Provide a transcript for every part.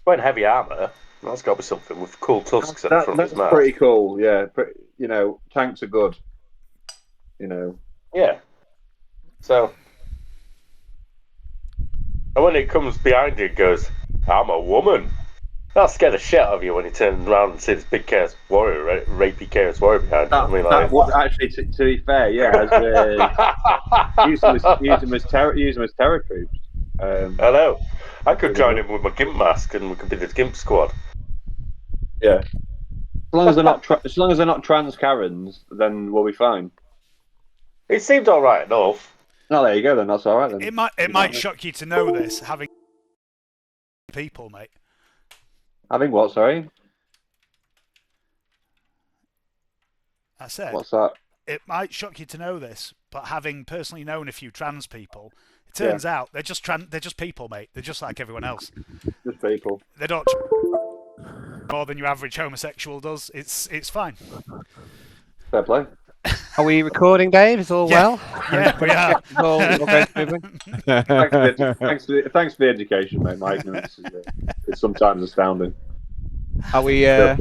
Wearing heavy armour. That's got to be something with cool tusks at the front of his That's mouth. pretty cool. Yeah, tanks are good. You know, Yeah. So, and when it comes behind you and goes, I'm a woman. That'll scare the shit out of you when you turn around and see this big chaos warrior, rapey chaos warrior behind you. I mean, that like, what actually, to be fair, yeah, as use them as terror troops. I know. I could Really join good. him with my gimp mask, and we could be the gimp squad. Yeah, as long as they're not trans Karens, then we'll be fine. It seemed all right enough. Oh, there you go. Then that's all right. It Then might shock you to know this, having people, mate. having what? Sorry, I said what's that? it might shock you to know this, but having personally known a few trans people, it Yeah, turns out they're just people, mate. They're just like everyone else. just people. They don't more than your average homosexual does. It's fine. Fair play. Are we recording, Dave? Is all Yeah. well? Yeah, we are. All going smoothly? Thanks for the education, mate. My ignorance is sometimes astounding. Are we? I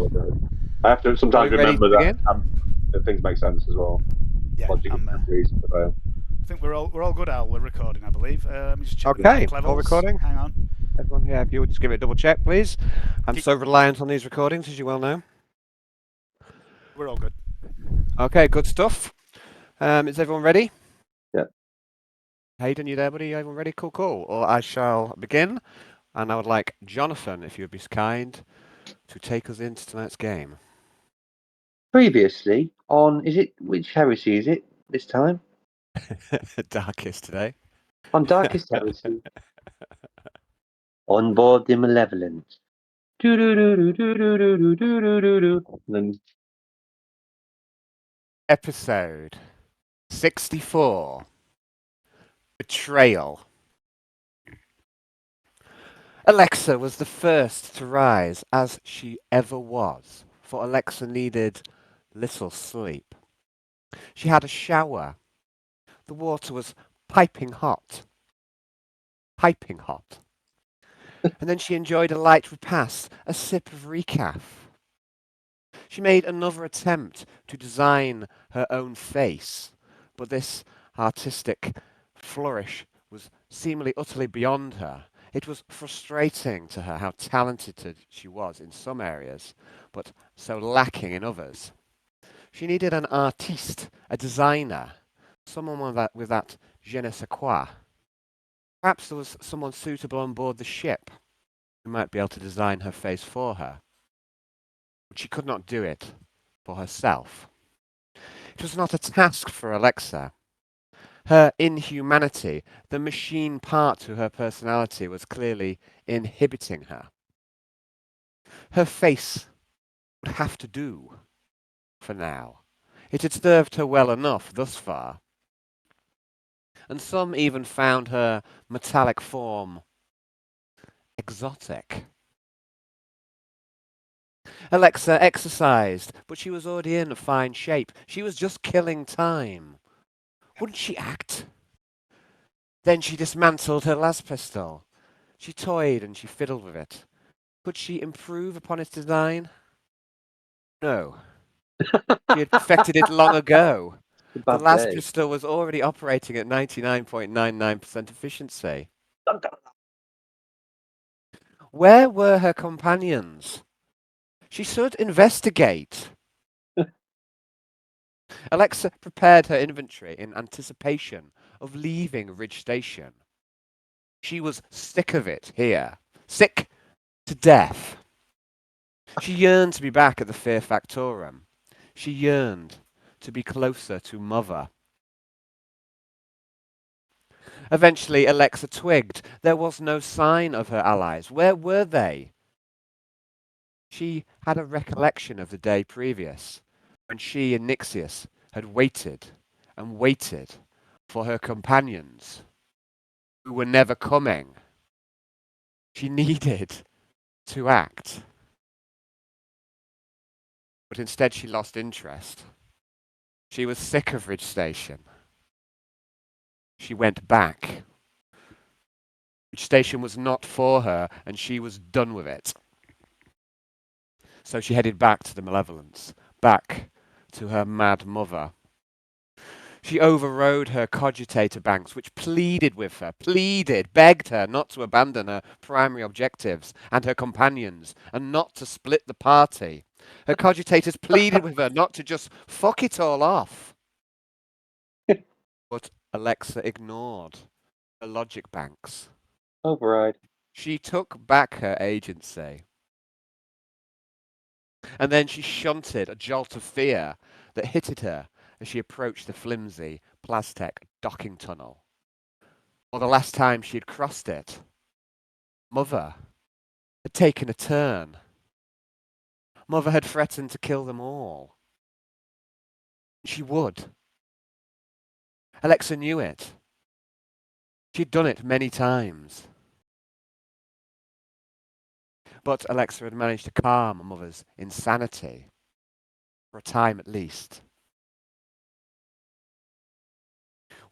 have to sometimes ready to remember begin? that things make sense as well. Yeah, Logic and reason. I think we're all good, Al. We're recording, I believe. Let me just check the Okay, mic levels. all recording. Hang on. Everyone, yeah, if you would just give it a double check, please. I'm so reliant on these recordings, as you well know. We're all good. Okay, good stuff. Is everyone ready? Yeah. Hayden, you there, buddy? Everyone ready? Cool, cool. Well, I shall begin, and I would like Jonathan, if you would be so kind, to take us into tonight's game. Previously on, which heresy is it this time? Darkest today. On Darkest Heresy. On board the Malevolent. Then Episode 64. Betrayal. Alexa was the first to rise, as she ever was, for Alexa needed little sleep. She had a shower. The water was piping hot. Piping hot. And then she enjoyed a light repast, a sip of recaf. She made another attempt to design her own face, but this artistic flourish was seemingly utterly beyond her. It was frustrating to her how talented she was in some areas, but so lacking in others. She needed an artiste, a designer, someone with that je ne sais quoi. Perhaps there was someone suitable on board the ship who might be able to design her face for her. But she could not do it for herself. It was not a task for Alexa. Her inhumanity, the machine part to her personality, was clearly inhibiting her. Her face would have to do for now. It had served her well enough thus far. And some even found her metallic form exotic. Alexa exercised, but she was already in fine shape. She was just killing time. Wouldn't she act? Then she dismantled her las pistol. She toyed and she fiddled with it. Could she improve upon its design? No. She had perfected it long ago. The las pistol was already operating at 99.99% efficiency. Where were her companions? She should investigate. Alexa prepared her inventory in anticipation of leaving Ridge Station. She was sick of it here. Sick to death. She yearned to be back at the Fear Factorum. She yearned to be closer to Mother. Eventually, Alexa twigged. There was no sign of her allies. Where were they? She had a recollection of the day previous, when she and Nixius had waited and waited for her companions, who were never coming. She needed to act. But instead she lost interest. She was sick of Ridge Station. She went back. which station was not for her, and she was done with it. So she headed back to the Malevolence, back to her mad mother. She overrode her cogitator banks, which pleaded with her, begged her not to abandon her primary objectives and her companions, and not to split the party. Her cogitators pleaded with her not to just fuck it all off. But Alexa ignored her logic banks. Override. She took back her agency. And then she shunted a jolt of fear that hit at her as she approached the flimsy Plastec docking tunnel. Or the last time she had crossed it, Mother had taken a turn. Mother had threatened to kill them all. She would. Alexa knew it. She'd done it many times. But Alexa had managed to calm Mother's insanity, for a time at least.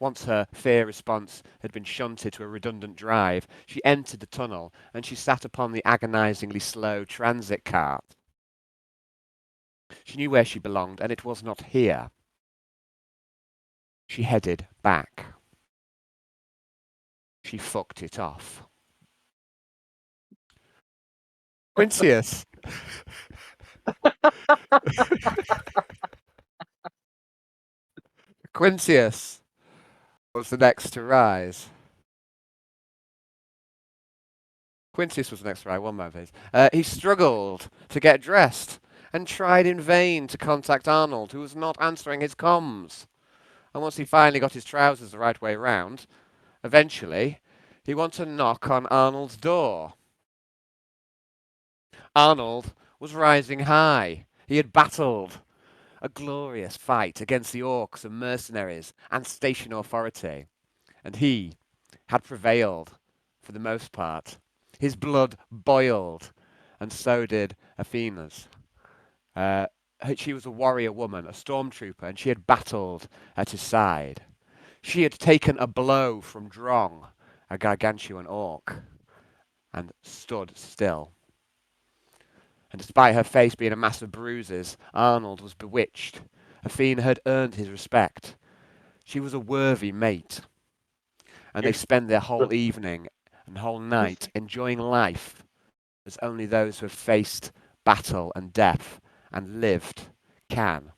Once her fear response had been shunted to a redundant drive, she entered the tunnel and she sat upon the agonizingly slow transit cart. She knew where she belonged, and it was not here. She headed back. She fucked it off. Quintius. Quintius was the next to rise. Quintius was the next to rise. One moment, please. He struggled to get dressed and tried in vain to contact Arnold, who was not answering his comms. And once he finally got his trousers the right way round, eventually, he wanted to knock on Arnold's door. Arnold was rising high. He had battled a glorious fight against the orcs and mercenaries and station authority, and he had prevailed for the most part. His blood boiled, and so did Athena's. She was a warrior woman, a stormtrooper, and she had battled at his side. She had taken a blow from Drong, a gargantuan orc, and stood still. And despite her face being a mass of bruises, Arnold was bewitched. Athena had earned his respect. She was a worthy mate. And they spent their whole evening and whole night enjoying life as only those who have faced battle and death and lived can.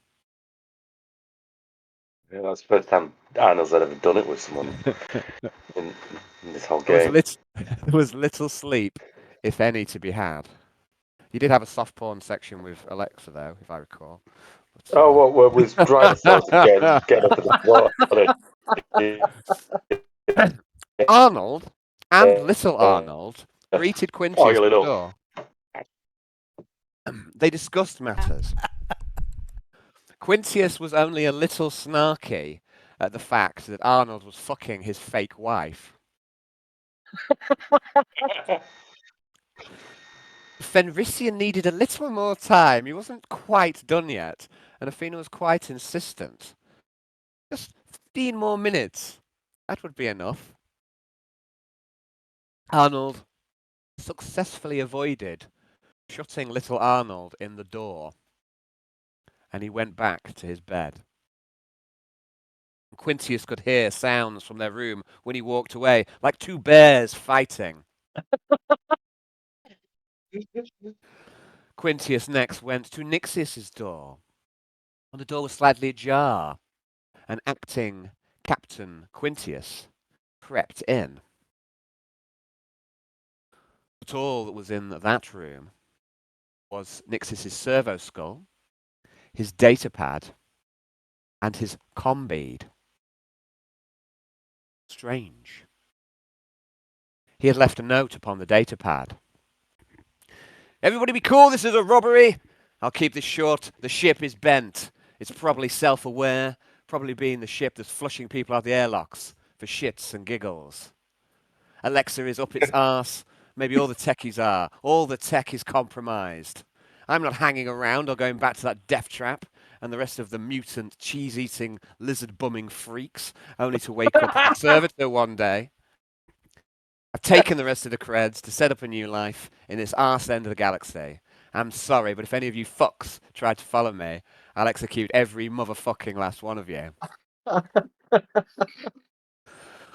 Yeah, that's the first time Arnold's ever done it with someone in this whole game. There was little sleep, if any, to be had. You did have a soft porn section with Alexa, though, if I recall. But, well, was drying ourselves and getting up at the floor. Arnold and little Arnold greeted Quintius at the little. door. They discussed matters. Quintius was only a little snarky at the fact that Arnold was fucking his fake wife. Fenrisian needed a little more time. He wasn't quite done yet, and Athena was quite insistent. Just 15 more minutes. That would be enough. Arnold successfully avoided shutting little Arnold in the door, and he went back to his bed. Quintius could hear sounds from their room when he walked away, like two bears fighting. Quintius next went to Nixius's door, and the door was slightly ajar, and acting Captain Quintius crept in. But all that was in that room was Nixius's servo skull, his datapad, and his comm bead. Strange. He had left a note upon the datapad. Everybody be cool, this is a robbery. I'll keep this short. The ship is bent. It's probably self-aware, probably being the ship that's flushing people out the airlocks for shits and giggles. Alexa is up its arse. Maybe all the techies are. All the tech is compromised. I'm not hanging around or going back to that death trap and the rest of the mutant, cheese-eating, lizard-bumming freaks, only to wake up as a servitor one day. I've taken the rest of the creds to set up a new life in this arse end of the galaxy. I'm sorry, but if any of you fucks try to follow me, I'll execute every motherfucking last one of you.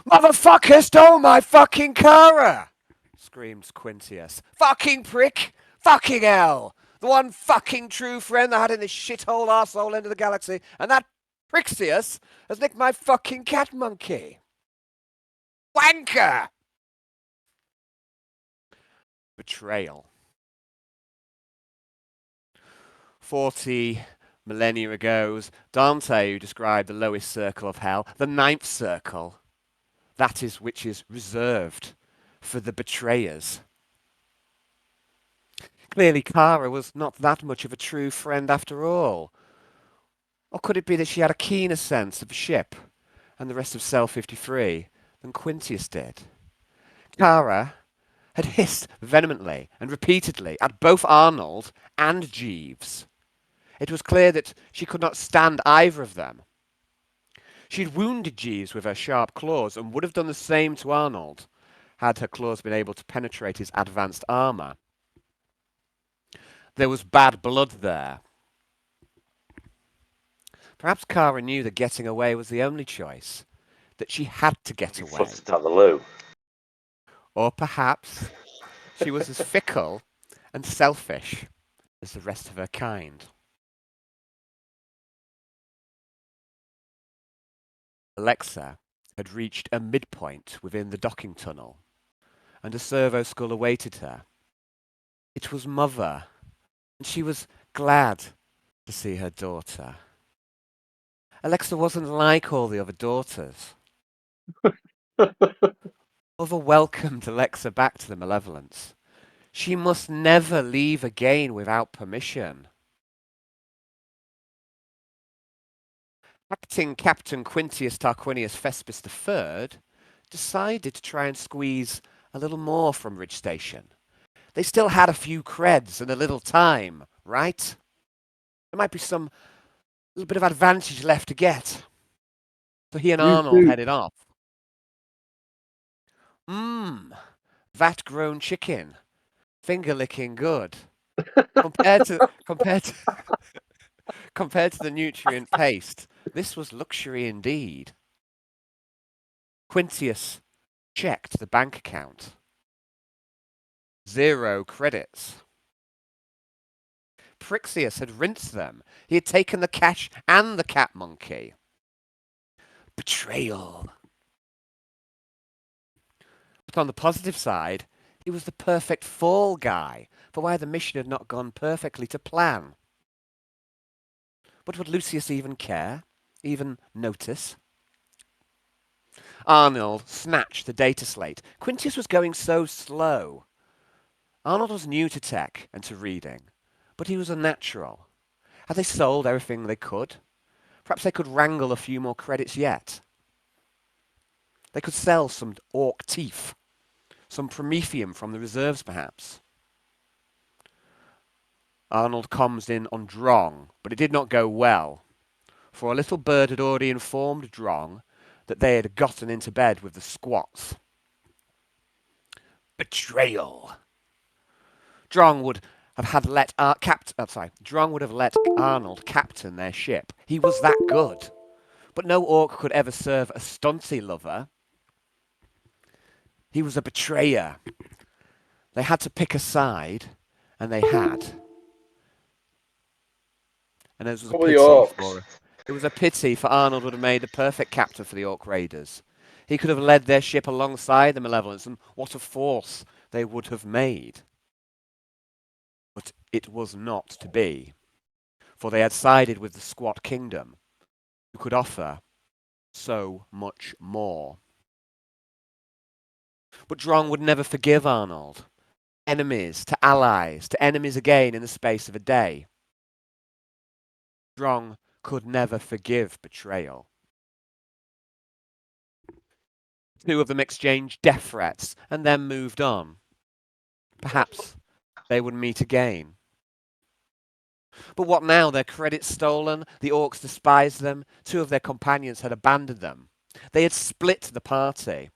Motherfucker stole my fucking Kara! Screams Quintius. Fucking prick! Fucking hell! The one fucking true friend I had in this shithole arsehole end of the galaxy, and that Prixius has nicked my fucking cat monkey. Wanker! Betrayal. 40 millennia ago, Dante described the lowest circle of hell, the ninth circle. That is which is reserved for the betrayers. Clearly, Kara was not that much of a true friend after all. Or could it be that she had a keener sense of the ship and the rest of Cell 53 than Quintius did? Kara had hissed vehemently and repeatedly at both Arnold and Jeeves. It was clear that she could not stand either of them. She'd wounded Jeeves with her sharp claws and would have done the same to Arnold had her claws been able to penetrate his advanced armor. There was bad blood there. Perhaps Kara knew that getting away was the only choice, that she had to get away. Flushed down the loo. Or perhaps she was as fickle and selfish as the rest of her kind. Alexa had reached a midpoint within the docking tunnel, and a servo skull awaited her. It was Mother, and she was glad to see her daughter. Alexa wasn't like all the other daughters. Mother welcomed Alexa back to the Malevolence. She must never leave again without permission. Acting Captain Quintius Tarquinius Thespis III decided to try and squeeze a little more from Ridge Station. They still had a few creds and a little time, right? There might be some little bit of advantage left to get. So he and Arnold headed off. Vat-grown chicken. Finger-licking good. Compared to the nutrient paste, this was luxury indeed. Quintius checked the bank account. 0 credits. Prixius had rinsed them. He had taken the cash and the cat monkey. Betrayal. But on the positive side, he was the perfect fall guy for why the mission had not gone perfectly to plan. But would Lucius even care? Even notice? Arnold snatched the data slate. Quintius was going so slow. Arnold was new to tech and to reading, but he was a natural. Had they sold everything they could? Perhaps they could wrangle a few more credits yet. They could sell some orc teeth, some promethium from the reserves perhaps. Arnold comms in on Drong, but it did not go well, for a little bird had already informed Drong that they had gotten into bed with the squats. Betrayal. Drong would have let Arnold captain their ship. He was that good. But no orc could ever serve a stunty lover. He was a betrayer. They had to pick a side, and they had. And it was a pity for Arnold would have made the perfect captain for the Orc Raiders. He could have led their ship alongside the Malevolence, and what a force they would have made. But it was not to be, for they had sided with the Squat Kingdom, who could offer so much more. But Drong would never forgive Arnold. Enemies to allies to enemies again in the space of a day. Drong could never forgive betrayal. Two of them exchanged death threats and then moved on. Perhaps they would meet again. But what now? Their credits stolen, the orcs despised them, 2 of their companions had abandoned them. They had split the party.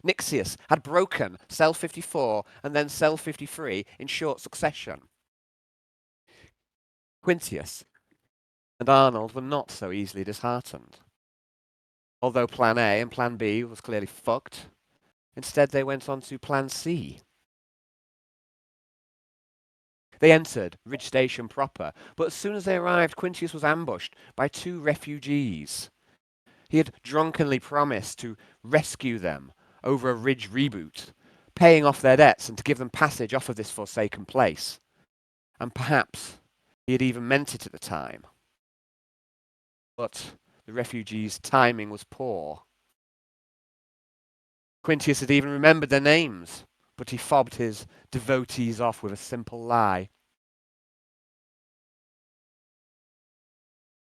Nixius had broken cell 54 and then cell 53 in short succession. Quintius and Arnold were not so easily disheartened. Although Plan A and Plan B was clearly fucked, instead they went on to Plan C. They entered Ridge Station proper, but as soon as they arrived, Quintius was ambushed by 2 refugees. He had drunkenly promised to rescue them over a Ridge reboot, paying off their debts and to give them passage off of this forsaken place. And perhaps he had even meant it at the time. But the refugees' timing was poor. Quintius had even remembered their names, but he fobbed his devotees off with a simple lie.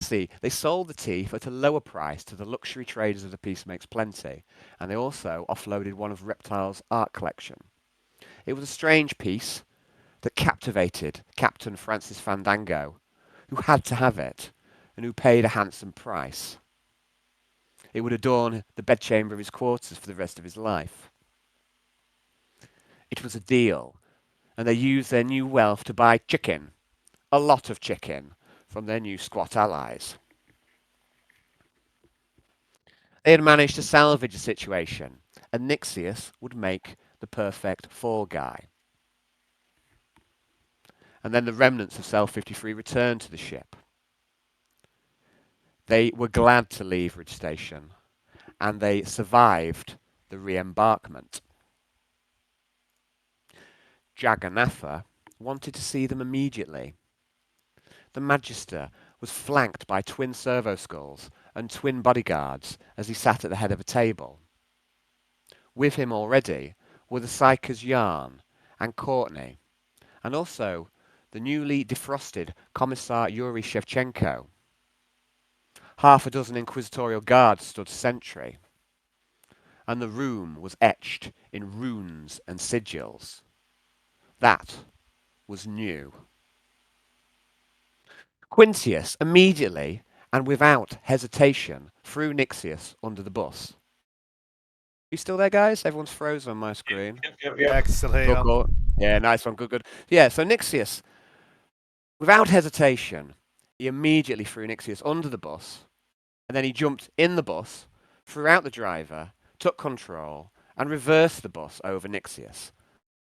See, they sold the teeth at a lower price to the luxury traders of the Peace Makes Plenty, and they also offloaded one of Reptile's art collection. It was a strange piece that captivated Captain Francis Fandango, who had to have it, and who paid a handsome price. It would adorn the bedchamber of his quarters for the rest of his life. It was a deal, and they used their new wealth to buy chicken, a lot of chicken, from their new squat allies. They had managed to salvage the situation, and Nixius would make the perfect fall guy. And then the remnants of Cell 53 returned to the ship. They were glad to leave Ridge Station, and they survived the re-embarkment. Jagannatha wanted to see them immediately. The Magister was flanked by twin servo skulls and twin bodyguards as he sat at the head of a table. With him already were the Psychers Yarn and Courtney, and also the newly defrosted Commissar Yuri Shevchenko. Half a dozen inquisitorial guards stood sentry, and the room was etched in runes and sigils. That was new. Quintius immediately and without hesitation threw Nixius under the bus. You still there, guys? Everyone's frozen on my screen. Yep. Yeah, I can still hear you. Cool. Yeah, nice one. Good. Yeah, so Nixius, without hesitation, he immediately threw Nixius under the bus, and then he jumped in the bus, threw out the driver, took control, and reversed the bus over Nixius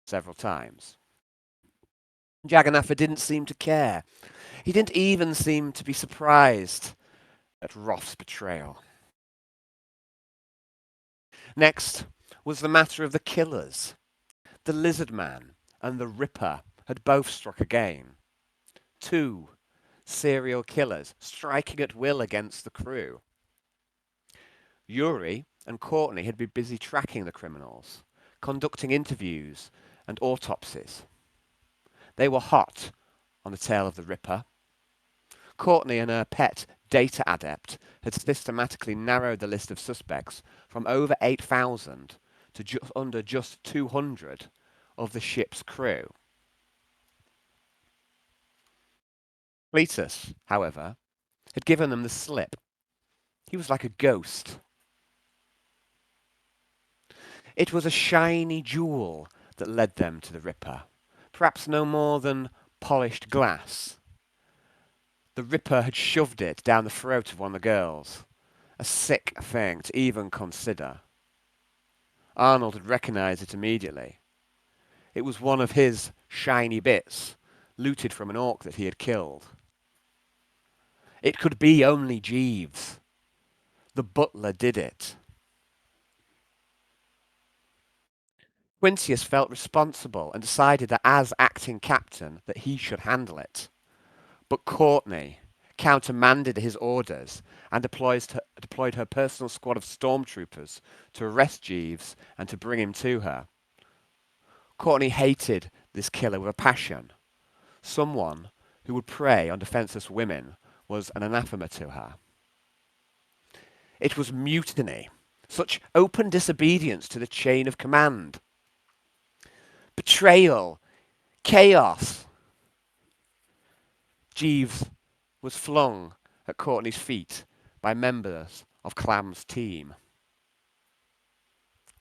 several times. Jagannatha didn't seem to care. He didn't even seem to be surprised at Roth's betrayal. Next was the matter of the killers. The Lizard Man and the Ripper had both struck again. 2 serial killers striking at will against the crew. Yuri and Courtney had been busy tracking the criminals, conducting interviews and autopsies. They were hot on the tail of the Ripper. Courtney and her pet data adept had systematically narrowed the list of suspects from over 8,000 to under just 200 of the ship's crew. Cletus, however, had given them the slip. He was like a ghost. It was a shiny jewel that led them to the Ripper, perhaps no more than polished glass. The Ripper had shoved it down the throat of one of the girls, a sick thing to even consider. Arnold had recognized it immediately. It was one of his shiny bits, looted from an orc that he had killed. It could be only Jeeves. The butler did it. Quintius felt responsible and decided that as acting captain that he should handle it. But Courtney countermanded his orders and deployed her personal squad of stormtroopers to arrest Jeeves and to bring him to her. Courtney hated this killer with a passion. Someone who would prey on defenseless women was an anathema to her. It was mutiny, such open disobedience to the chain of command. Betrayal, chaos. Jeeves was flung at Courtney's feet by members of Clam's team.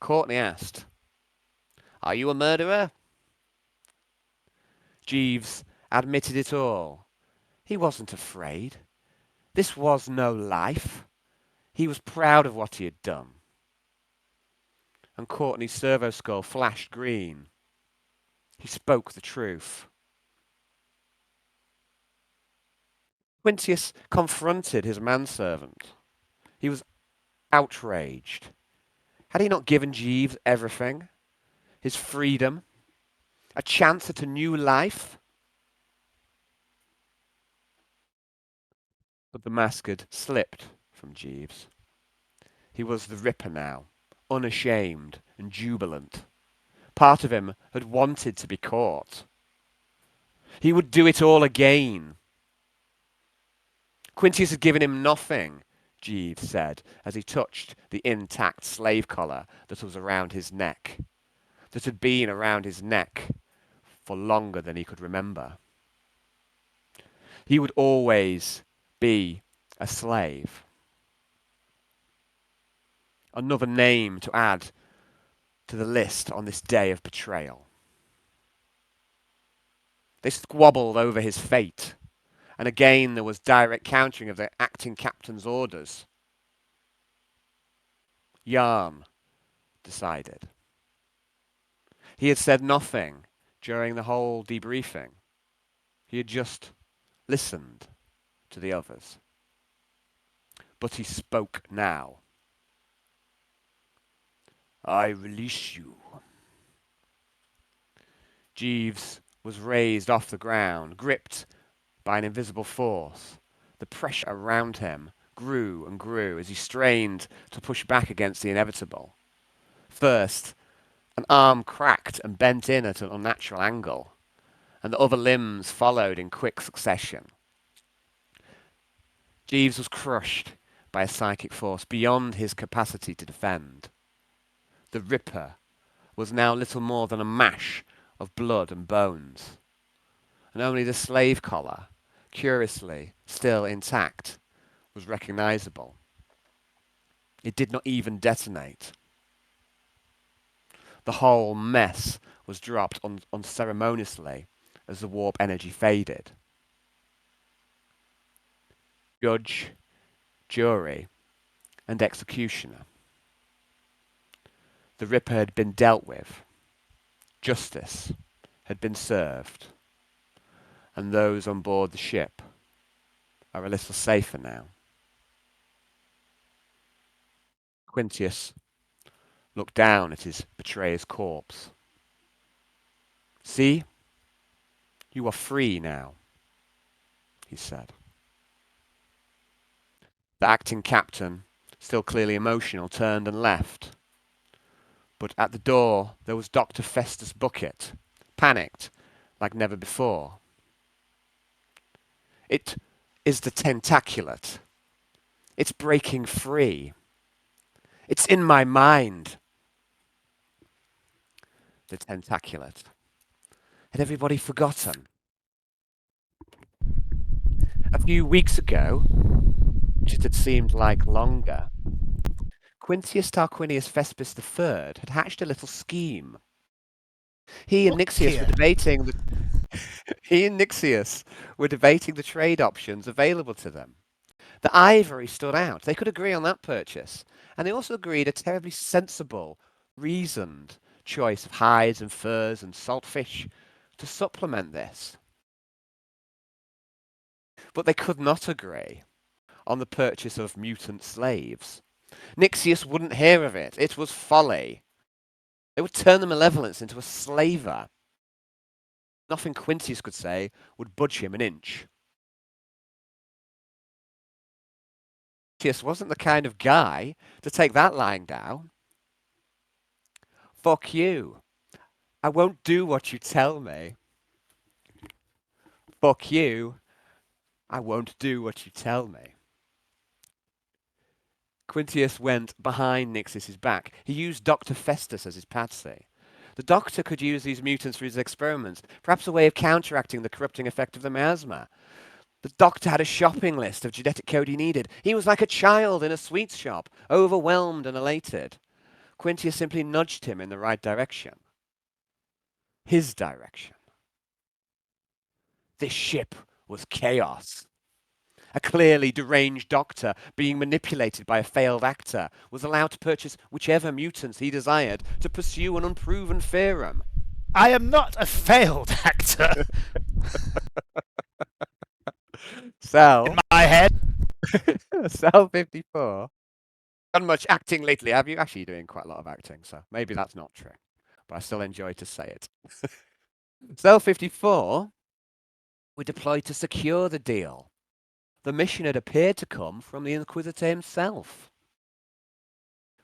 Courtney asked, "Are you a murderer?" Jeeves admitted it all. He wasn't afraid. This was no life. He was proud of what he had done. And Courtney's servo skull flashed green. He spoke the truth. Quintius confronted his manservant. He was outraged. Had he not given Jeeves everything? His freedom? A chance at a new life? But the mask had slipped from Jeeves. He was the Ripper now, unashamed and jubilant. Part of him had wanted to be caught. He would do it all again. Quintius had given him nothing, Jeeves said, as he touched the intact slave collar that was around his neck, that had been around his neck for longer than he could remember. He would always be a slave. Another name to add to the list on this day of betrayal. They squabbled over his fate, and again there was direct countering of the acting captain's orders. Yarn decided. He had said nothing during the whole debriefing. He had just listened to the others. But he spoke now. "I release you." Jeeves was raised off the ground, gripped by an invisible force. The pressure around him grew and grew as he strained to push back against the inevitable. First, an arm cracked and bent in at an unnatural angle, and the other limbs followed in quick succession. Jeeves was crushed by a psychic force beyond his capacity to defend. The Ripper was now little more than a mash of blood and bones, and only the slave collar, curiously still intact, was recognizable. It did not even detonate. The whole mess was dropped unceremoniously as the warp energy faded. Judge, jury, and executioner. The Ripper had been dealt with. Justice had been served. And those on board the ship are a little safer now. Quintius looked down at his betrayer's corpse. "See, you are free now," he said. The acting captain, still clearly emotional, turned and left. But at the door there was Dr. Festus Bucket, panicked like never before. "It is the Tentaculat. It's breaking free. It's in my mind." The Tentaculat. Had everybody forgotten? A few weeks ago, which it had seemed like longer, Quintius Tarquinius Vespis III had hatched a little scheme. He and Nixius were debating the trade options available to them. The ivory stood out. They could agree on that purchase. And they also agreed a terribly sensible, reasoned choice of hides and furs and salt fish to supplement this. But they could not agree on the purchase of mutant slaves. Nixius wouldn't hear of it. It was folly. It would turn the malevolence into a slaver. Nothing Quintius could say would budge him an inch. Quintius wasn't the kind of guy to take that lying down. "Fuck you. I won't do what you tell me." "Fuck you. I won't do what you tell me." Quintius went behind Nixius's back. He used Dr. Festus as his patsy. The doctor could use these mutants for his experiments, perhaps a way of counteracting the corrupting effect of the miasma. The doctor had a shopping list of genetic code he needed. He was like a child in a sweets shop, overwhelmed and elated. Quintius simply nudged him in the right direction. His direction. This ship was chaos. A clearly deranged doctor, being manipulated by a failed actor, was allowed to purchase whichever mutants he desired to pursue an unproven theorem. I am not a failed actor. Cell. In my head. Cell 54. Done much acting lately, have you? Actually, you're doing quite a lot of acting, so maybe that's not true. But I still enjoy to say it. Cell 54 were deployed to secure the deal. The mission had appeared to come from the Inquisitor himself.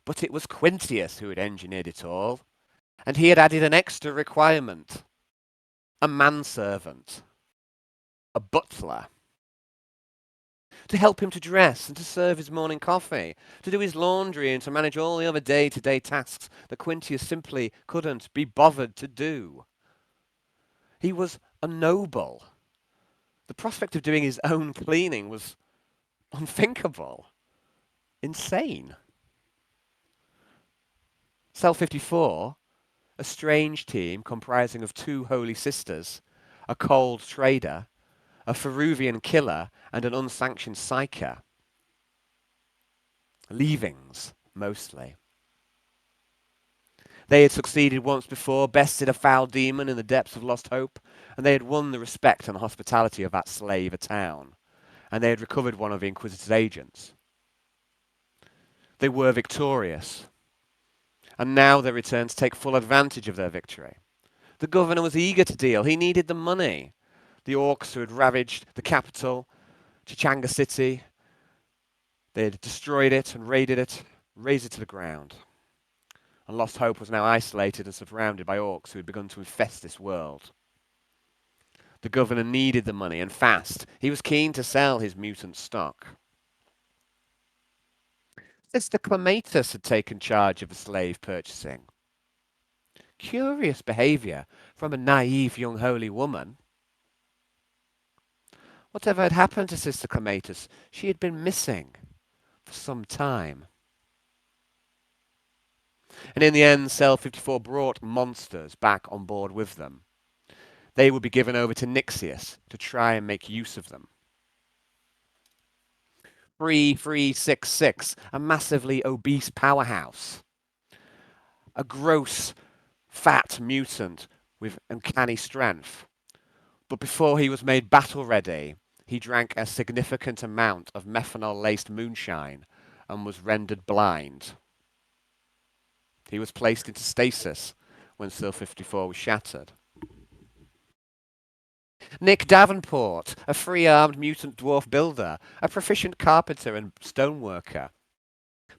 But it was Quintius who had engineered it all, and he had added an extra requirement. A manservant. A butler. To help him to dress and to serve his morning coffee, to do his laundry and to manage all the other day-to-day tasks that Quintius simply couldn't be bothered to do. He was a noble. The prospect of doing his own cleaning was unthinkable. Insane. Cell 54, a strange team comprising of 2 holy sisters, a cold trader, a Feruvian killer, and an unsanctioned psyker. Leavings, mostly. They had succeeded once before, bested a foul demon in the depths of Lost Hope, and they had won the respect and the hospitality of that slave a town, and they had recovered one of the Inquisitor's agents. They were victorious, and now they returned to take full advantage of their victory. The governor was eager to deal. He needed the money. The orcs who had ravaged the capital, Chichanga City, they had destroyed it and raided it, razed it to the ground. And Lost Hope was now isolated and surrounded by orcs who had begun to infest this world. The governor needed the money, and fast. He was keen to sell his mutant stock. Sister Clematis had taken charge of the slave purchasing. Curious behavior from a naive young holy woman. Whatever had happened to Sister Clematis? She had been missing for some time. And in the end, Cell 54 brought monsters back on board with them. They would be given over to Nixius to try and make use of them. 3366, a massively obese powerhouse. A gross, fat mutant with uncanny strength. But before he was made battle-ready, he drank a significant amount of methanol-laced moonshine and was rendered blind. He was placed into stasis when Cell 54 was shattered. Nick Davenport, a free-armed mutant dwarf builder, a proficient carpenter and stoneworker.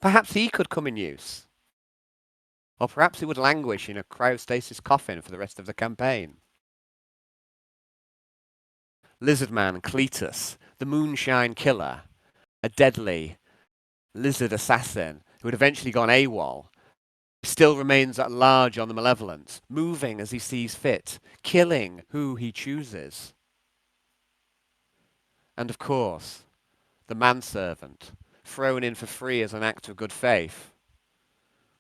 Perhaps he could come in use. Or perhaps he would languish in a cryostasis coffin for the rest of the campaign. Lizardman Cletus, the moonshine killer, a deadly lizard assassin who had eventually gone AWOL, still remains at large on the Malevolence, moving as he sees fit, killing who he chooses. And of course, the manservant, thrown in for free as an act of good faith.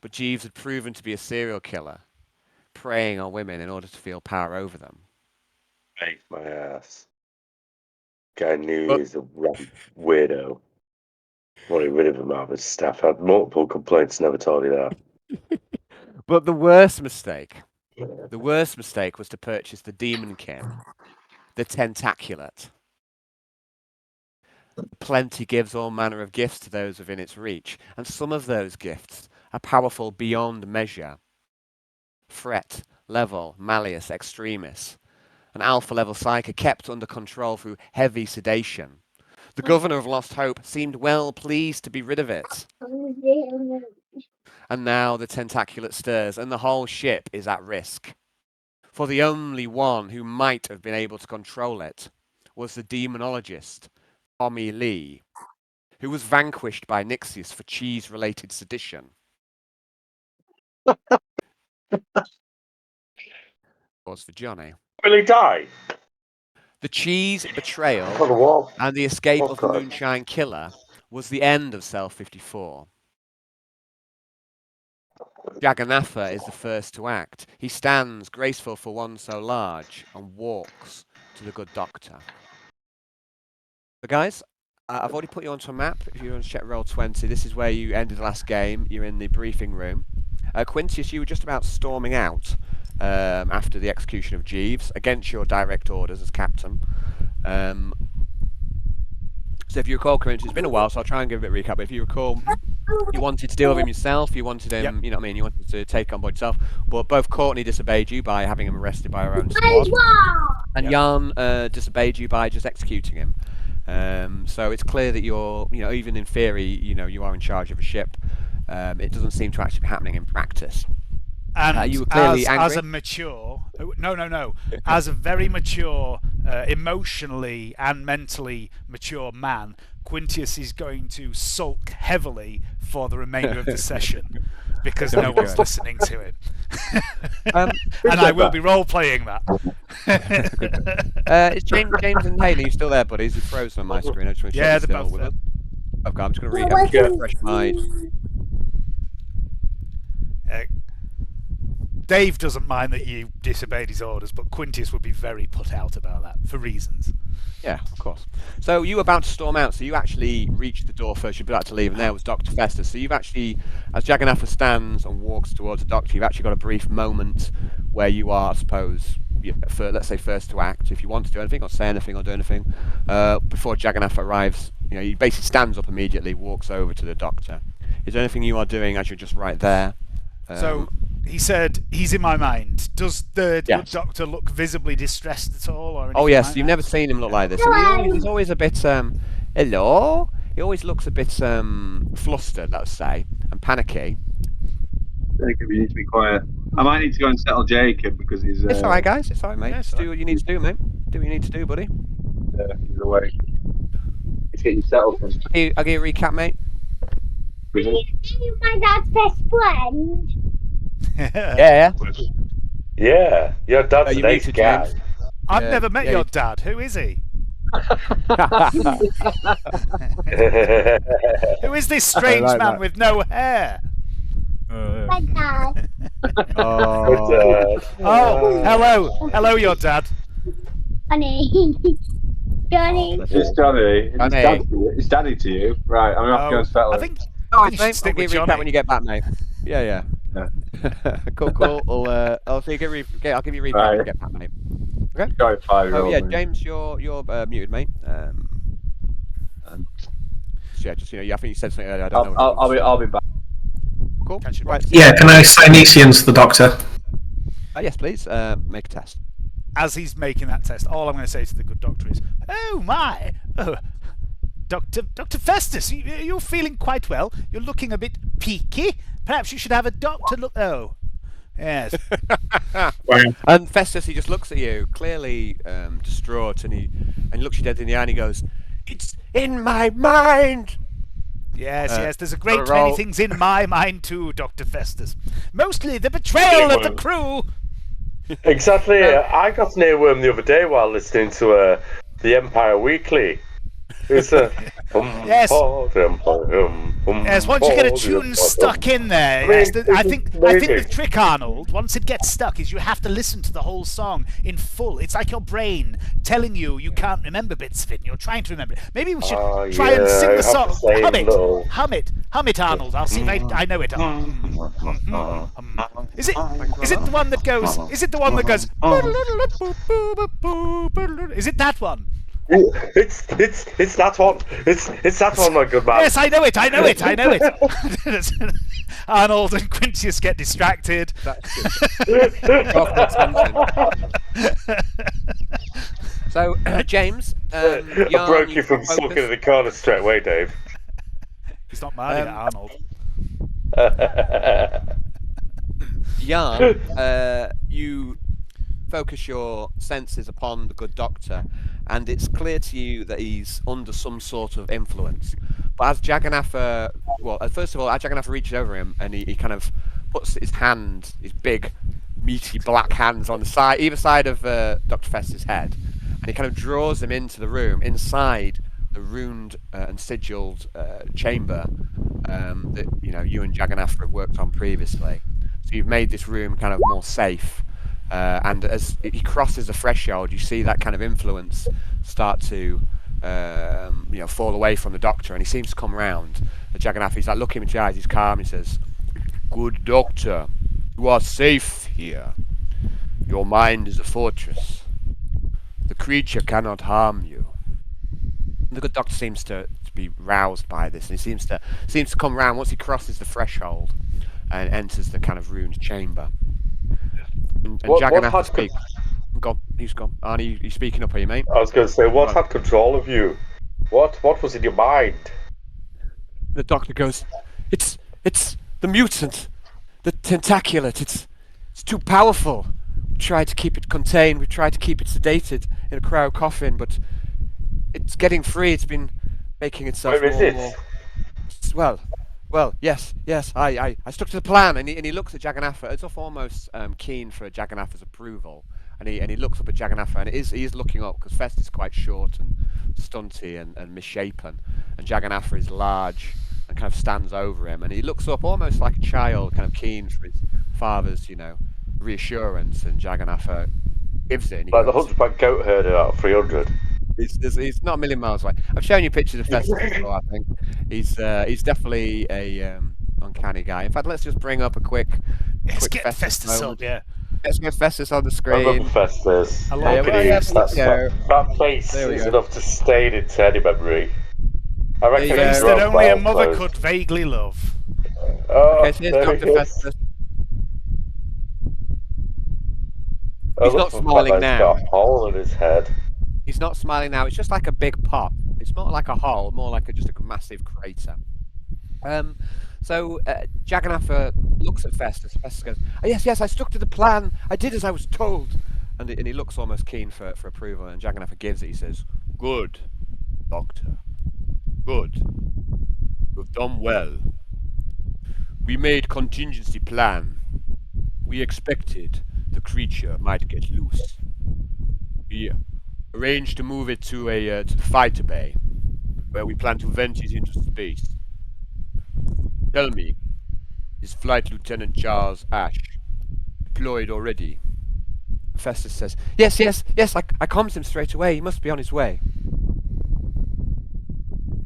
But Jeeves had proven to be a serial killer, preying on women in order to feel power over them. Hey, my ass. Guy knew he was a weirdo. Wanted rid of him out of his staff. Had multiple complaints, never told you that. But the worst mistake was to purchase the Demonkin, the Tentaculat. Plenty gives all manner of gifts to those within its reach, and some of those gifts are powerful beyond measure. Threat, level, malleus, extremis. An alpha-level psyker kept under control through heavy sedation. The governor of Lost Hope seemed well pleased to be rid of it. And now the Tentaculat stirs, and the whole ship is at risk. For the only one who might have been able to control it was the demonologist, Tommy Lee, who was vanquished by Nixius for cheese-related sedition. Was for Johnny. Will he die? The cheese betrayal On the wall. and the escape Oh, of the God. Moonshine Killer was the end of Cell 54. Jagannatha is the first to act. He stands, graceful for one so large, and walks to the good doctor. So guys, I've already put you onto a map. If you want to check roll 20, this is where you ended the last game. You're in the briefing room. Quintius, you were just about storming out after the execution of Jeeves, against your direct orders as captain. So if you recall, Quintius, it's been a while, so I'll try and give a bit of recap. But if you recall, you wanted to deal with him yourself. You wanted him, Yep. you know what I mean? You wanted to take on board yourself. But both Courtney disobeyed you by having him arrested by her own squad, and Yep. Jan disobeyed you by just executing him. So it's clear that you're, you know, even in theory, you know, you are in charge of a ship. It doesn't seem to actually be happening in practice. And you were clearly as angry? a mature, no, as a very mature, emotionally and mentally mature man, Quintius is going to sulk heavily for the remainder of the session because no one's Good. listening to him. Um, And I will be role playing that. Is James and Haley, you still there, buddies? You're frozen on my screen. I just want to check Yeah, you're they're still both with there. us. Okay, I'm just going to refresh my. Dave doesn't mind that you disobeyed his orders, but Quintius would be very put out about that for reasons. Yeah, of course. So you were about to storm out, so you actually reached the door first. You'd about to leave, and there was Dr. Festus. So you've actually, as Jagannatha stands and walks towards the doctor, you've actually got a brief moment where you are, I suppose, for, let's say, first to act. If you want to do anything, or say anything, or do anything, before Jagannatha arrives, you know, he basically stands up immediately, walks over to the doctor. Is there anything you are doing as you're just right there? So he said he's in my mind. Does the good Yes. doctor look visibly distressed at all? Or Oh anything yes, like you've that? never seen him look like this. I mean, he's always a bit hello. He always looks a bit flustered, let's say, and panicky. Jacob, you need to be quiet. I might need to go and settle Jacob because he's. It's all right, guys. It's all right, mate. Yeah, it's Just all do what you need to do, mate. Do what you need to do, buddy. He's away. Let's get you settled. I'll give you a recap, mate. Are you my dad's best friend? Yeah. Yeah, your dad's you a nice muted, guy. James. I've Yeah, never met yeah, your you- dad. Who is he? Who is this strange like man that. with no hair? My dad. Oh. Oh, hello, your dad. Honey. Johnny. It's Johnny. Johnny. It's daddy to you. Right, I'm off to go and settle I him. think All right, you should mate. stick I'll give with you a recap Johnny. when you get back, mate. Yeah. Cool. I'll see you I'll give you a recap when Right. you get back, mate. Go 5-year-old. Oh yeah, man. James, you're muted, mate. Yeah, just I think you said something earlier. I don't know. What it was. I'll be back. Cool. Catch you Right. back. Yeah, can I Sinesians the doctor? Yes, please. Make a test. As he's making that test, all I'm going to say to the good doctor is, "Oh my, Doctor Festus, you're feeling quite well. You're looking a bit peaky. Perhaps you should have a doctor look." Oh, yes. And Festus, he just looks at you, clearly distraught, and he looks you dead in the eye and he goes, "It's in my mind." Yes. There's a great roll. many things in my mind too, Doctor Festus. Mostly the betrayal of the crew. Exactly. I got an earworm the other day while listening to the Empire Weekly. It's a Yes. Yes, once you get a tune stuck in there, yes, I think the trick, Arnold, once it gets stuck, is you have to listen to the whole song in full. It's like your brain telling you can't remember bits of it, and you're trying to remember it. Maybe we should try and sing the song. Hum it, Arnold. I'll see if I know it. Is it the one that goes? Is it the one that goes? Is it that one? It's that one. It's that one, my good man. Yes, I know it. Arnold and Quintius get distracted. So, James, I broke you from sucking in the corner straight away, Dave. He's not mad at Arnold. Jan, you focus your senses upon the good doctor, and it's clear to you that he's under some sort of influence. But as Jagannatha, first of all, as Jagannatha reaches over him, and he kind of puts his big, meaty black hands on the side, either side of Dr. Festus' head, and he kind of draws him into the room, inside the runed and sigilled chamber that you and Jagannatha have worked on previously. So you've made this room kind of more safe. And as he crosses the threshold, you see that kind of influence start to fall away from the doctor, and he seems to come round. Jagannath, he's like looking into his eyes, he's calm, he says, "Good doctor, you are safe here. Your mind is a fortress. The creature cannot harm you." The good doctor seems to be roused by this, and he seems to come round once he crosses the threshold and enters the kind of ruined chamber. And Jagannath speaks. He's gone. Arnie, you speaking up, are you, mate? I was going to say, what had control of you? What was in your mind? The doctor goes, It's the mutant, the Tentaculat. It's too powerful. We tried to keep it contained. We tried to keep it sedated in a cryo coffin, but it's getting free. It's been making itself Where is more it? and more. Well, yes. I stuck to the plan, and he looks at Jagannath. It's almost keen for Jagannath's approval, and he looks up at Jagannath, and he is looking up because Fest is quite short and stunty and misshapen, and Jagannath is large and kind of stands over him, and he looks up almost like a child, kind of keen for his father's, reassurance, and Jagannath gives it. And he Like the goes, hunchback goat herder out of 300. He's not a million miles away. I've shown you pictures of Festus before, I think. He's definitely a uncanny guy. In fact, let's just bring up a quick get Festus moment. up, yeah. Let's get Festus on the I screen. remember Festus. I love Look it. at Yeah, him. yeah. That face There we is go. enough to stain into any memory. I reckon There you he's go. That wrote only a Bile mother clothes. could vaguely love. Oh, Okay, so here's there Dr. he is. Festus. Oh, He's look not for the fact smiling that he's got now. a hole in his head. He's not smiling now. It's just like a big pop. It's not like a hole, more like just a massive crater. So Jagannath looks at Festus. Festus goes, "Oh, yes, I stuck to the plan. I did as I was told." And he looks almost keen for approval. And Jagannath gives it. He says, "Good, Doctor. Good. You've done well. We made contingency plan. We expected the creature might get loose. We arranged to move it to the fighter bay, where we plan to vent it into space. Tell me, is Flight Lieutenant Charles Ash deployed already?" Festus says, Yes, I calmed him straight away. He must be on his way.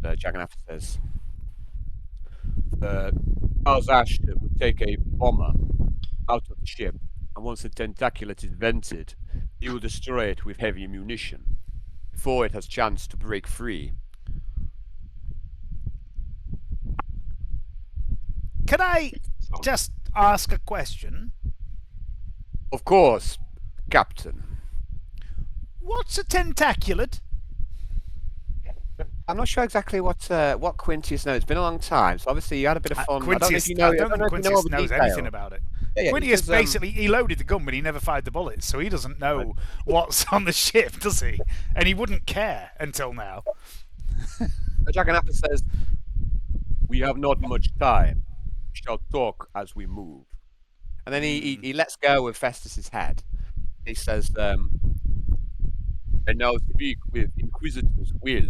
Jagannath says, Charles Ash will take a bomber out of the ship, and once the Tentaculat is vented, he will destroy it with heavy munition before it has chance to break free. Can I just ask a question? Of course, Captain. What's a tentaculat? I'm not sure exactly what Quintius knows. It's been a long time, so obviously you had a bit of fun. Quintius, I don't think Quintius knows anything about it. Quintius basically, he loaded the gun, but he never fired the bullets, so he doesn't know what's on the ship, does he? And he wouldn't care until now. Jagannath says, "We have not much time. We shall talk as we move." And then he lets go of Festus's head. He says, "I now speak with Inquisitor's will.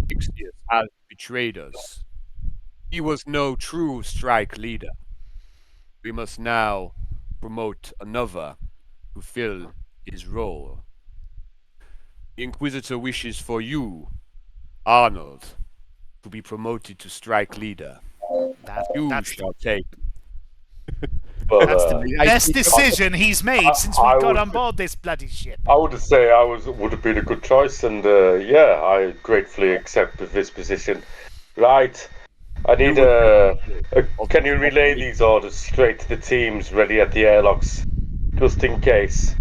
Quintius has betrayed us. He was no true strike leader. We must now promote another to fill his role. The Inquisitor wishes for you, Arnold, to be promoted to strike leader. You shall take." But, That's the best decision he's made since we got on board this bloody ship. I would say would have been a good choice, and yeah, I gratefully accept this position. Right, I need can you relay these orders straight to the teams ready at the airlocks, just in case?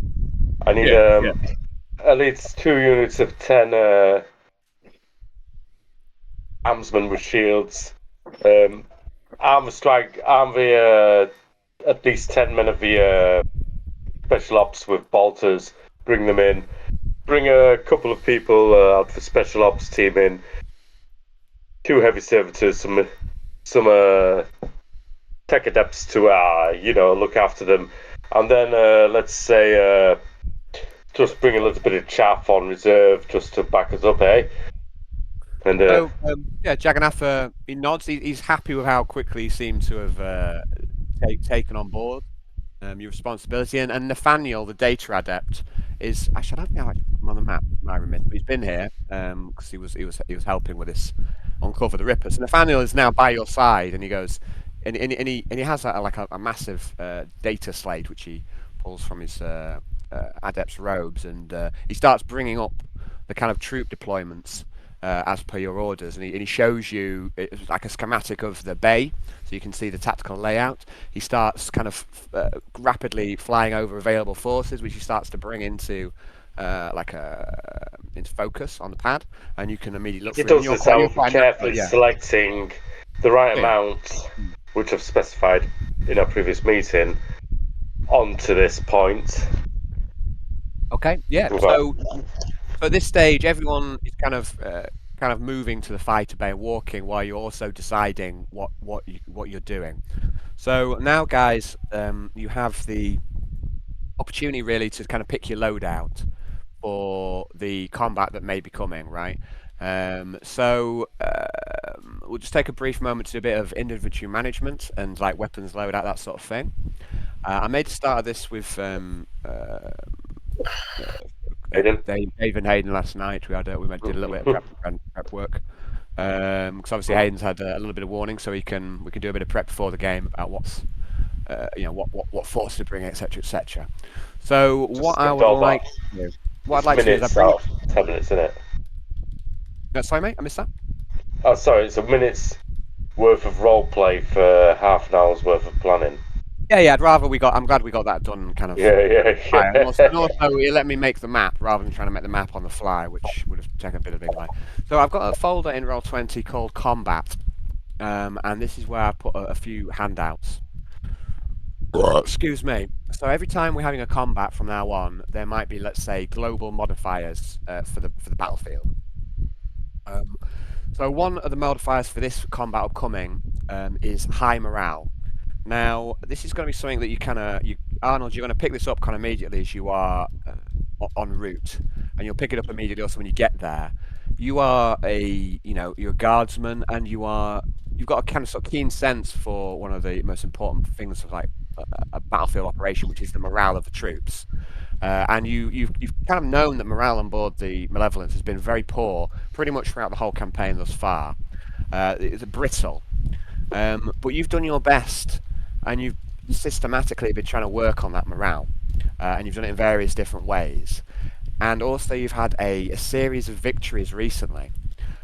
I need at least 2 units of 10 armsmen with shields. Arm the at least 10 men of the special ops with bolters. Bring them in. Bring a couple of people out for special ops team in. 2 heavy servitors, some tech adepts to look after them, and then let's say just bring a little bit of chaff on reserve just to back us up, eh? And Jagannath he nods. He's happy with how quickly he seemed to have taken on board your responsibility. And Nathaniel, the data adept, is actually, I don't think I put him on the map. I remember, but he's been here because he was helping with this uncover the Ripper. So Nathaniel is now by your side, and he goes, and he has a massive data slate which he pulls from his adept's robes, and he starts bringing up the kind of troop deployments as per your orders, and he shows you it's like a schematic of the bay, so you can see the tactical layout. He starts kind of rapidly flying over available forces, which he starts to bring into into focus on the pad, and you can immediately look. He does this out carefully, selecting the right amount, which I've specified in our previous meeting, onto this point. Okay, yeah. So at this stage, everyone is kind of moving to the fighter bay, walking while you're also deciding what you're doing. So now, guys, you have the opportunity really to kind of pick your loadout for the combat that may be coming, right? So we'll just take a brief moment to do a bit of inventory management and like weapons loadout, that sort of thing. I made the start of this with Dave and Hayden last night. We did a little bit of prep work because obviously Hayden's had a little bit of warning, so we can do a bit of prep before the game about what's what force to bring, etc., etc. So what I would like to do, what I'd like to do is 10 minutes, isn't it? Sorry, mate, I missed that. Oh, sorry, it's a minute's worth of role play for half an hour's worth of planning. Yeah, I'm glad we got that done kind of. Yeah. And also it let me make the map rather than trying to make the map on the fly, which would have taken a bit of big line. So I've got a folder in Roll20 called Combat, and this is where I put a few handouts. Excuse me. So every time we're having a combat from now on, there might be, let's say, global modifiers for the battlefield. So one of the modifiers for this combat upcoming is high morale. Now, this is going to be something that Arnold, you're going to pick this up kind of immediately as you are en route, and you'll pick it up immediately also when you get there. You are you're a guardsman, and you've got a kind of sort of keen sense for one of the most important things of like a battlefield operation, which is the morale of the troops. And you've kind of known that morale on board the Malevolence has been very poor pretty much throughout the whole campaign thus far. It's brittle. But you've done your best, and you've systematically been trying to work on that morale, and you've done it in various different ways. And also you've had a series of victories recently.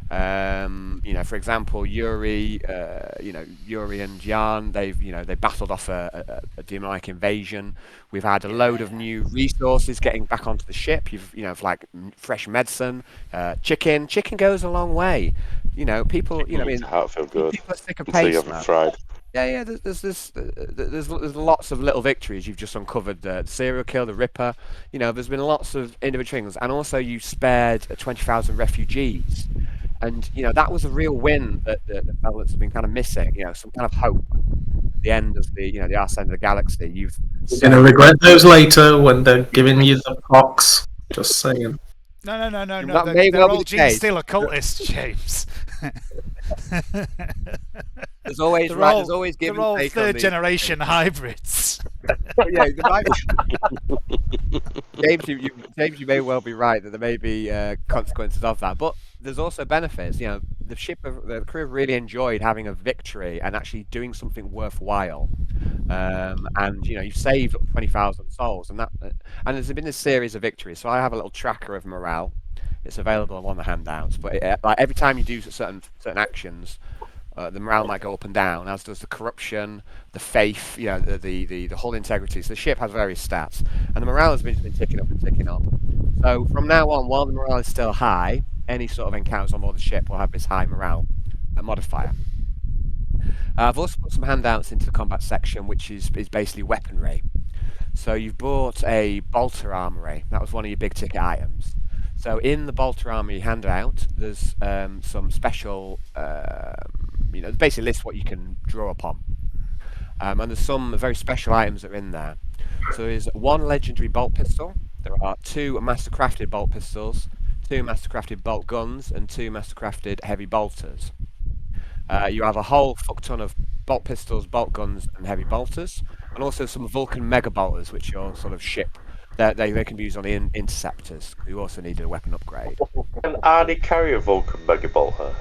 For example, Yuri and Jan, they battled off a demonic invasion. We've had a load of new resources getting back onto the ship. You've like fresh medicine, chicken. Chicken goes a long way. People. Heart feel good. People are sick of until you paste, haven't fried. Yeah. There's lots of little victories. You've just uncovered the serial killer, the Ripper. There's been lots of individual things, and also you spared 20,000 refugees. And that was a real win that the Malevolence have been kind of missing. Some kind of hope at the end of the arse end of the galaxy. You're going to regret those later when they're giving you the pox. Just saying. No. That may They're well be all the case. still occultists, James. There's always they're always give all and take third generation hybrids. Yeah, James, you may well be right that there may be consequences of that, but there's also benefits. The crew have really enjoyed having a victory and actually doing something worthwhile. And you've saved 20,000 souls, and there's been a series of victories. So I have a little tracker of morale. It's available on one of the handouts, but like every time you do certain actions, the morale might go up and down, as does the corruption, the faith, the hull integrity. So the ship has various stats, and the morale has been ticking up and ticking up. So from now on, while the morale is still high, any sort of encounters on board the ship will have this high morale modifier. I've also put some handouts into the combat section, which is basically weaponry. So you've bought a bolter armory. That was one of your big ticket items. So in the bolter armory handout, there's some special, basically lists what you can draw upon. And there's some very special items that are in there. So there's one legendary bolt pistol. There are 2 mastercrafted bolt pistols, 2 mastercrafted bolt guns, and 2 mastercrafted heavy bolters. You have a whole fuck ton of bolt pistols, bolt guns, and heavy bolters, and also some Vulcan mega bolters, which are sort of ship. They can be used on the interceptors, who also needed a weapon upgrade. Can Arnie carry a Vulcan Mega Bolter?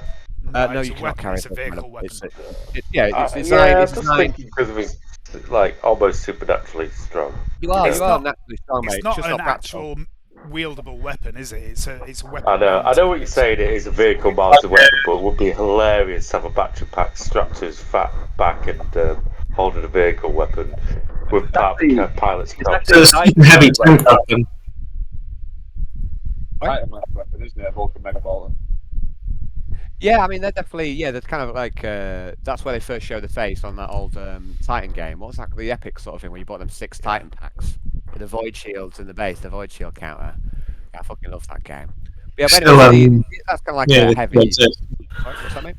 No, it's you a cannot weapon. carry It's a vehicle weapon. It's designed. Yeah, It's I'm designed. just thinking because of his almost supernaturally strong. You are not- naturally strong, mate. It's not just an not practical. actual wieldable weapon, is it? It's a weapon. I know what you're saying. It is a vehicle mounted weapon, but it would be hilarious to have a battery pack strapped to his fat back and holding a vehicle weapon with pilot's cup. It's a heavy tank weapon. Titan weapon, isn't it? A Vulcan Mega Bolter. Yeah, I mean they're definitely they're kind of like that's where they first showed the face on that old Titan game. What was that? The epic sort of thing where you bought them 6 Titan packs with the void shields in the base, the void shield counter. I fucking love that game. But yeah, but anyway, that's kind of like a heavy. Sorry, what's that mean?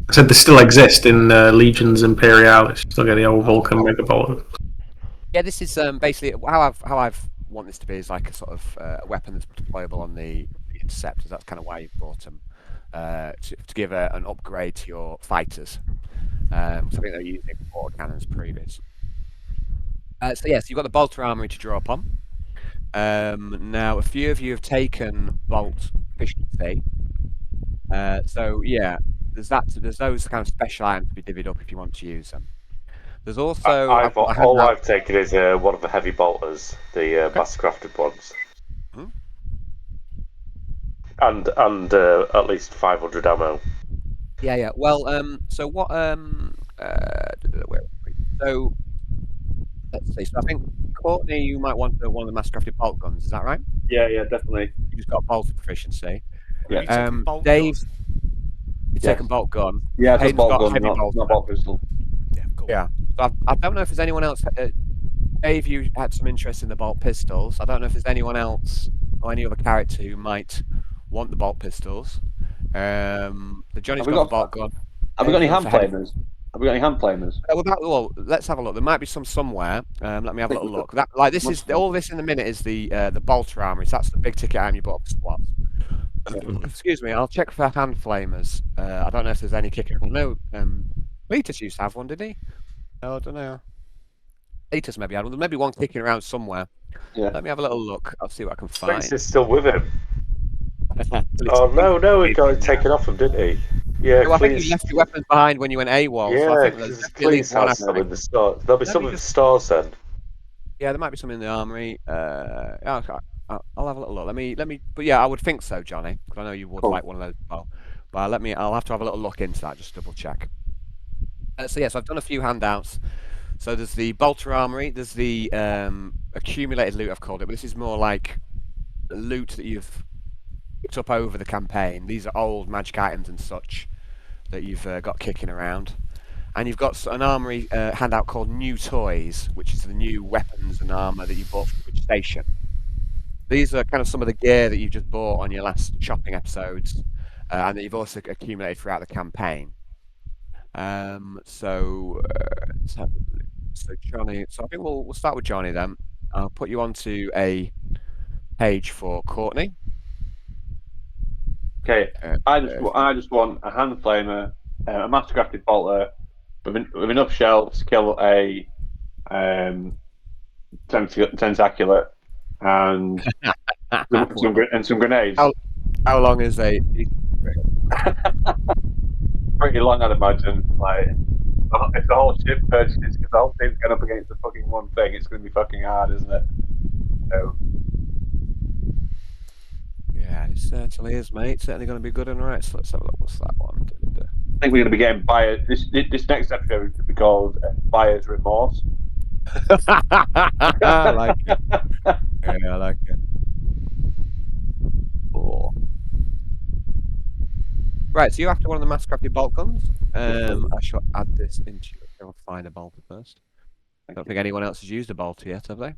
I said they still exist in Legions Imperialis. Still get the old Vulcan Mega Bolter. Yeah, this is basically how I've want this to be is like a sort of a weapon that's deployable on the interceptors. That's kind of why you've brought them to give an upgrade to your fighters. So I think they're using autocannons previous. So yes, you've got the bolter armory to draw upon. Now a few of you have taken bolt efficiency. So yeah, there's those kind of special items to be divvied up if you want to use them. There's also I've taken is one of the heavy bolters, the mass-crafted ones, and at least 500 ammo. Yeah. Well, so what? So let's see. So I think Courtney, you might want one of the mass-crafted bolt guns. Is that right? Yeah, definitely. You just got bolt proficiency. Yeah. Dave, you've taken bolt gun. Yeah, it's a Hayden's bolt got gun, heavy not bolter. bolt pistol. Yeah, cool. Yeah. So I don't know if there's anyone else. Dave, you had some interest in the bolt pistols. I don't know if there's anyone else or any other character who might want the bolt pistols. So Johnny's got the bolt gun. Have we got any hand flamers? Well, let's have a look. There might be some somewhere. Let me have a little look. This is all this in a minute is the bolter armory. So that's the big ticket item you bought for squads. Excuse me, I'll check for hand flamers. I don't know if there's any kicking. No, Cletus used to have one, did he? Oh, I don't know. Cletus maybe had one. There may be one kicking around somewhere. Yeah. Let me have a little look. I'll see what I can find. Cletus is still with him. Oh no, he got it taken off him, didn't he? Yeah, I think you left your weapons behind when you went AWOL. Yeah, so I think there's at least one. Has some in the stars. There'll be some in the stars then. Yeah, there might be some in the armory. I'll have a little look. Let me. But yeah, I would think so, Johnny, because I know you would like one of those as well. But I'll have to have a little look into that, just double check. So yes, I've done a few handouts. So there's the bolter armory. There's the accumulated loot, I've called it. But this is more like loot that you've picked up over the campaign. These are old magic items and such that you've got kicking around. And you've got an armory handout called New Toys, which is the new weapons and armour that you bought from the station. These are kind of some of the gear that you've just bought on your last shopping episodes, and that you've also accumulated throughout the campaign. So Johnny. So I think we'll start with Johnny then. I'll put you onto a page for Courtney. Okay. I just want a hand flamer, a master-crafted bolter with enough shells to kill a tentaculat and some grenades. How long is a? Pretty long, I'd imagine. Like, if the whole ship purchases, because the whole team's going up against the fucking one thing, it's going to be fucking hard, isn't it? So. Yeah, it certainly is, mate. Certainly going to be good and right. So let's have a look. What's that one? I think we're going to be getting buyers. This next episode is going to be called Buyer's Remorse. I like it. Yeah, I like it. Oh. Right, so you're after one of the mass-crafted bolt guns. I shall add this into it. I'll find a bolter first. I don't think anyone else has used a bolter yet, have they?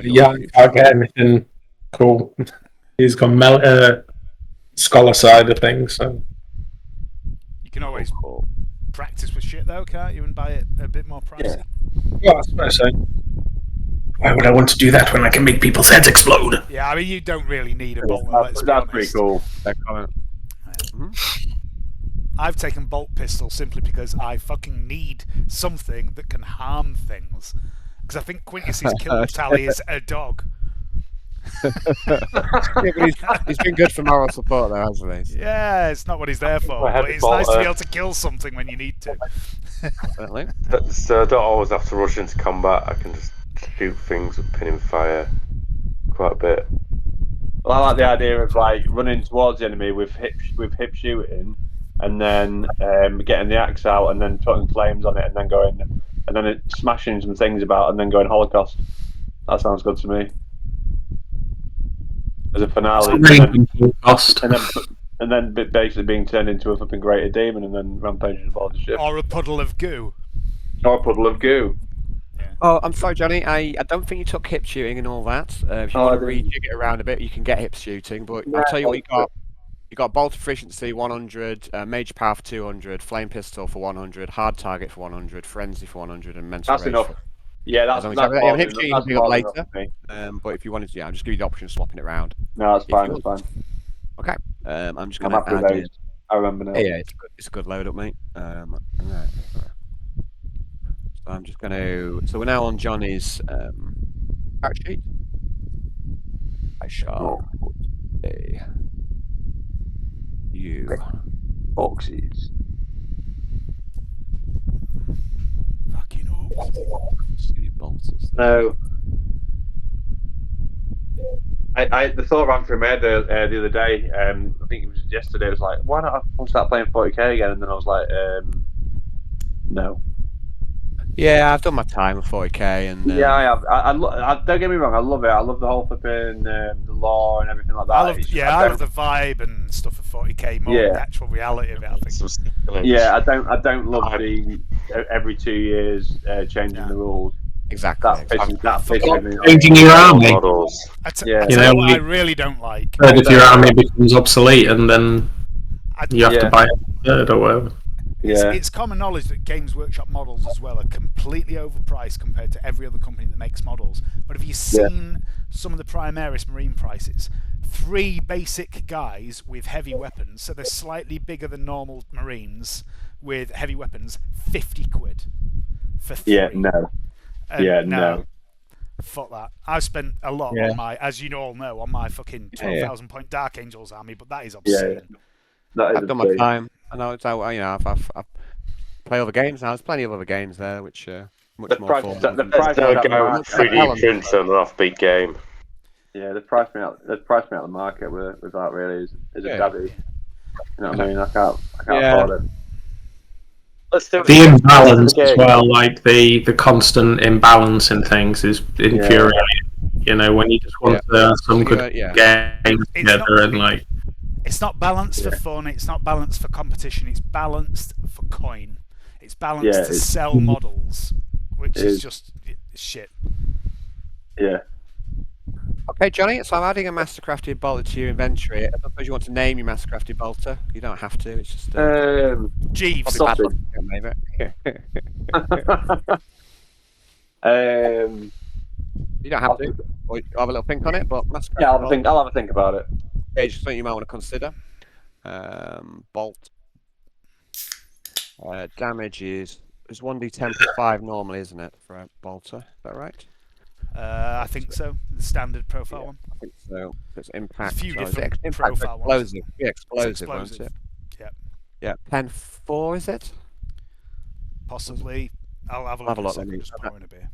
Yeah, I'll get anything cool. He's got scholar side of things, so You can always practice with shit though, can't you, and buy it a bit more pricey. yeah, I suppose so. Why would I want to do that when I can make people's heads explode? Yeah, I mean, you don't really need a bolter. That's pretty cool. I've taken bolt pistol simply because I fucking need something that can harm things. Because I think Quintius's kill tally is a dog. Yeah, but he's been good for moral support, though, hasn't he? Yeah, it's not what he's there for, I had but it's bolt, nice to be able to kill something when you need to. Certainly. So I don't always have to rush into combat. I can just shoot things with pinning fire quite a bit. Well, I like the idea of like running towards the enemy with hip shooting, and then getting the axe out, and then putting flames on it, and then going, and then smashing some things about, and then going Holocaust. That sounds good to me. As a finale, and then basically being turned into a flipping greater demon, and then rampaging aboard the ship. Or a puddle of goo. Or a puddle of goo. Oh, I'm sorry, Johnny. I don't think you took hip shooting and all that. If you want to rejig it around a bit, you can get hip shooting. But I'll tell you what you got. You got bolt efficiency 100, major power for 200, flame pistol for 100, hard target for 100, frenzy for 100, and mental rage. That's enough. Yeah, that's hip more shooting you than can pick up later. enough for me. But if you wanted to, I'll just give you the option of swapping it around. No, that's fine. That's fine. Okay. I'm just I'm going to happy add with those. I remember now. Yeah, it's a good load up, mate. Right. So I'm just going to. So we're now on Johnny's fact sheet. I shall put a U boxes. Fucking bolts. No. The thought ran through my head the other day. I think it was yesterday. It was like, why not start playing 40k again? And then I was like, no. Yeah, I've done my time with 40k, and yeah, I have. I don't get me wrong. I love it. I love the whole flipping the lore and everything like that. I love the vibe and stuff of 40k more than the actual reality of it. I think. Yeah, I don't love the every 2 years changing the rules. Exactly. That pisses me off. Changing your army. I really don't like. If your army becomes obsolete and then you have to buy a third or whatever. It's common knowledge that Games Workshop models as well are completely overpriced compared to every other company that makes models. But have you seen some of the Primaris Marine prices? 3 basic guys with heavy weapons, so they're slightly bigger than normal Marines with heavy weapons, 50 quid for 3. Yeah, no. No. Fuck that. I've spent a lot on my, as you all know, on my fucking 12,000 point Dark Angels army, but that is obscene. I've done my time. I know it's how I've play other games now. There's plenty of other games there which are much more fun. The price go 3D prints on an offbeat game. Yeah, they priced me out the market with that really is a daddy. You know what I mean? I can't afford it. The imbalance as well, like the constant imbalance in things is infuriating. You know, when you just want some good game together and like. It's not balanced for fun, it's not balanced for competition, it's balanced for coin. It's balanced to sell models, which is just shit. Yeah. Okay, Johnny, so I'm adding a mastercrafted bolter to your inventory. I suppose you want to name your mastercrafted bolter. You don't have to, it's just... Jeeves. Maybe. You don't have to. Or you have a little think on it, but mastercrafted I'll have a think about it. Okay, just something you might want to consider. Bolt. Damage is 1d10 plus 5 normally, isn't it, for a bolter? Is that right? I think so. The standard profile one. I think so. It's impact. There's a few different profile ones. Explosive, won't it? Yep. Yeah. Pen 4, is it? Possibly. I'll have a look at it. Just pouring a beer.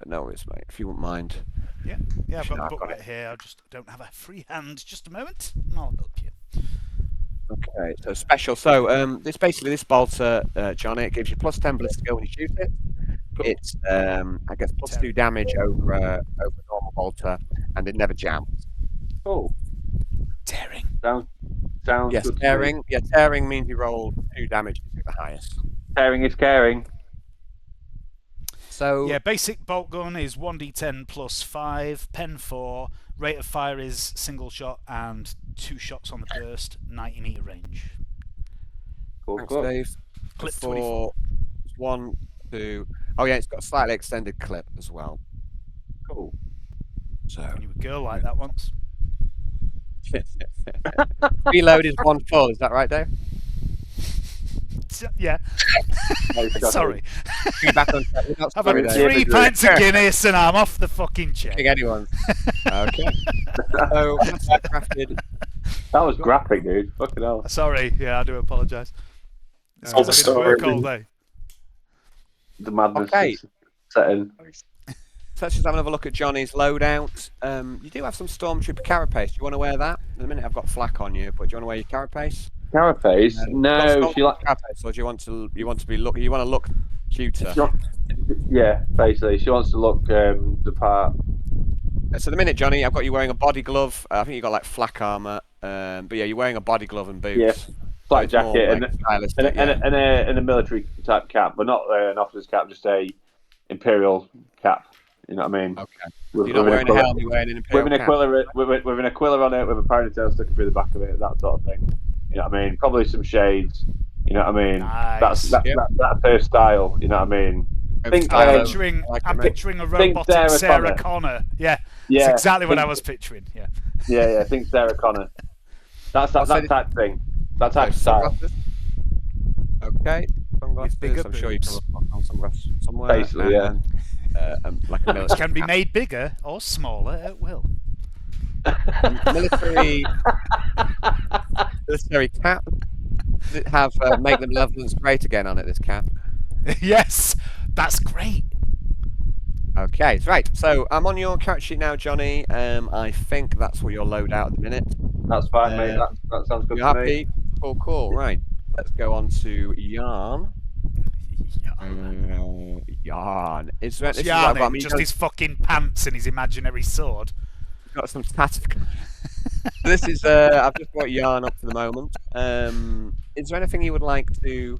No worries, mate. If you wouldn't mind. Yeah, I've got the booklet here. I just don't have a free hand. Just a moment, and I'll help you. Okay, so special. So this bolter, Johnny, it gives you plus 10 ballistic when you shoot it. It's I guess plus 2 damage over normal bolter, and it never jams. Oh, tearing. Sounds yes, good. Tearing. Yeah, tearing means you roll 2 damage to get the highest. Tearing is caring. So yeah, basic bolt gun is 1d10 plus 5, pen 4, rate of fire is single shot and 2 shots on the burst, 90 meter range. Cool. Thanks, Dave. Clip 24. 1, 2. Oh yeah, it's got a slightly extended clip as well. Cool. So you a girl like that once. Reload is 1 full. Is that right, Dave? Yeah. Sorry. Back on track. We're not I've sorry, had though. 3 pints of Guinness and I'm off the fucking chain. Anyone. Okay. So, crafted. That was graphic, dude. Fucking hell. Sorry, yeah, I do apologise. It's All the because I didn't story. work all day. The madness Okay. is setting. So let's just have another look at Johnny's loadout. You do have some Stormtrooper carapace. Do you want to wear that? In a minute, I've got flak on you, but do you want to wear your carapace? Carapace? No, she like. Carapace, or do you want to look cuter? Yeah, basically, she wants to look the part. So the minute, Johnny, I've got you wearing a body glove. I think you got like flak armor. But yeah, you're wearing a body glove and boots. Yeah, black So it's more, jacket like, stylistic, and a military type cap, but not an officer's cap, just a imperial cap. You know what I mean? Okay. With, You're not wearing a helmet, you're wearing an imperial with an cap. with an aquila on it, with a ponytail sticking through the back of it, that sort of thing. You know what I mean? Probably some shades. You know what I mean? Nice. That's her style. You know what I mean? I'm picturing a robotic Sarah Connor. Yeah, yeah. That's exactly what I was picturing. Yeah. Yeah. Think Sarah Connor. That's that type thing. That type of style. Okay. Sunglasses. Bigger I'm sure you can look on sunglasses somewhere. Basically, yeah. Like a Which can be made bigger or smaller at will. military cap. Does it have make the malevolence great again on it? This cap. Yes, that's great. Okay, right. So I'm on your character sheet now, Johnny. I think that's what you're load out at the minute. That's fine, mate. That sounds good You to happy? me. Cool. Right. Let's go on to Yarn. Yarn. Is there, this Yarn? Is what I mean, just his fucking pants and his imaginary sword. Got some tactical. This is. I've just brought Yarn up for the moment. Is there anything you would like to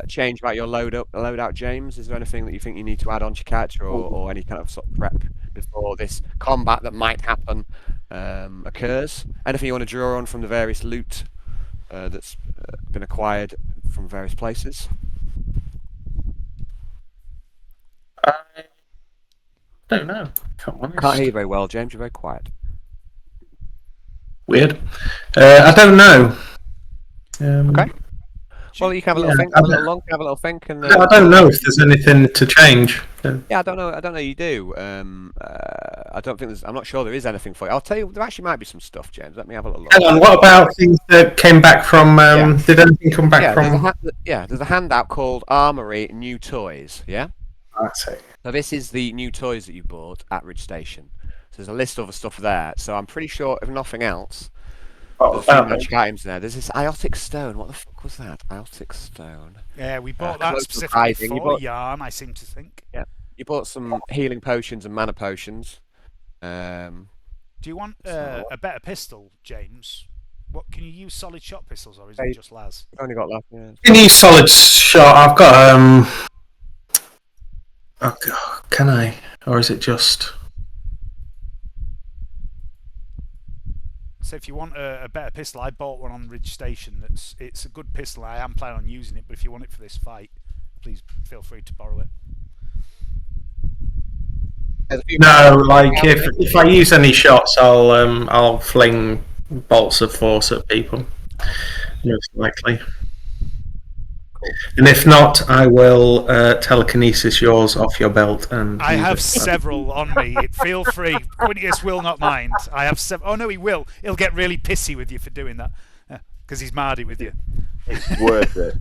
change about your loadout, James? Is there anything that you think you need to add on to your character, or any kind of sort of prep before this combat that might happen occurs? Anything you want to draw on from the various loot that's been acquired from various places? I don't know. Can't hear you very well, James. You're very quiet. Weird. I don't know. Okay. Well, you can have a little think. Have a little think, and I don't know if there's anything to change. Yeah, I don't know. You do. I don't think there's. I'm not sure there is anything for you. I'll tell you. There actually might be some stuff, James. Let me have a little look. Hang on. What about things that came back from? Did anything come back from? There's a handout called Armory New Toys. Yeah. I see. So this is the new toys that you bought at Ridge Station. So there's a list of the stuff there. So I'm pretty sure, if nothing else, there's a few magic items there. There's this Iotic Stone. What the fuck was that? Iotic Stone. Yeah, we bought that specifically for Yarn, I seem to think. Yeah. You bought some healing potions and mana potions. Do you want a better pistol, James? What can you use? Solid shot pistols, or is it just las? I've only got las. Yeah. Can you solid shot? I've got Oh, can I? Or is it just? So if you want a better pistol, I bought one on Ridge Station. It's a good pistol. I am planning on using it, but if you want it for this fight, please feel free to borrow it. No, like if I use any shots, I'll fling bolts of force at people, most likely. Cool. And if not, I will telekinesis yours off your belt. And I have several on me. Feel free. Quintius will not mind. I have several. Oh no, he will. He'll get really pissy with you for doing that, because he's mardy with you. It's worth it.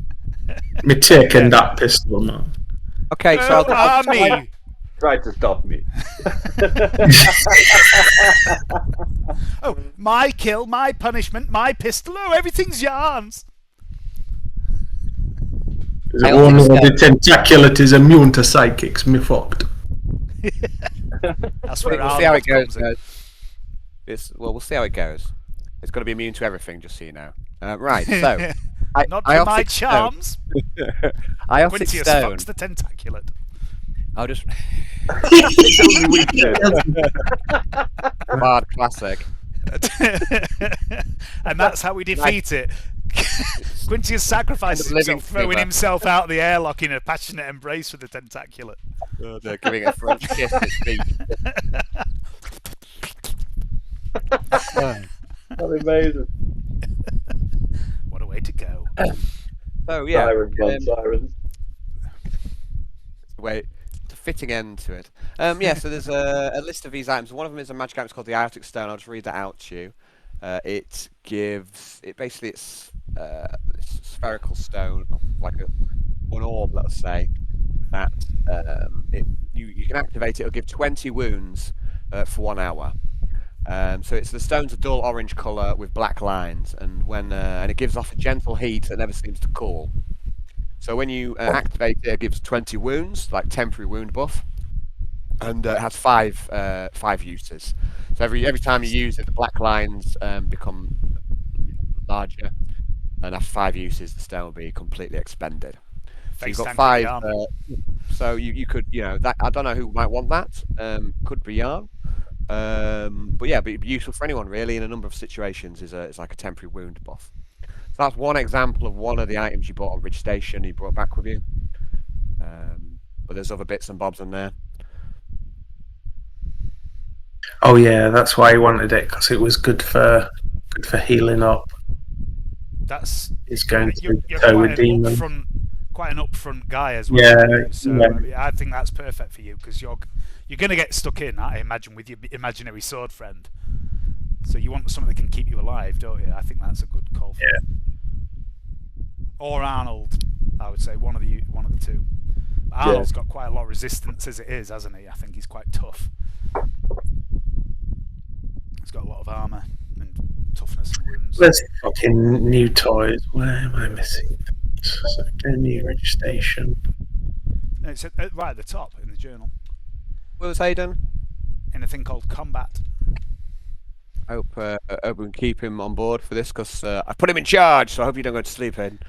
Me taking that pistol, man. Okay, so I'll try to stop me. Oh, my kill, my punishment, my pistol. Oh, everything's Yarn's. There's a woman with the Tentaculat is immune to psychics. Me fucked. That's where we'll see how it goes. We'll see how it goes. It's got to be immune to everything, just so you know. Right, so not for my charms. Iotic Stone. Fucks the Tentaculat. I'll just. Bard classic. And that's how we defeat it. Quintius sacrifices himself, throwing himself out the airlock in a passionate embrace with the Tentaculat. They're giving a French kiss to his feet. That's amazing. What a way to go. So yeah, sirens. Wait, it's a fitting end to it. Yeah, so there's a list of these items. One of them is a magic item called the Iotic Stone. I'll just read that out to you. It's this spherical stone, like an orb, let's say, that you can activate it. It'll give 20 wounds for 1 hour. So the stone's a dull orange colour with black lines, and and it gives off a gentle heat that never seems to cool. So when you activate it, it gives 20 wounds, like temporary wound buff, and it has five uses. So every time you use it, the black lines become larger, and after 5 uses, the stone will be completely expended. So you've got 5. So you could, that I don't know who might want that. Could be Yarn. But yeah, but it'd be useful for anyone really in a number of situations. Is like a temporary wound buff. So that's one example of one of the items you bought on Ridge Station. You brought back with you. But there's other bits and bobs in there. Oh yeah, that's why he wanted it, because it was good for healing up. It's going to you're toe with demons. Quite an upfront guy as well. Yeah. So yeah. I mean, I think that's perfect for you because you're going to get stuck in, I imagine, with your imaginary sword friend. So you want something that can keep you alive, don't you? I think that's a good call for you. Or Arnold, I would say one of the two. But Arnold's got quite a lot of resistance as it is, hasn't he? I think he's quite tough. He's got a lot of armour and toughness and wounds. There's fucking new toys. Where am I missing? So a new registration. No, it's right at the top in the journal. What was Hayden? In a thing called Combat. I hope we can keep him on board for this because I put him in charge, so I hope you don't go to sleep, Hayden.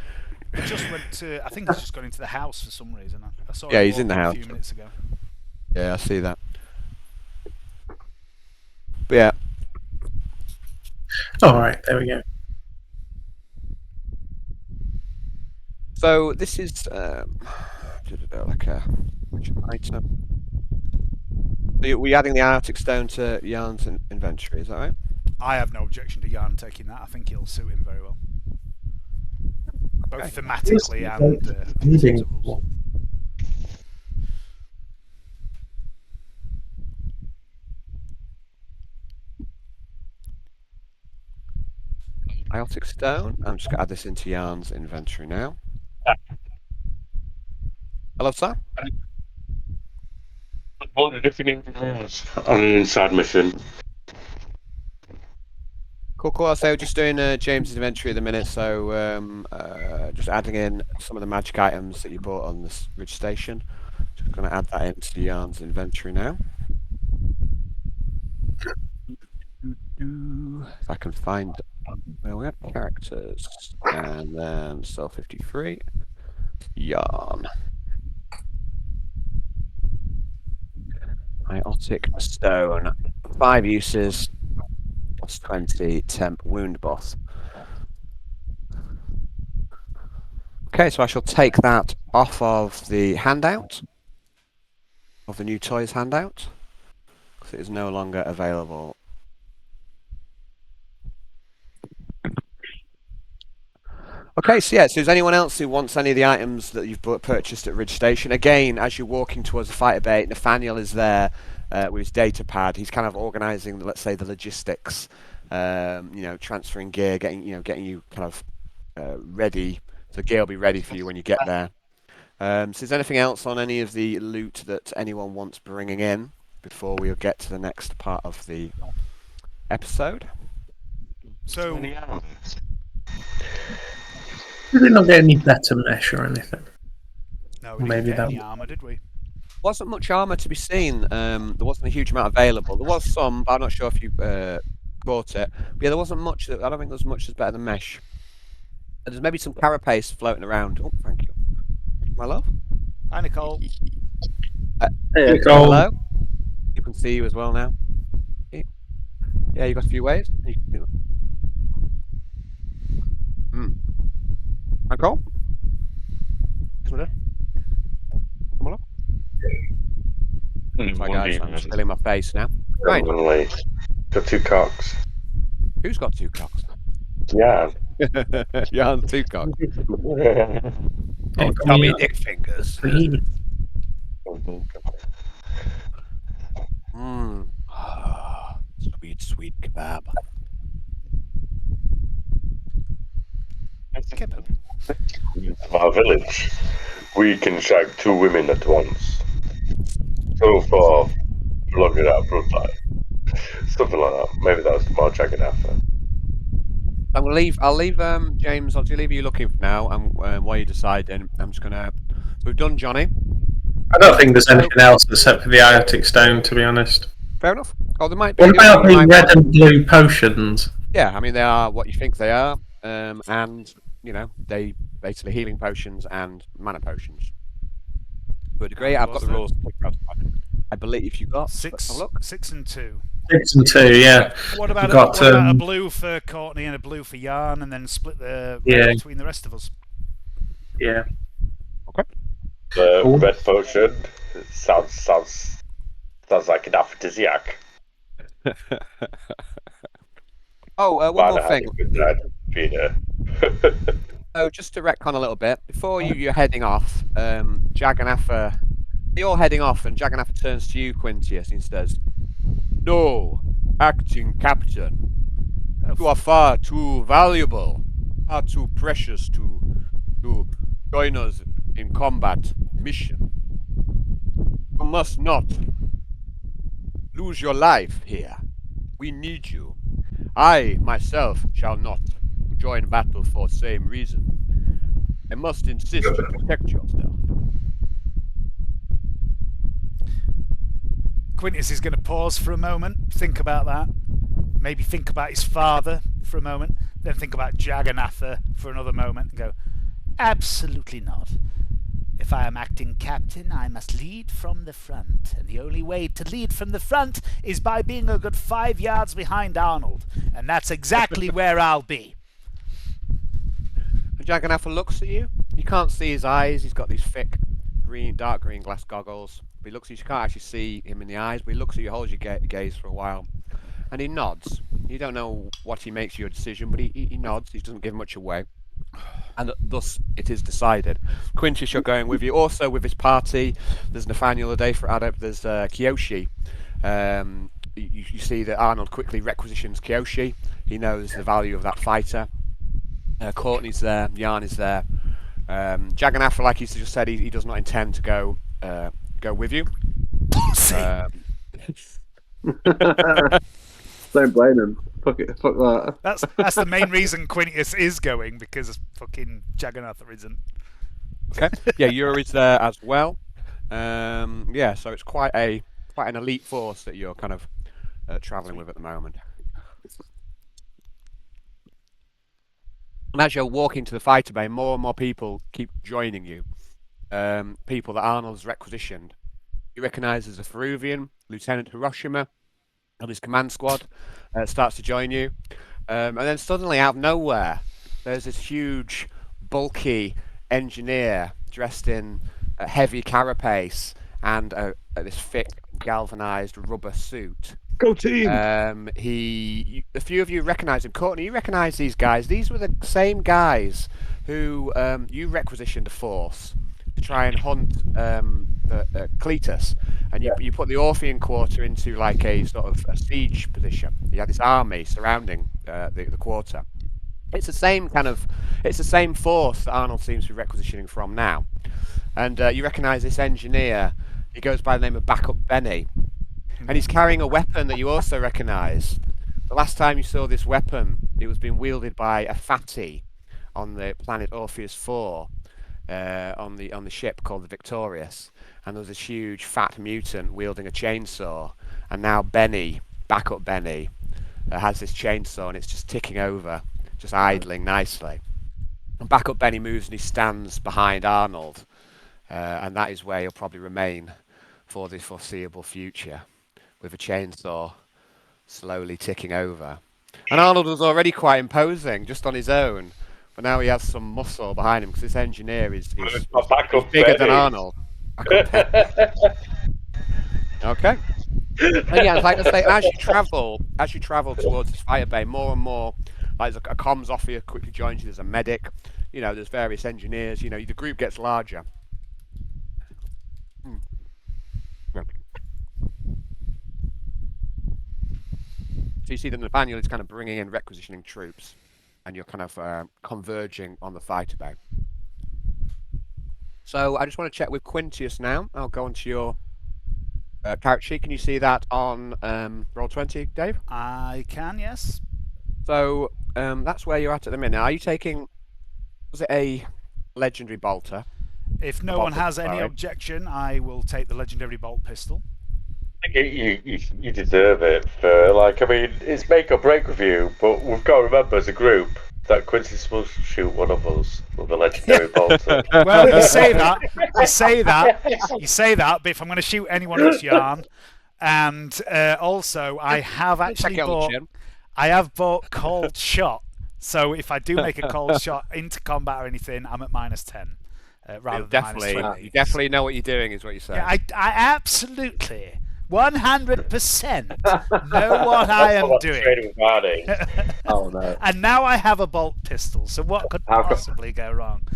He just went to. I think he's just gone into the house for some reason. I saw him. Yeah, he's in the house. A few minutes ago. Yeah, I see that. But yeah. All right, there we go. So this is like a which item? We're adding the Arctic Stone to Yarn's inventory, is that right? I have no objection to Yarn taking that. I think it'll suit him very well, both thematically and rules. Iotic Stone. I'm just going to add this into Yarn's inventory now. Hello, sir. I wondered if you need on an inside mission. Cool. I'll say we're just doing James's inventory at the minute, so just adding in some of the magic items that you bought on this Ridge Station. Just going to add that into Yarn's inventory now. If I can find where we have characters, and then cell 53, Yarn. Iotic Stone, 5 uses, plus 20 temp wound buff. Okay, so I shall take that off of the handout, of the new toys handout, because it is no longer available. Okay, so is there anyone else who wants any of the items that you've purchased at Ridge Station? Again, as you're walking towards the fighter bay, Nathaniel is there with his data pad. He's kind of organising, let's say, the logistics, transferring gear, getting you kind of ready. So gear will be ready for you when you get there. So is there anything else on any of the loot that anyone wants bringing in before we get to the next part of the episode? So. Did we not get any better mesh or anything? No, we didn't get any armour, did we? Wasn't much armour to be seen. There wasn't a huge amount available. There was some, but I'm not sure if you bought it. But yeah, there wasn't much. I don't think there's much that's better than mesh. There's maybe some carapace floating around. Oh, thank you. My love. Hi, Nicole. Hey, Nicole. Hello. You can see you as well now. Yeah, you got a few waves. You can do it. Nicole? Come on up. Sorry guys, I'm spilling my face now. Right. Got 2 cocks. Who's got 2 cocks? Yeah. Yarn's too cock. Oh, Tommy Dick Fingers. Sweet, sweet kebab. Of our village, we can shag 2 women at once. So far, plug it out, bloodline. Something like that. Maybe that was more shagging after. I'll leave James. I'll leave you looking for now, and while you decide, then I'm just gonna. We've done Johnny. I don't think there's anything else except for the Iotic Stone, to be honest. Fair enough. Oh, there might be. What about the red and blue potions? Yeah, I mean they are what you think they are, and you know they basically healing potions and mana potions. To a degree, I've got the rules. I believe you got 6. Look. 6 and 2. 6 and 2, yeah. What about a blue for Courtney and a blue for Yarn, and then split the red between the rest of us? Yeah. Okay. The red potion sounds like an aphrodisiac. Oh, one more thing. So just to retcon a little bit, before you're heading off, Jagannath, you're heading off, and Jagannath turns to you, Quintius, and says, "No, acting captain, you are far too valuable, far too precious to join us in combat mission. You must not lose your life here. We need you. I, myself, shall not join battle for the same reason. I must insist you protect yourself." Quintius is going to pause for a moment, think about that. Maybe think about his father for a moment, then think about Jagannatha for another moment and go, absolutely not. If I am acting captain, I must lead from the front, and the only way to lead from the front is by being a good 5 yards behind Arnold, and that's exactly where I'll be. Jagannatha looks at you. You can't see his eyes. He's got these thick, dark green glass goggles. But he looks at you. You can't actually see him in the eyes, but he looks at you, holds your gaze for a while, and he nods. You don't know what he makes your decision, but he nods. He doesn't give much away. And thus it is decided. Quintius, you're going with you. Also with his party, there's Nathaniel O'Day for Adept, there's Kiyoshi. You see that Arnold quickly requisitions Kiyoshi. He knows the value of that fighter. Courtney's there, Yarn is there. Jagannatha, like you just said, he does not intend to go with you. Don't blame him. Fuck that. That's the main reason Quintius is going, because fucking Jagannatha isn't. Okay. Yeah, Yuri's there as well. Yeah, so it's quite an elite force that you're kind of traveling with at the moment. And as you're walking to the fighter bay, more and more people keep joining you. People that Arnold's requisitioned. You recognise as a Peruvian, Lieutenant Hiroshima, and his command squad starts to join you. And then suddenly, out of nowhere, there's this huge, bulky engineer dressed in a heavy carapace and this thick, galvanized rubber suit. Go team! A few of you recognise him. Courtney, you recognise these guys. These were the same guys who you requisitioned a force to try and hunt Cletus, and you put the Orphean Quarter into like a sort of a siege position. You had this army surrounding the quarter. It's the same force that Arnold seems to be requisitioning from now. And you recognise this engineer. He goes by the name of Backup Benny, and he's carrying a weapon that you also recognise. The last time you saw this weapon, it was being wielded by a fatty on the planet Orpheus 4. On the ship called the Victorious, and there was this huge fat mutant wielding a chainsaw, and now Backup Benny, has this chainsaw and it's just ticking over, just idling nicely. And Backup Benny moves and he stands behind Arnold, and that is where he'll probably remain for the foreseeable future, with a chainsaw slowly ticking over. And Arnold was already quite imposing just on his own. But now he has some muscle behind him because this engineer is bigger than Arnold. Okay. And yeah, like I say, as you travel towards this fighter bay, more and more Like there's a comms officer quickly joins you. There's a medic. You know, there's various engineers. You know, the group gets larger. Yeah. So you see that Nathaniel is kind of bringing in requisitioning troops, and you're kind of converging on the fighter bay. So I just want to check with Quintius now. I'll go onto your character sheet. Can you see that on Roll20, Dave? I can, yes. So that's where you're at the minute. Are you taking? Was it a legendary bolter? If no one has any objection, I will take the legendary bolt pistol. I think you deserve it for, like, I mean, it's make or break with you, but we've got to remember as a group that Quintius will shoot one of us with a legendary bolter. Well, you say that, but if I'm going to shoot anyone, it's Yarn. And also, I have actually bought cold shot. So if I do make a cold shot into combat or anything, I'm at -10. Rather than -20. You definitely know what you're doing, is what you're saying. Yeah, I absolutely 100% know what I am doing. Oh no! And now I have a bolt pistol. So what could possibly go wrong?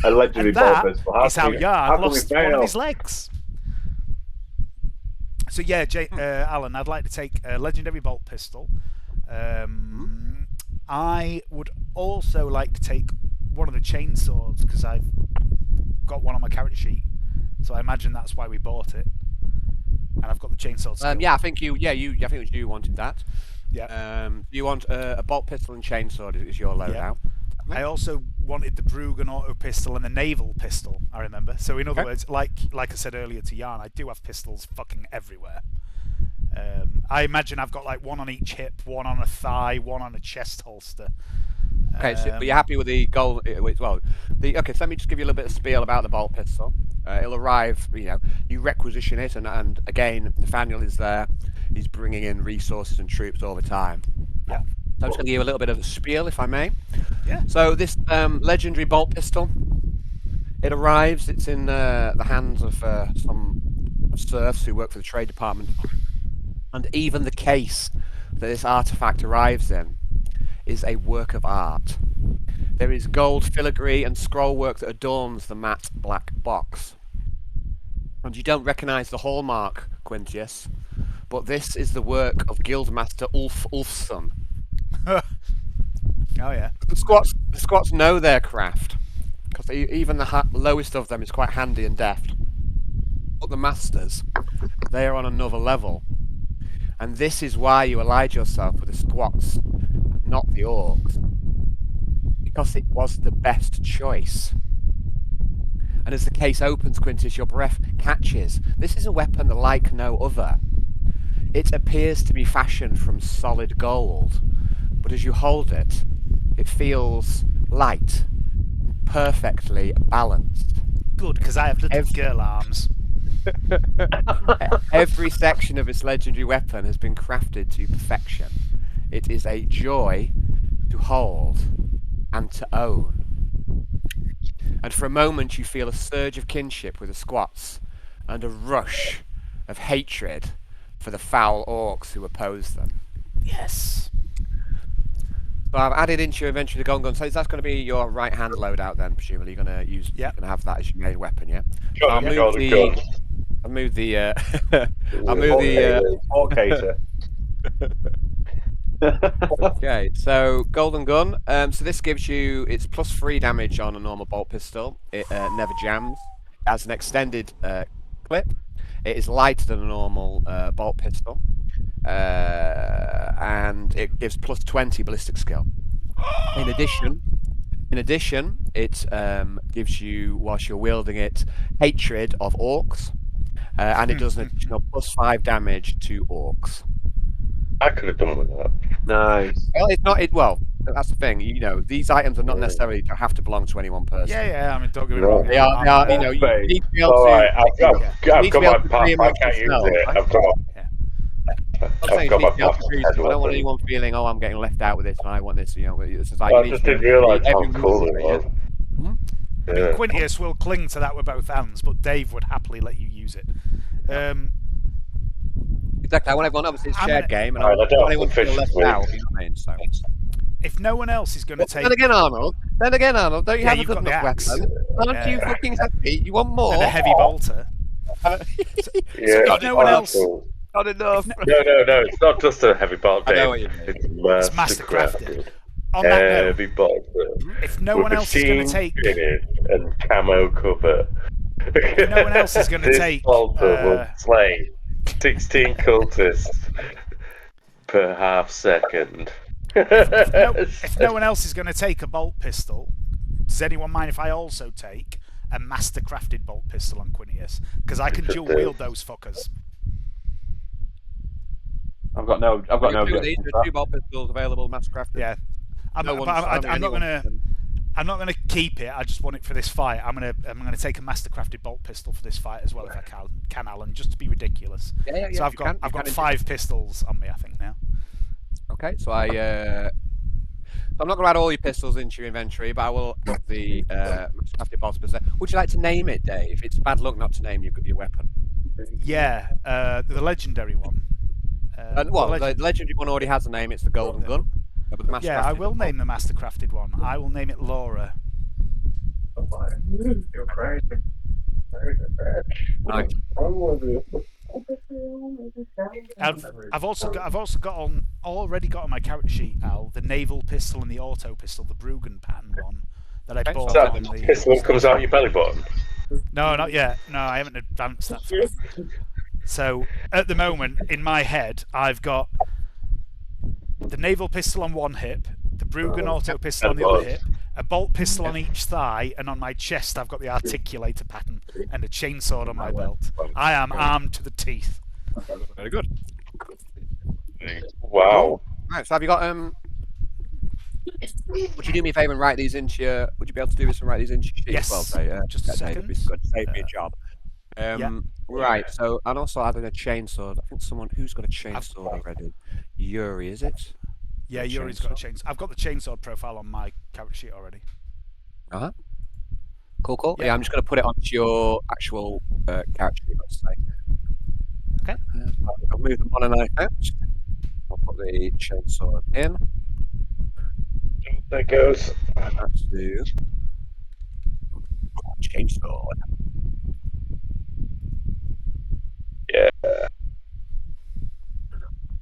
A legendary bolt pistol. Is how Yarn lost one of his legs. So yeah, Alan, I'd like to take a legendary bolt pistol. I would also like to take one of the chainsaws because I've got one on my character sheet. So I imagine that's why we bought it. And I've got the chainsaw skill. Yeah, I think you wanted that. Yeah. You want a bolt pistol and chainsaw is your loadout. Yeah. I also wanted the Bruggen auto pistol and the naval pistol. I remember. So in other words, like I said earlier to Yarn, I do have pistols fucking everywhere. I imagine I've got like one on each hip, one on a thigh, one on a chest holster. Okay, but you're happy with the gold? Well, okay. So let me just give you a little bit of spiel about the bolt pistol. It'll arrive. You requisition it, and again, Nathaniel is there. He's bringing in resources and troops all the time. Yeah. So I'm just going to give you a little bit of a spiel, if I may. Yeah. So this legendary bolt pistol, it arrives. It's in the hands of some serfs who work for the trade department, and even the case that this artifact arrives in is a work of art. There is gold filigree and scroll work that adorns the matte black box. And you don't recognise the hallmark, Quintius, but this is the work of Guildmaster Ulfson. Oh yeah. The squats know their craft, because even the lowest of them is quite handy and deft. But the masters, they are on another level. And this is why you allied yourself with the squats, not the orcs. Because it was the best choice. And as the case opens, Quintius, your breath catches. This is a weapon like no other. It appears to be fashioned from solid gold, but as you hold it, it feels light, perfectly balanced. Good, because I have little girl arms. Every section of this legendary weapon has been crafted to perfection. It is a joy to hold and to own. And for a moment you feel a surge of kinship with the squats and a rush of hatred for the foul orcs who oppose them. Yes. So I've added into your inventory the golden gun. So that's going to be your right hand loadout then, presumably. You're going to use. Yeah. You're going to have that as your main weapon, yeah. Sure, I'll move the orc cater. Okay, so golden gun. So this gives you it's +3 damage on a normal bolt pistol. It never jams. It has an extended clip. It is lighter than a normal bolt pistol, and it gives +20 ballistic skill. In addition, it gives you, whilst you're wielding it, hatred of orcs, and it does an additional +5 damage to orcs. I could have done with that. Nice. Well, it's not. Well, that's the thing. These items are not necessarily have to belong to any one person. Yeah. I mean, don't get me wrong. They are. You need to be able to. All right, I've got my path. I can't use it. I've got my path. I don't want anyone feeling, oh, I'm getting left out with this, and I want this. It's just like. I just didn't realise how cool it was. Yeah. Quintius will cling to that with both hands, but Dave would happily let you use it. Exactly. I want everyone. Obviously, it's a shared game, and I don't want anyone to feel left out. You know what I mean? So. If no one else is going to take... Then again, Arnold, don't you have a you've good got the enough axe. weapon? Aren't you fucking happy? You want more? And a heavy bolter. Yeah, if no one else... Not enough. No, it's not just a heavy bolt, Dave. I know what you mean. It's mastercrafted. On that note, heavy bolter. If no one else is going to take... and camo cover. If no one else is going to take... bolter will slay 16 cultists per half second. if no one else is going to take a bolt pistol, does anyone mind if I also take a master-crafted bolt pistol on Quintius? Because I can dual wield those fuckers. I've got no. There are 2 bolt pistols available, master-crafted. Yeah, I'm not gonna keep it. I just want it for this fight. I'm gonna take a master-crafted bolt pistol for this fight as well if I can, Alan, just to be ridiculous. Yeah. So I've got 5 pistols on me, I think now. Okay, so I'm not going to add all your pistols into your inventory, but I will put the master-crafted bolt pistol. Would you like to name it, Dave? It's bad luck not to name your weapon. Yeah, the legendary one. The legendary one already has a name. It's the golden gun. Yeah, I will name the master-crafted one. I will name it Laura. You're crazy. Right. I've already got on my character sheet, Al, the naval pistol and the auto pistol, the Bruggen pattern one that I bought. So that pistol comes out your belly button? No, not yet. No, I haven't advanced that far. So at the moment, in my head, I've got the naval pistol on one hip, the Bruggen auto pistol on the other hip, a bolt pistol on each thigh, and on my chest I've got the articulator pattern and a chainsaw on my belt. I am armed to the teeth. Very good. Wow. Right, so have you got would you do me a favour and write these into your... Would you be able to do this and write these into your sheet yes. as well? Just a second. Good. Save me a job. Right, so, and also adding a chainsaw. I think someone who's got a chainsaw already. Yuri, is it? Yeah, Yuri's got a chainsaw. I've got the chainsaw profile on my character sheet already. Cool. Yeah, I'm just going to put it onto your actual character sheet, let's say. Okay. I'll move the monoknife out. I'll put the chainsaw in. There goes. That's the chainsaw. Yeah.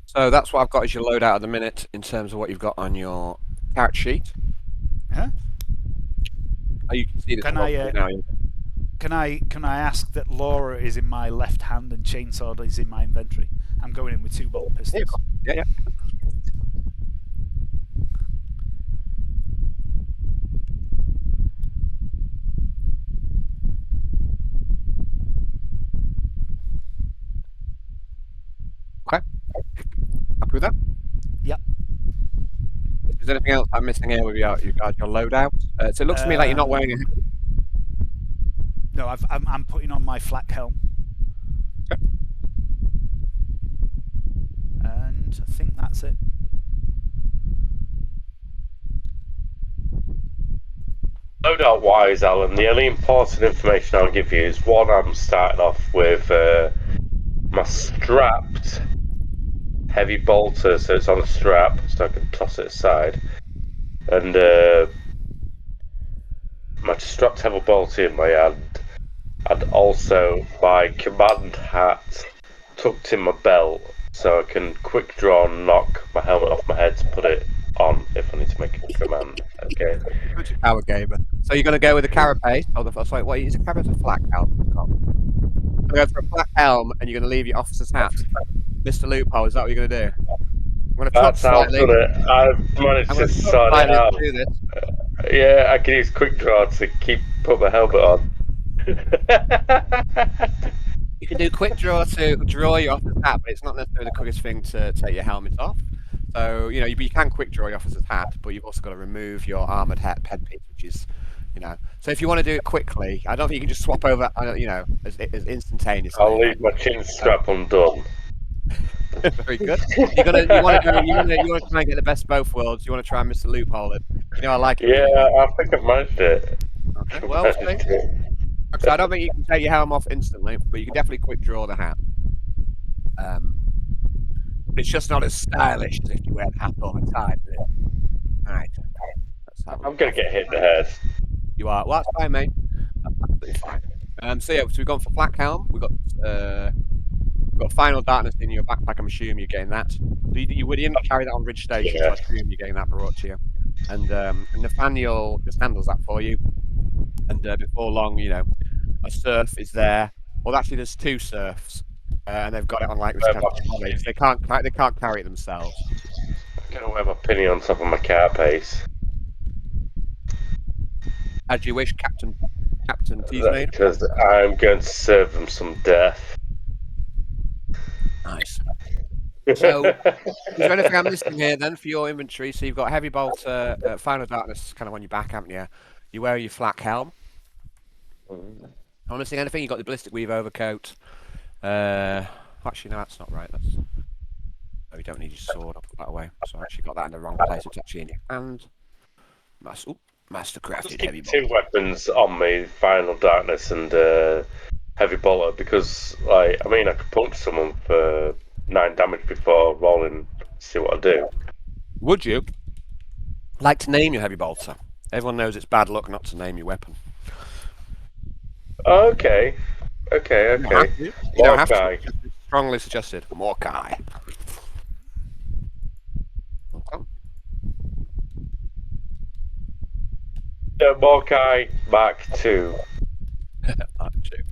So that's what I've got as your loadout at the minute in terms of what you've got on your character sheet. Huh? Oh, you can see this now. Can I ask that Laura is in my left hand and chainsaw is in my inventory? I'm going in with 2 bolt pistols. Yeah. Okay. Happy with that? Yep. Is there anything else I'm missing here with your loadout? So it looks to me like you're not wearing a... No, I'm putting on my flak helm. Okay. And I think that's it. Loadout wise, Alan, the only important information I'll give you is one, I'm starting off with my strapped heavy bolter, so it's on a strap, so I can toss it aside. And my strapped heavy bolter in my hand, and also my command hat tucked in my belt, so I can quick draw and knock my helmet off my head to put it on if I need to make a command. Okay. Power gamer. So you're going to go with a carapace. Sorry, what is a carapace? A flak helm. You're going to go for a flak helm, and you're going to leave your officer's hat. Mr. Loophole, is that what you're going to do? I'm going to touch slightly. I've managed to sort it out. Do this. Yeah, I can use quick draw to put my helmet on. You can do quick draw to draw your officer's hat, but it's not necessarily the quickest thing to take your helmet off. So, you can quick draw your officer's hat, but you've also got to remove your armoured headpiece, which is, So if you want to do it quickly, I don't think you can just swap over, as instantaneously. I'll leave my chin strap undone. Very good. You want to try and get the best of both worlds. You want to try and miss the loophole. I like it. Yeah, I think I've managed it. Okay, well, so I don't think you can take your helm off instantly, but you can definitely quick draw the hat. It's just not as stylish as if you wear the hat all the time, is it? Right. I'm going to get hit in the head. You are. Well, that's fine, mate. That's absolutely fine. So we've gone for Black Helm. We've got Final Darkness in your backpack. I'm assuming you're getting that. You would carry that on Ridge Station, so I assume you're getting that brought to you. And Nathaniel just handles that for you. And before long, a surf is there. Well, actually, there's 2 surfs, and they've got it on like this kind of trolleys. They can't carry it themselves. I'm going to wear my penny on top of my carapace. As you wish, Captain Teasmade. Because I'm going to serve them some death. Nice. So, is there anything I'm missing here then for your inventory? So you've got Heavy Bolt, Final Darkness kind of on your back, haven't you? You wear your flak helm. I'm missing anything? You've got the Ballistic Weave overcoat. Actually, no, that's not right. Oh, you don't need your sword. I'll put that away. So I actually got that in the wrong place. It's actually in your hand. Mastercrafted Heavy Bolt. 2 weapons on me, Final Darkness and Heavy Bolter, because, I could punch someone for 9 damage before rolling, see what I do. Would you like to name your Heavy Bolter? Everyone knows it's bad luck not to name your weapon. Okay. You don't have to. Strongly suggested. Morkai. Okay. Morkai Mark 2. Mark 2.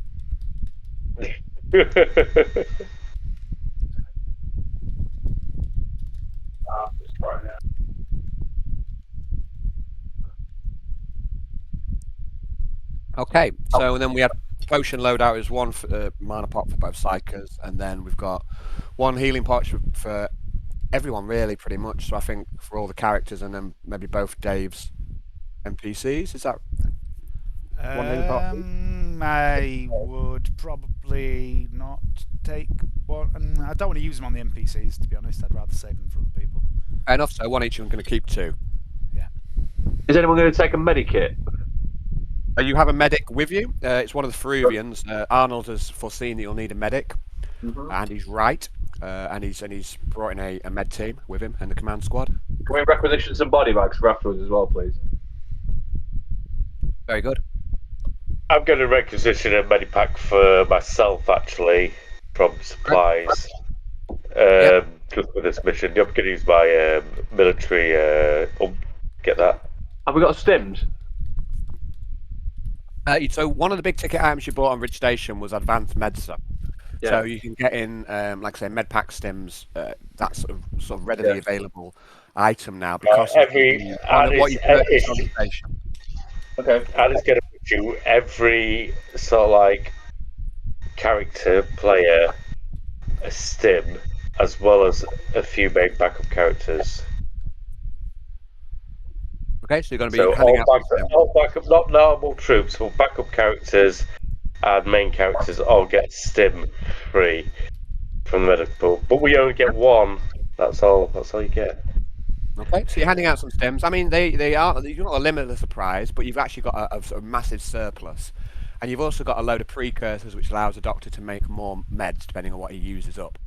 Okay, so then we had potion loadout is 1 mana pot for both psychers, and then we've got 1 healing pot for everyone, really, pretty much. So I think for all the characters, and then maybe both Dave's NPCs. Is that 1 healing pot? I would probably not take 1. I don't want to use them on the NPCs, to be honest. I'd rather save them for other people. Fair enough. So 1 each, and I'm going to keep 2. Yeah. Is anyone going to take a medikit? You have a medic with you. It's one of the Feruvians. Arnold has foreseen that you'll need a medic, and he's right. And he's brought in a med team with him and the command squad. Can we requisition some body bags for afterwards as well, please? Very good. I'm going to requisition a medipack for myself, actually, from supplies. Just for this mission. I'm going to use my military. Get that. Have we got stims? So one of the big ticket items you bought on Ridge Station was Advanced Medicine. Yeah. So you can get in, like I say, medpack stims. That's sort of readily available item now because of what you purchased on the station. Okay. And it's going to put you every sort of character player a stim, as well as a few main backup characters. Okay, so you're going to be handing out all backup, not normal troops, but backup characters and main characters all get stim free from the medic pool. But we only get 1. That's all you get. Okay, so you're handing out some stims. I mean, they are, you're not a limitless prize, but you've actually got a sort of massive surplus. And you've also got a load of precursors, which allows the doctor to make more meds, depending on what he uses up.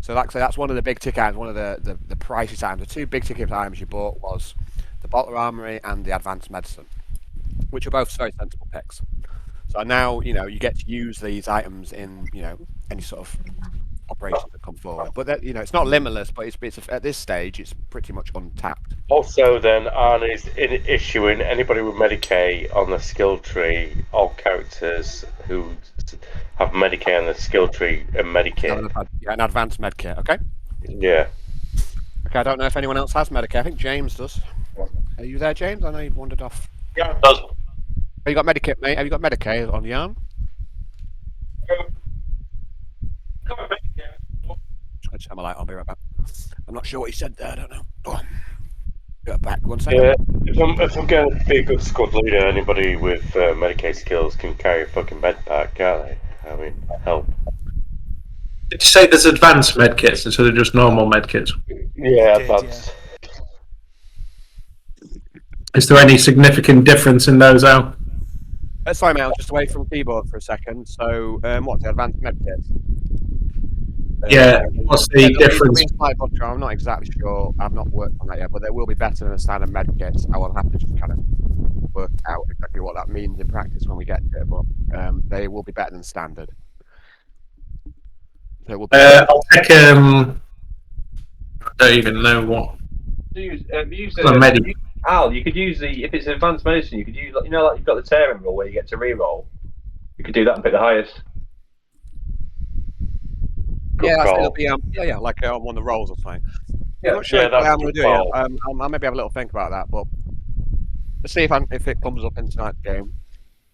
So like I say, that's one of the big ticket items, one of the pricey items. The 2 big ticket items you bought was the Bolter Armory and the Advanced Medicine, which are both very sensible picks. So now, you get to use these items in, any sort of operations that come forward. But that, it's not limitless, but it's at this stage, it's pretty much untapped. Also, then, Arnie's issuing anybody with Medicaid on the skill tree, all characters who have Medicaid on the skill tree and Medikit. An advanced Medkit, okay? Yeah. Okay, I don't know if anyone else has Medicare. I think James does. Are you there, James? I know you've wandered off. Yeah, it does. Have you got Medikit, mate? Have you got Medicare on the arm? Just going to turn my light on. I'll be right back. I'm not sure what he said there. I don't know. Oh. Be right back. 1 second. Yeah, if I'm going to be a good squad leader, anybody with Medicaid skills can carry a fucking med pack, can't they? I mean, help. Did you say there's advanced medkits instead of just normal medkits? Yeah, advanced. Yeah. Is there any significant difference in those, Al? Sorry, mate, I was just away from keyboard for a second. So, what's the advanced medkits? Yeah, what's the difference? I'm not exactly sure. I've not worked on that yet, but they will be better than a standard med kit. I will have to just kind of work out exactly what that means in practice when we get to it, but they will be better than standard. So we'll I'll take I don't even know what. Al, you could use if it's advanced medicine, you could use, like you've got the tearing roll where you get to re-roll. You could do that and pick the highest. Yeah, it'll be like on one of the rolls or something. Yeah, I'm not sure exactly how I'm going to do it. I'll maybe have a little think about that, but let's see if it comes up in tonight's game.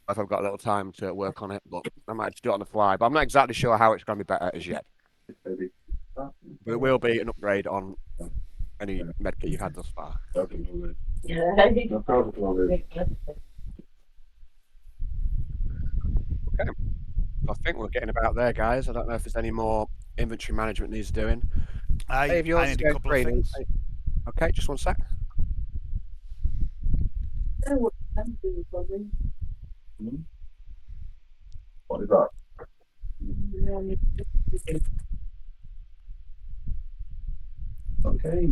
If I've got a little time to work on it, but I might just do it on the fly. But I'm not exactly sure how it's going to be better as yet. But it will be an upgrade on any medkit you've had thus far. Okay. I think we're getting about there, guys. I don't know if there's any more inventory management needs doing. I need a couple of things. Okay, just one sec. What is that? Okay.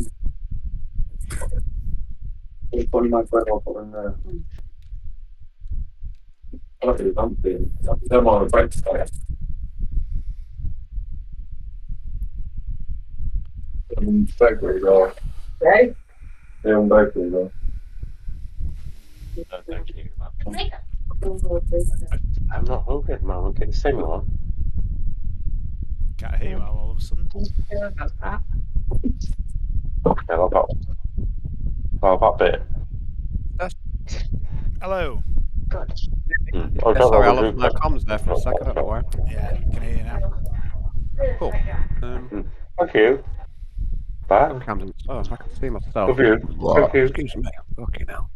Putting my foot off in there. I don't think I'm feeling. They're on the break side. Bakery though. Right? Yeah, I'm bakery though. No, thank you. I'm not hungry at the moment. Can you say more? Can't hear you all of a sudden. Okay, what about bit? Hello. Sorry, I lost my comms there for a second. I don't know why. Yeah, can hear you now. Cool. Thank you. Bye. I can see myself. Love you. Thank you. Excuse me. Okay now.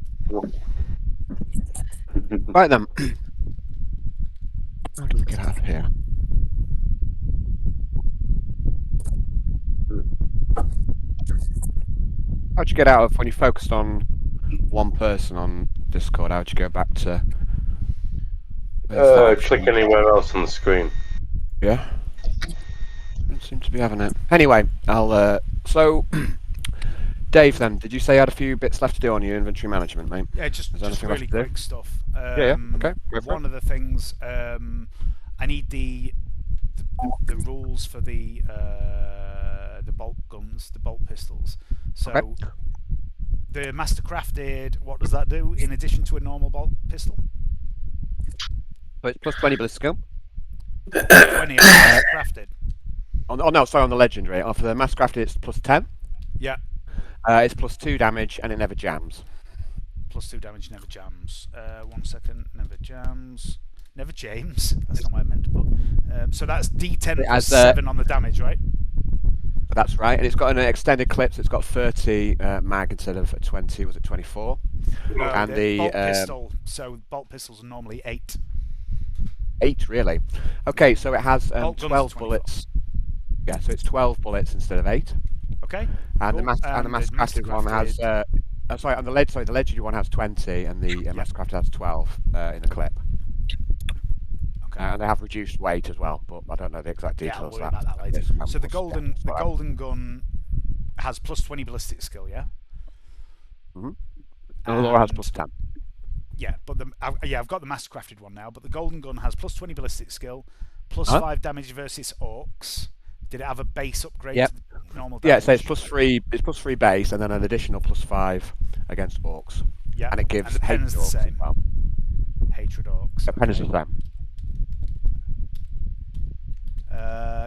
Right then. How do we get out of here? How'd you get out of when you focused on one person on Discord? How'd you go back to? Click anywhere else on the screen. Yeah. Don't seem to be having it. Anyway, I'll. So, Dave, then, did you say you had a few bits left to do on your inventory management, mate? Yeah, just really quick stuff. Okay. One of the things, I need the rules for the bolt guns, the bolt pistols. So, the mastercrafted, what does that do in addition to a normal bolt pistol? So it's plus 20 ballistic skill. 20 on the mastercrafted. Oh no, sorry, on the legendary. For the mastercrafted, it's plus 10. Yeah. It's plus 2 damage and it never jams. Plus 2 damage, never jams. 1 second, never jams. Never James. That's not what I meant to put. So that's D10 plus 7 on the damage, right? That's right, and it's got an extended clip, so it's got 30 mag instead of 20. Was it 24? And the bolt pistol. So bolt pistols are normally 8. 8, really? Okay, so it has 12 bullets. Yeah, so it's 12 bullets instead of 8. Okay. And cool. the mastercrafted one has. The legendary one has 20, and the mastercrafted has 12 in the clip. Okay. And they have reduced weight as well, but I don't know the exact details. Yeah, I'll worry about that later. So the golden gun has plus 20 ballistic skill, yeah. Mm-hmm. And Laura has plus 10. Yeah, but I've got the mastercrafted one now. But the golden gun has plus 20 ballistic skill, plus 5 damage versus orcs. Did it have a base upgrade to the normal damage? Yeah, so it's plus 3. It's plus 3 base, and then an additional plus 5 against orcs. Yeah, and it gives hatred orcs the same. Well. Hatred orcs. The pen is the same.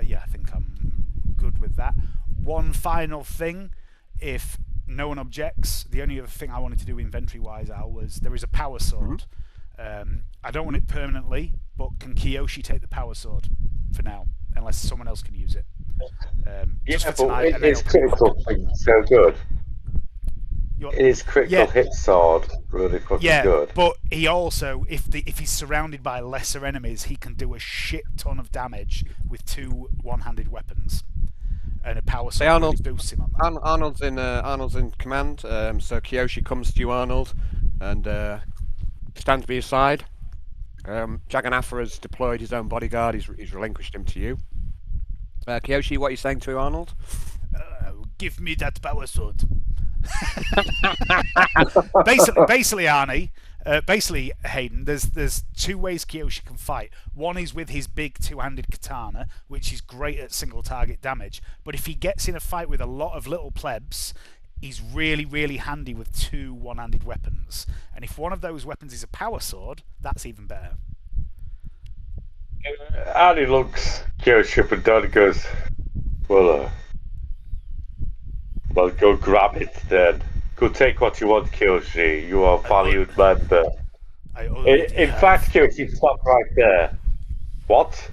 Yeah, I think I'm good with that. One final thing, if no one objects, the only other thing I wanted to do inventory-wise, Al, was there is a power sword. Mm-hmm. I don't want it permanently, but can Kiyoshi take the power sword for now, unless someone else can use it? But it's critical thing so good. It is critical hit sword, really fucking good. But he also, if he's surrounded by lesser enemies, he can do a shit ton of damage with 2 one-handed weapons. And a power sword really boosts him on that. Arnold's in command, so Kiyoshi comes to you, Arnold, and stands by your side. Jagannatha has deployed his own bodyguard. He's relinquished him to you. Kiyoshi, what are you saying to Arnold? Give me that power sword. basically, Arnie. Basically, Hayden, there's two ways Kiyoshi can fight. One is with his big two-handed katana, which is great at single target damage. But if he gets in a fight with a lot of little plebs, he's really, really handy with two one-handed weapons. And if one of those weapons is a power sword, that's even better. Annie looks Kiyoshi up and down and goes, well, go grab it then. Go take what you want, Kiyoshi. You are a valued member. In fact, Kiyoshi, stop right there. What?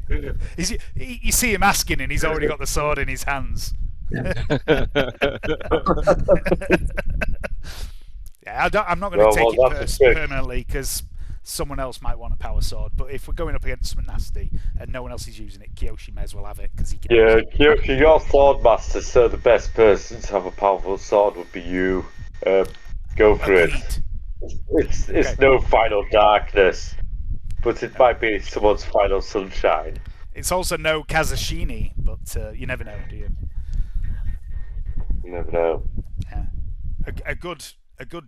You see him asking, and he's already got the sword in his hands. Yeah, I'm not going to take it permanently because someone else might want a power sword. But if we're going up against something nasty and no one else is using it, Kiyoshi may as well have it because he can. Yeah, Kiyoshi, you're sword master, so the best person to have a powerful sword would be you. Go for it. It's okay. No final darkness, but it might be someone's final sunshine. It's also no Kazushini, but you never know, do you? You never know. Yeah, a good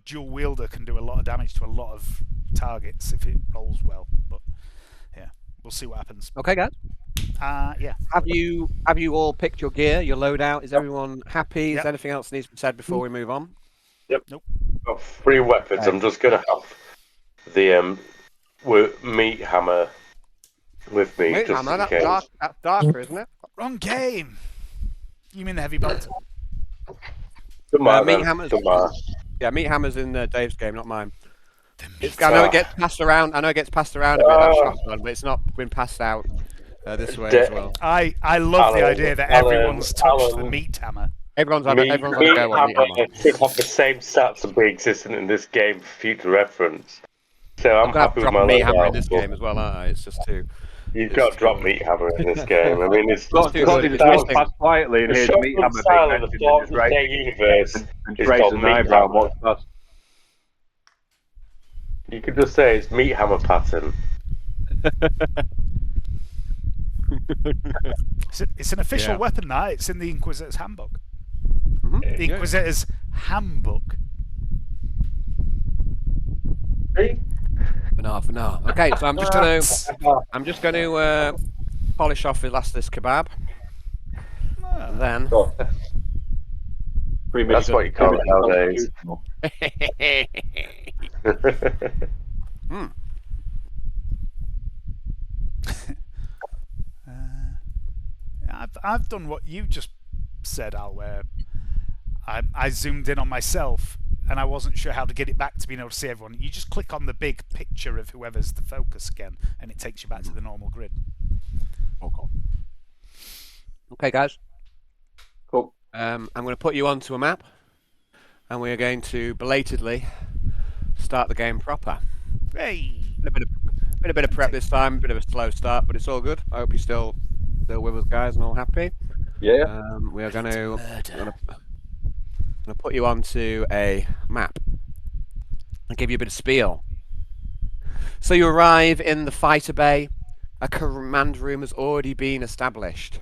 dual wielder can do a lot of damage to a lot of targets if it rolls well. But yeah, we'll see what happens. Okay, guys. Yeah. Have you all picked your gear, your loadout? Is everyone happy? Yep. Is there anything else that needs to be said before we move on? Yep. Nope. Got 3 weapons. Okay. I'm just gonna have the meat hammer with me. Meat just hammer. In case. That's darker, isn't it? Wrong game. You mean the heavy bolt? Meat hammers. Yeah, meat hammers in Dave's game, not mine. I know it gets passed around. a bit. That shotgun, but it's not been passed out this way as well. I love the idea that everyone's touched the meat hammer. Everyone's on a go on meat hammer. Should have the same stats and be existent in this game for future reference. So I'm happy with my meat hammer in this game as well, aren't I? It's just too. You've got to drop meat hammer in this game. I mean, it's got to pass quietly and here's meat hammer being mentioned in the right universe and raise an eyebrow. What's that? You could just say it's meat hammer pattern. It's an official weapon now. It's in the Inquisitor's handbook. Mm-hmm. The Inquisitor's handbook. No. Okay, so I'm just going to polish off the last of this kebab. And then. That's what you call it nowadays. I've done what you just said, Al, where I zoomed in on myself and I wasn't sure how to get it back to being able to see everyone. You just click on the big picture of whoever's the focus again and it takes you back to the normal grid. Okay, guys. Cool. I'm going to put you onto a map and we are going to belatedly start the game proper. Hey! A bit of prep this time, a bit of a slow start, but it's all good. I hope you're still with us, guys, and all happy. Yeah. We are going to put you onto a map and give you a bit of spiel. So you arrive in the fighter bay. A command room has already been established.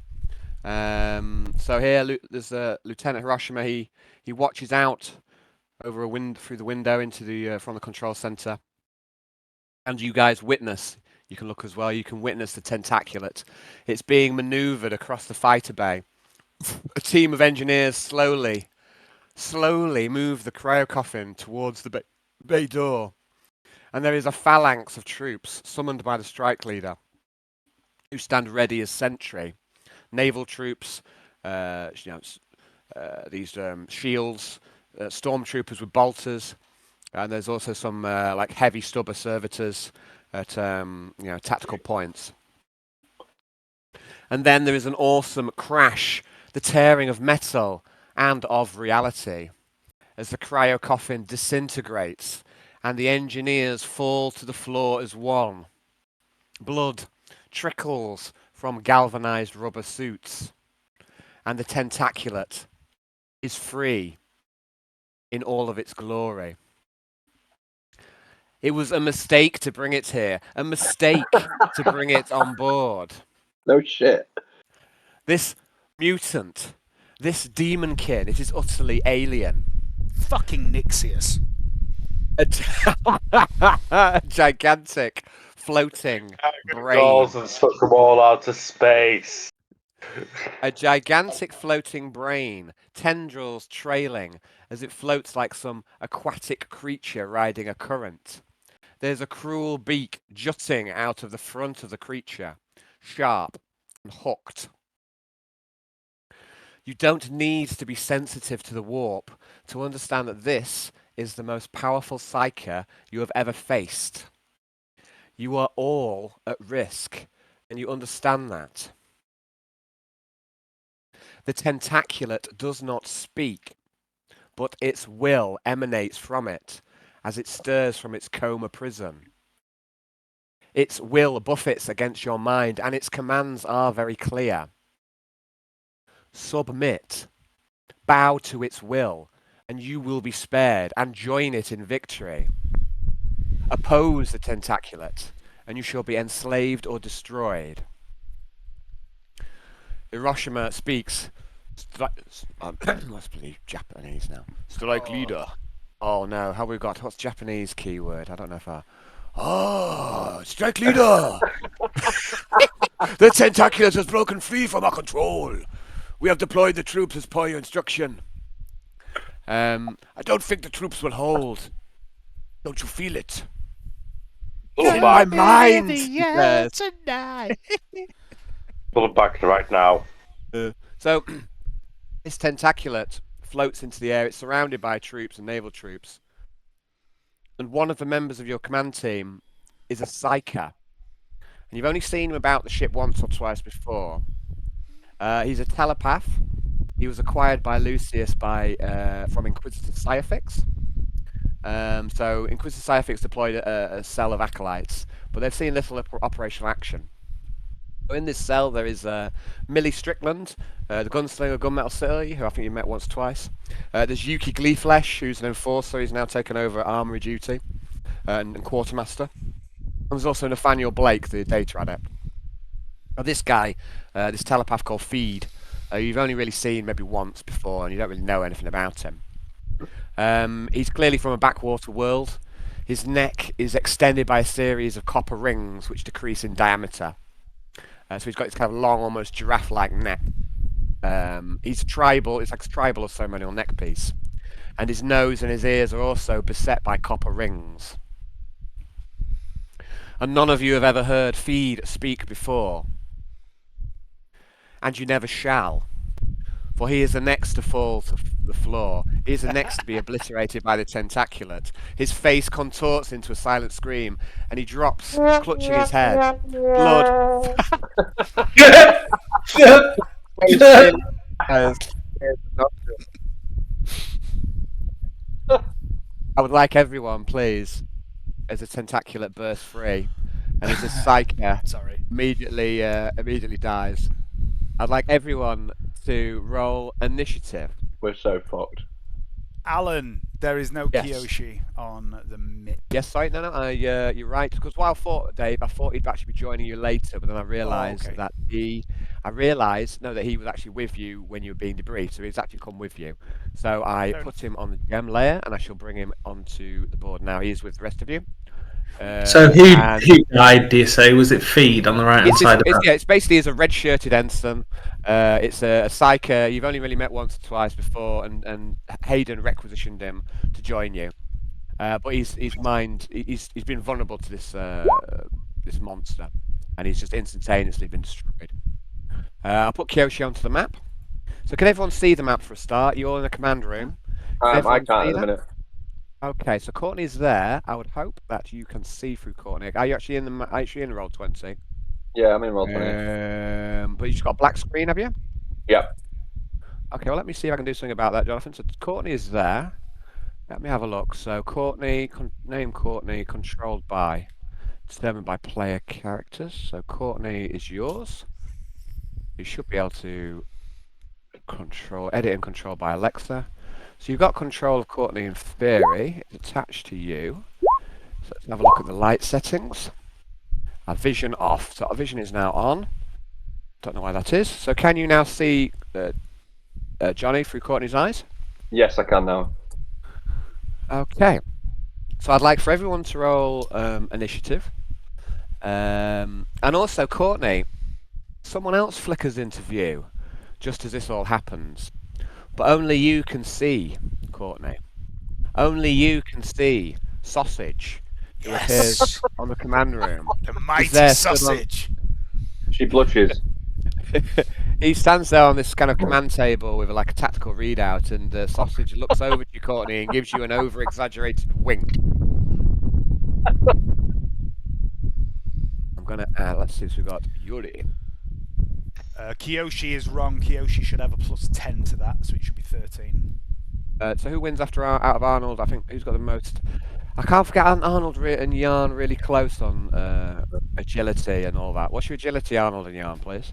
So here, there's Lieutenant Hiroshima. He watches out over through the window into from the control center, and you guys witness. You can look as well. You can witness the Tentaculat. It's being maneuvered across the fighter bay. A team of engineers slowly move the cryo coffin towards the bay door, and there is a phalanx of troops summoned by the strike leader, who stand ready as sentry. Naval troops, these shields, stormtroopers with bolters, and there's also some like heavy stubber servitors at tactical points. And then there is an awesome crash, the tearing of metal and of reality, as the cryo coffin disintegrates and the engineers fall to the floor as one. Blood trickles from galvanized rubber suits, and the Tentaculat is free in all of its glory. It was a mistake to bring it here. A mistake to bring it on board. No shit. This mutant, this demonkin, it is utterly alien. Fucking Nixius. A gigantic floating brain. Dolls and suck them all out to space. A gigantic floating brain, tendrils trailing as it floats like some aquatic creature riding a current. There's a cruel beak jutting out of the front of the creature, sharp and hooked. You don't need to be sensitive to the warp to understand that this is the most powerful psyker you have ever faced. You are all at risk, and you understand that. The Tentaculat does not speak, but its will emanates from it as it stirs from its coma prison. Its will buffets against your mind, and its commands are very clear. Submit, bow to its will, and you will be spared, and join it in victory. Oppose the Tentaculat, and you shall be enslaved or destroyed. Hiroshima speaks. Let's believe Japanese now. Strike leader. Oh no, how we got? What's Japanese keyword? I don't know if I. Oh, strike leader! The Tentaculat has broken free from our control. We have deployed the troops as per your instruction. I don't think the troops will hold. Don't you feel it? Pull my back. mind. Pull it back right now. So, this Tentaculat floats into the air. It's surrounded by troops and naval troops. And one of the members of your command team is a psyker. And you've only seen him about the ship once or twice before. He's a telepath. He was acquired by Lucius from Inquisitor Cyafix. So Inquisitor Cyafix deployed a cell of Acolytes, but they've seen little operational action. So in this cell there is Millie Strickland, the gunslinger Gunmetal City, who I think you met once or twice. There's Yuki Gleeflesh, who's an enforcer. He's now taken over armory duty and quartermaster. And there's also Nathaniel Blake, the data adept. Now this guy, this telepath called Feed, you've only really seen maybe once before, and you don't really know anything about him. He's clearly from a backwater world. His neck is extended by a series of copper rings which decrease in diameter. So he's got this kind of long, almost giraffe-like neck. He's tribal. It's like a tribal or ceremonial neck piece. And his nose and his ears are also beset by copper rings. And none of you have ever heard Feed speak before. And you never shall. For he is the next to fall to the floor. He is the next to be obliterated by the Tentaculat. His face contorts into a silent scream, and he drops, clutching his head. Blood. I would like everyone, please, as a Tentaculat bursts free, and as a psyker immediately dies. I'd like everyone to roll initiative. We're so fucked. Alan, there is no Yes. Kiyoshi on the MIP. Yes, sorry, no, you're right. Because while I thought, Dave, I thought he'd actually be joining you later, but then I realised that he was actually with you when you were being debriefed, so he's actually come with you. So I put him on the gem layer, and I shall bring him onto the board now. He is with the rest of you. So who died, do you say? Was it Feed on the right-hand side of that? Yeah, it's basically as a red-shirted ensign. It's a psyker. You've only really met once or twice before, and Hayden requisitioned him to join you. But he's been vulnerable to this monster, and he's just instantaneously been destroyed. I'll put Kyoshi onto the map. So can everyone see the map for a start? You're in the command room. I can't at the minute. Okay, so Courtney's there. I would hope that you can see through Courtney. Are you actually in roll 20? Yeah, I'm in roll 20. But you've just got a black screen, have you? Yeah. Okay, well, let me see if I can do something about that, Jonathan. So Courtney is there. Let me have a look. So Courtney, name Courtney, controlled by, determined by player characters. So Courtney is yours. You should be able to edit and control by Alexa. So you've got control of Courtney in theory. It's attached to you. So let's have a look at the light settings. Our vision off. So our vision is now on. Don't know why that is. So can you now see Johnny through Courtney's eyes? Yes, I can now. Okay. So I'd like for everyone to roll initiative. And also, Courtney, someone else flickers into view just as this all happens. But only you can see Courtney. Only you can see Sausage, who appears on the command room. The mighty sausage. She blushes. He stands there on this kind of command table with like a tactical readout, and Sausage looks over to you, Courtney, and gives you an over-exaggerated wink. I'm gonna let's see if we've got Yuri. Kiyoshi is wrong. Kiyoshi should have a +10 to that, so it should be 13. So who wins after out of Arnold? I think who's got the most? I can't forget Arnold and Yarn really close on agility and all that. What's your agility, Arnold and Yarn, please?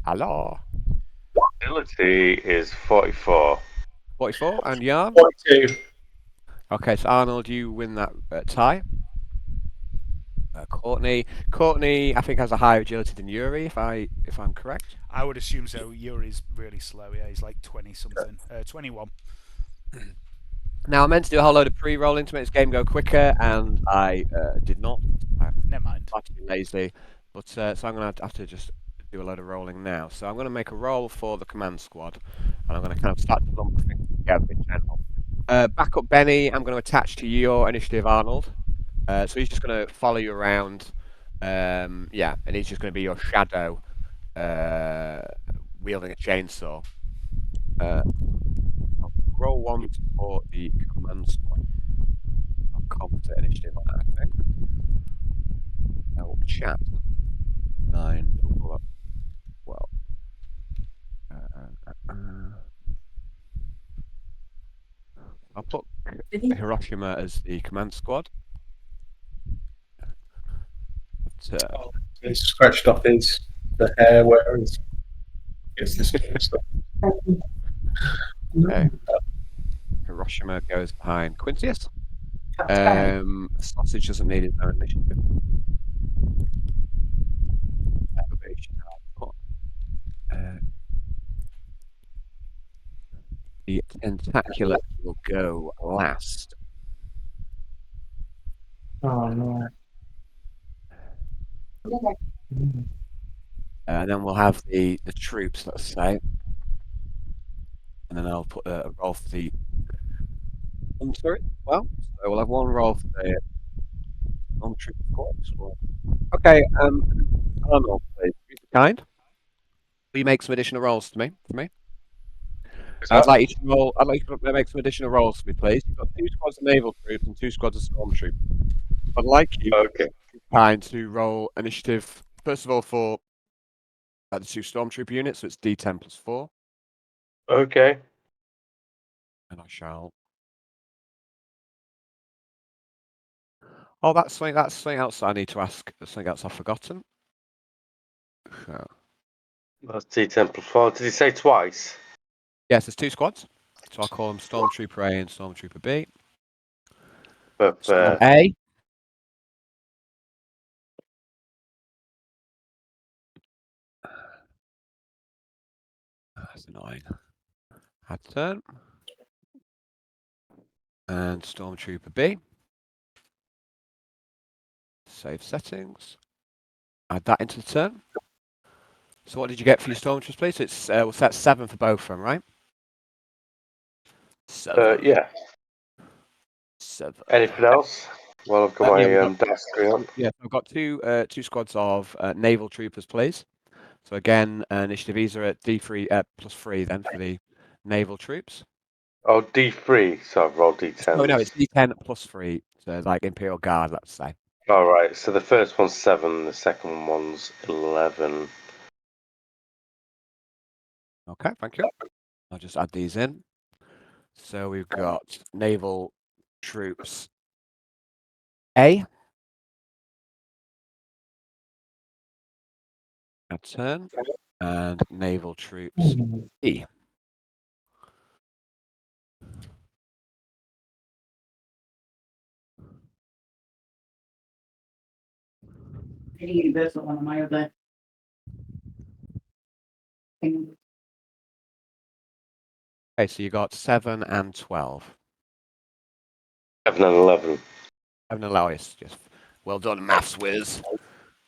Hello. Agility is 44. 44 and Yarn? 42. Okay, so Arnold, you win that tie. Courtney, I think has a higher agility than Yuri, if I'm correct. I would assume so. Yuri's really slow. Yeah, he's like 20 something, 21. Now I meant to do a whole load of pre-rolling to make this game go quicker, and I did not. Never mind. I'm actually lazy, but so I'm gonna have to just do a load of rolling now. So I'm gonna make a roll for the command squad, and I'm gonna kind of start to lump things together in general. Backup Benny, I'm gonna attach to your initiative, Arnold. So he's just going to follow you around, and he's just going to be your shadow, wielding a chainsaw. I'll roll one for the command squad. I'll competent initiative on that, I think. Chat. 9, 12. I'll put Hiroshima as the command squad. He's scratched off the hair where it's this stuff. Okay. Hiroshima goes behind Quintius. Sausage doesn't need his own initiative. The Tentaculat will go last. Oh no. Then we'll have the troops, let's say. And then I'll put a roll for the hunter. Well, so we'll have one roll for the non-troop squad. Okay, Arnold, please, be kind. Will you make some additional rolls for me? I'd like you to roll. I'd like you to make some additional rolls for me, please. You've got 2 squads of naval troops and 2 squads of stormtroopers. I'd like you, kind, to roll initiative first of all for the 2 stormtrooper units. So it's D10 plus 4. Okay. And I shall. Oh, that's something else I need to ask. There's something else I've forgotten. So. That's D10 plus 4. Did he say twice? Yes, there's 2 squads. So I'll call them Stormtrooper A and Stormtrooper B. Squad A. That's annoying. Add turn. And Stormtrooper B. Save settings. Add that into the turn. So what did you get for your Stormtroopers, please? It's we'll set 7 for both of them, right? 7. Yeah. 7. Anything else? Well, I've got my dash on. Yeah, I've got 2 squads of naval troopers, please. So again, initiative are at D3 plus 3 then for the naval troops. Oh, D3, so I've rolled D10. Oh no, it's D10 plus 3, so like Imperial Guard, let's say. All right, so the first one's 7, the second one's 11. Okay, thank you. I'll just add these in. So we've got naval troops A. Add turn. And naval troops E. universal one on my other thing. Okay, so you got 7 and 12. 7 and 11. 7 and 11. Just well done, maths whiz.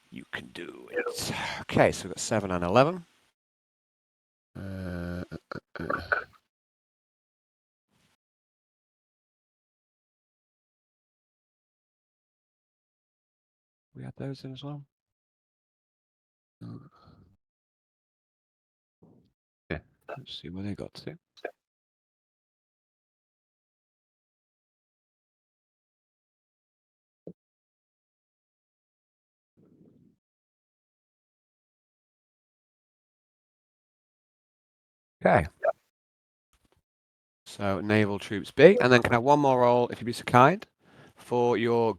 You can do it. Okay, so we've got 7 and 11. We had those in as well. Yeah, let's see where they got to. Okay. So naval troops B, and then can I have one more roll, if you'd be so kind, for your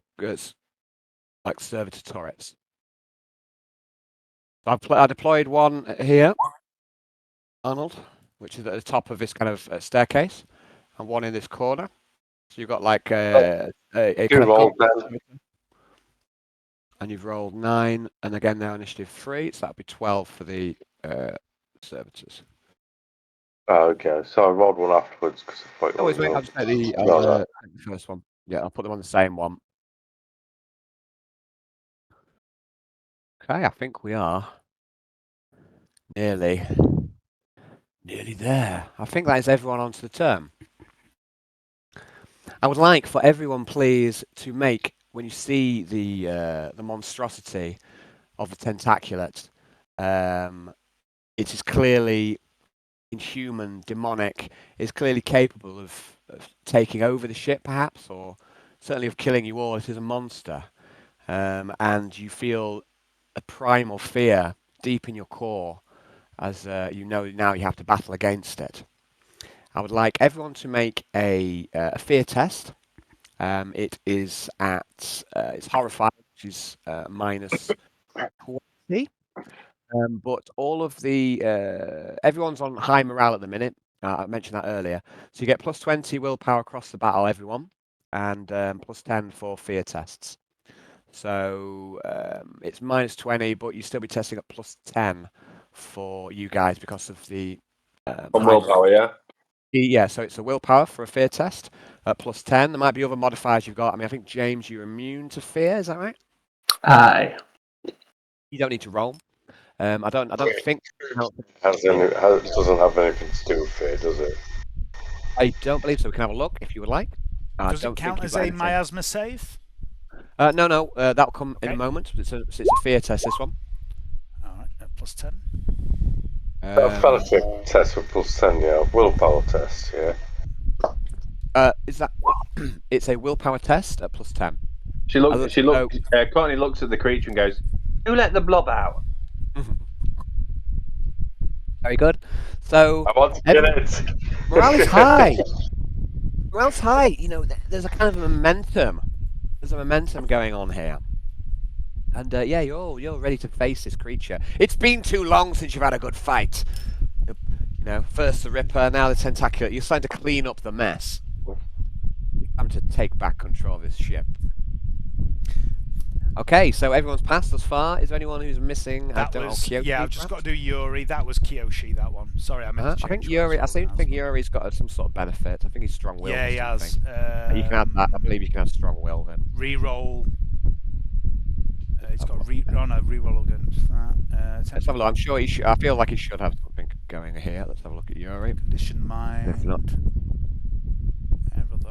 like servitor turrets. So I deployed one here, Arnold, which is at the top of this kind of staircase, and one in this corner. So you've got like a kind of and you've rolled 9, and again now initiative 3, so that'd be 12 for the servitors. Oh, okay. So I rolled one afterwards because I thought. Always wait. I'll just take the first one. Yeah, I'll put them on the same one. Okay, I think we are nearly there. I think that is everyone onto the turn. I would like for everyone, please, to make, when you see the monstrosity of the Tentaculat, it is clearly inhuman, demonic, is clearly capable of taking over the ship, perhaps, or certainly of killing you all. It is a monster, and you feel a primal fear deep in your core, as you know now you have to battle against it. I would like everyone to make a fear test. It is at it's horrifying, which is minus 20. But all of the everyone's on high morale at the minute. I mentioned that earlier. So you get plus 20 willpower across the battle, everyone, and plus 10 for fear tests. So it's minus 20, but you still be testing at plus 10 for you guys because of the willpower, yeah. Yeah, so it's a willpower for a fear test at plus 10. There might be other modifiers you've got. I mean, I think, James, you're immune to fear. Is that right? Aye. You don't need to roll. I don't think it doesn't have anything to do with fear, does it? I don't believe so. We can have a look if you would like. Does it count as a miasma save? No. That'll come in a moment. It's a fear test, this one. All right, plus 10. Fellowship test with plus 10, yeah. Willpower test, yeah. Is that? It's a willpower test at plus 10. Courtney looks at the creature and goes, "Who let the blob out?" Very good. So I want to get it. Morale is high. Morale's high. You know, there's a kind of momentum. There's a momentum going on here. And yeah, you're ready to face this creature. It's been too long since you've had a good fight. You know, first the Ripper, now the Tentacular. You're starting to clean up the mess. I'm to take back control of this ship. Okay, so everyone's passed thus far. Is there anyone who's missing? I've just got to do Yuri. That was Kiyoshi, that one. Sorry, I meant to change. I think Yuri. I think Yuri's got some sort of benefit. I think he's strong-willed. Yeah, he has. You can have that. I believe you can have strong-will then. Reroll. He's got reroll against that. Let's have a look. I'm sure he should. I feel like he should have something going here. Let's have a look at Yuri. Condition mind. If not,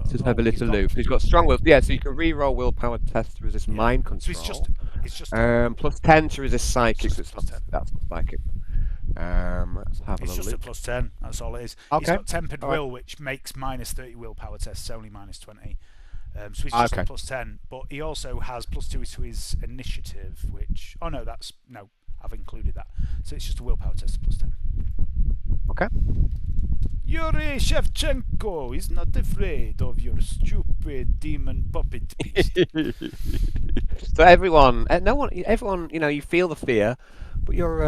just have a little loop. He's got strong will. Yeah, so you can re-roll willpower test to resist mind control. So it's just plus 10 to resist psychic. That's not psychic. Let's have a It's just look. a plus 10. That's all it is. Okay. He's got tempered will, which makes minus 30 willpower tests. Only minus 20. So he's just a plus 10. But he also has plus 2 to his initiative, which I've included that. So it's just a willpower test plus 10. Okay. Yuri Shevchenko is not afraid of your stupid demon puppet beast. So everyone, you feel the fear, but you're,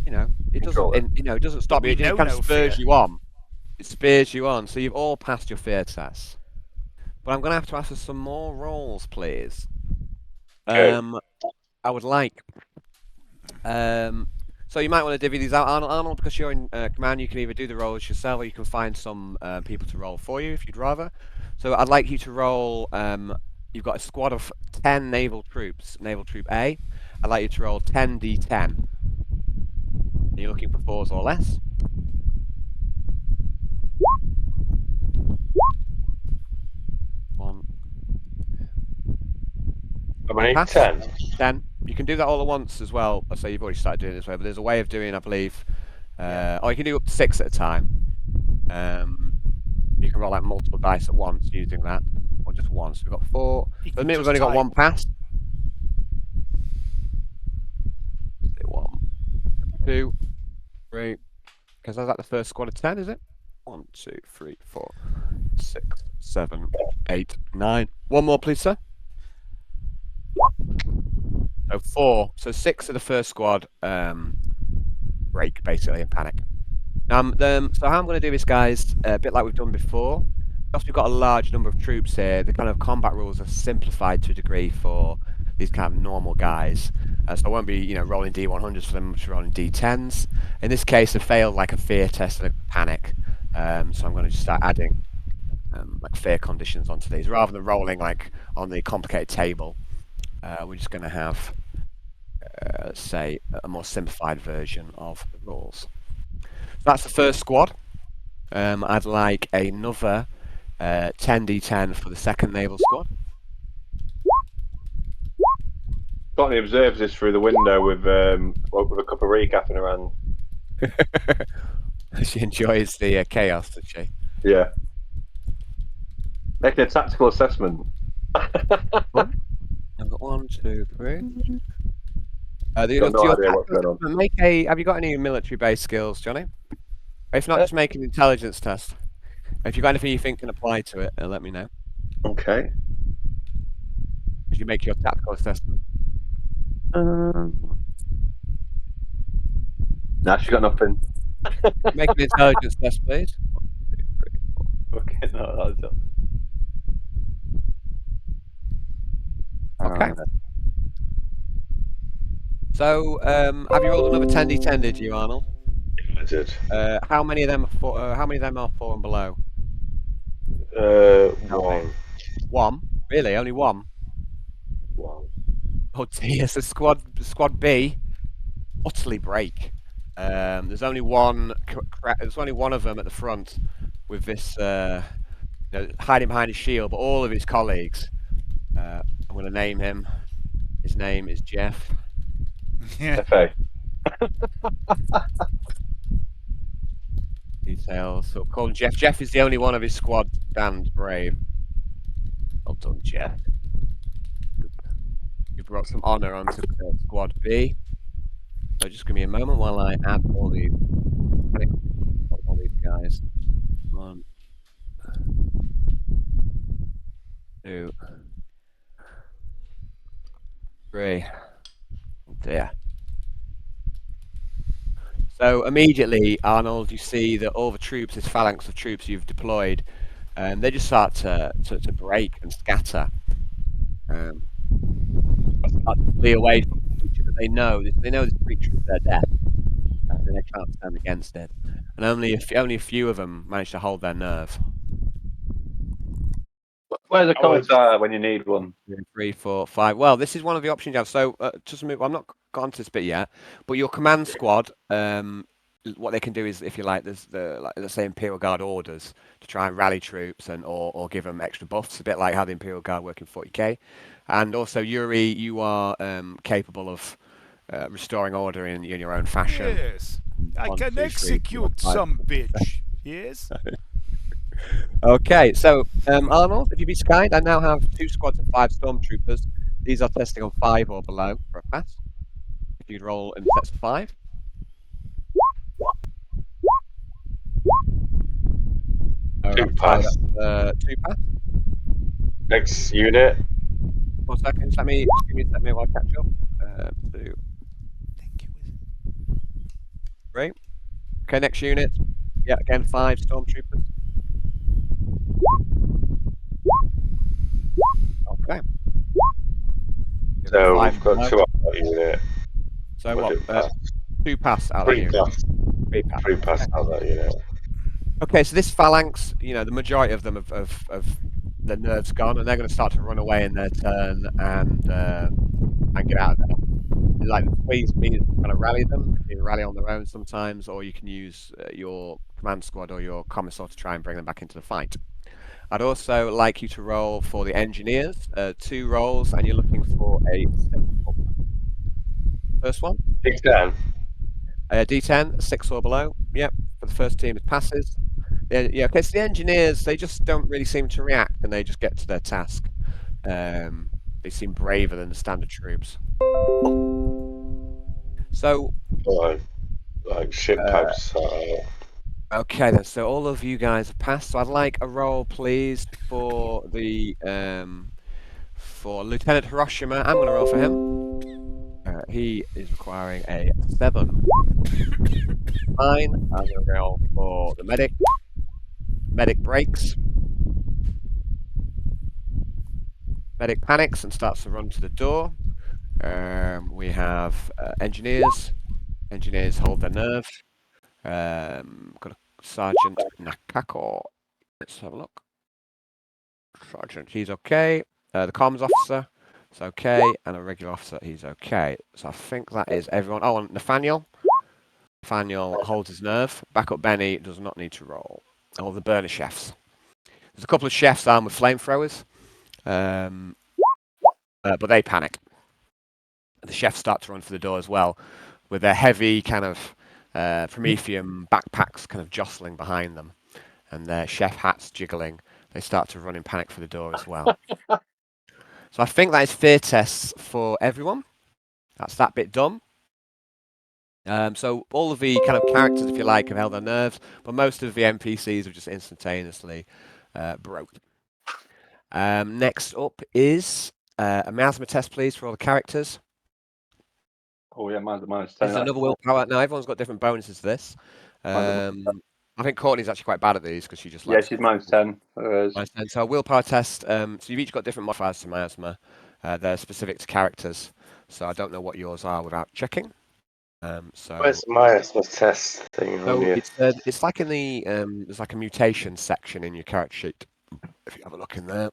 it doesn't stop you. It just kind of spurs you on. It spurs you on. So you've all passed your fear test. But I'm going to have to ask for some more rolls, please. I would like. So you might want to divvy these out, Arnold, because you're in command. You can either do the rolls yourself, or you can find some people to roll for you if you'd rather. So I'd like you to roll. You've got a squad of 10 naval troops. Naval Troop A. I'd like you to roll 10d10. Are you looking for 4s or less? One. How many? Pass. 10. 10. You can do that all at once as well. So you've already started doing it this way, but there's a way of doing, I believe. Or you can do up to 6 at a time. You can roll out multiple dice at once using that, or just one. So we've got 4. For the minute, we've only got 1 pass. Let's do 1, 2, 3. Because that's like the first squad of 10, is it? 1, 2, 3, 4, 6, 7, 8, 9. One more, please, sir. So 4. So 6 of the first squad break, basically, and panic. So how I'm going to do this, guys, a bit like we've done before, because we've got a large number of troops here, the kind of combat rules are simplified to a degree for these kind of normal guys. So I won't be, rolling D100s for them, just rolling D10s. In this case, I failed like a fear test and a panic. So I'm going to just start adding like fear conditions onto these, rather than rolling like on the complicated table. We're just going to have, let's say, a more simplified version of the rules. So that's the first squad. I'd like another 10d10 for the second naval squad. Courtney observes this through the window with a cup of recap in her hand. She enjoys the chaos, does she? Yeah. Making a tactical assessment. I've got 1, 2, 3. Got no idea what's going on. Have you got any military-based skills, Johnny? If not, just make an intelligence test. If you've got anything you think can apply to it, let me know. Okay. As you make your tactical assessment. Nah, she got nothing. Make an intelligence test, please. 1, 2, 3, 4. Okay, no, that's Okay. So, have you rolled another 10d10? Did you, Arnold? I did. How many of them are 4? How many of them are 4 and below? 1. 1? Really? Only 1? 1. Oh dear! So squad B utterly break. There's only one. There's only one of them at the front with this, hiding behind his shield, but all of his colleagues. I'm going to name him. His name is Jeff. Yeah. FA. Details. So call him Jeff. Jeff is the only one of his squad that stands brave. Well done, Jeff. You brought some honour onto squad B. So just give me a moment while I add all these guys. 1, 2, 3. Oh dear. So immediately, Arnold, you see that all the troops, this phalanx of troops you've deployed, they just start to break and scatter. Start to flee away from the creature that they know this creature is their death, and they can't stand against it. And only a few of them manage to hold their nerve. Where's the commissar when you need one? 2, 3, 4, 5. Well, this is one of the options you have. So just move. I'm not gone to this bit yet, but your command squad, what they can do is, if you like, there's let's say Imperial Guard orders to try and rally troops and or give them extra buffs, a bit like how the Imperial Guard work in 40k. And also, Yuri, you are capable of restoring order in your own fashion. Yes, I 1, can 2, 3, 4, execute 5. some bitch. Yes. Okay, so Arnold, if you be so kind, I now have 2 squads of 5 stormtroopers. These are testing on 5 or below for a pass. If you'd roll in sets of 5. Two pass. 2 pass. Next unit. 1 second, just let me while I catch up. 2. Thank you. 3. Okay, next unit. Yeah, again 5 stormtroopers. Okay. So we've got 2 that unit. So what? 2 pass out of that unit. 3 pass. 3 pass out that unit. Okay, so this phalanx, the majority of them of the nerves gone, and they're going to start to run away in their turn and get out of there. Like ways to kind of rally them. You can rally on their own sometimes, or you can use your command squad or your commissar to try and bring them back into the fight. I'd also like you to roll for the engineers, 2 rolls, and you're looking for a first one. D10. D10, 6 or below. Yep, for the first team it passes. Yeah, okay, so the engineers, they just don't really seem to react, and they just get to their task. They seem braver than the standard troops. So... Like ship pipes. Okay then, so all of you guys have passed, so I'd like a roll, please, for the for Lieutenant Hiroshima. I'm going to roll for him. He is requiring a 7. Fine. I'm going to roll for the medic. Medic breaks. Medic panics and starts to run to the door. We have engineers. Engineers hold their nerve. Got a Sergeant Nakako. Let's have a look. Sergeant, he's okay. The comms officer is okay, and a regular officer, he's okay. So I think that is everyone. Oh, and Nathaniel. Nathaniel holds his nerve. Backup Benny does not need to roll. All the burner chefs. There's a couple of chefs armed with flamethrowers, but they panic. The chefs start to run for the door as well, with their heavy kind of Prometheum backpacks kind of jostling behind them, and their chef hats jiggling. They start to run in panic for the door as well. So I think that is fear tests for everyone. That's that bit done. So all of the kind of characters, if you like, have held their nerves, but most of the NPCs have just instantaneously broke. Next up is a miasma test, please, for all the characters. Oh yeah, mine's 10. There's another willpower. Now everyone's got different bonuses to this. I think Courtney's actually quite bad at these because she just likes... Yeah, she's minus 10. Minus 10. So a willpower test. So you've each got different modifiers to miasma. They're specific to characters. So I don't know what yours are without checking. Where's the miasma test thing? So it's like in the there's like a mutation section in your character sheet. If you have a look in there.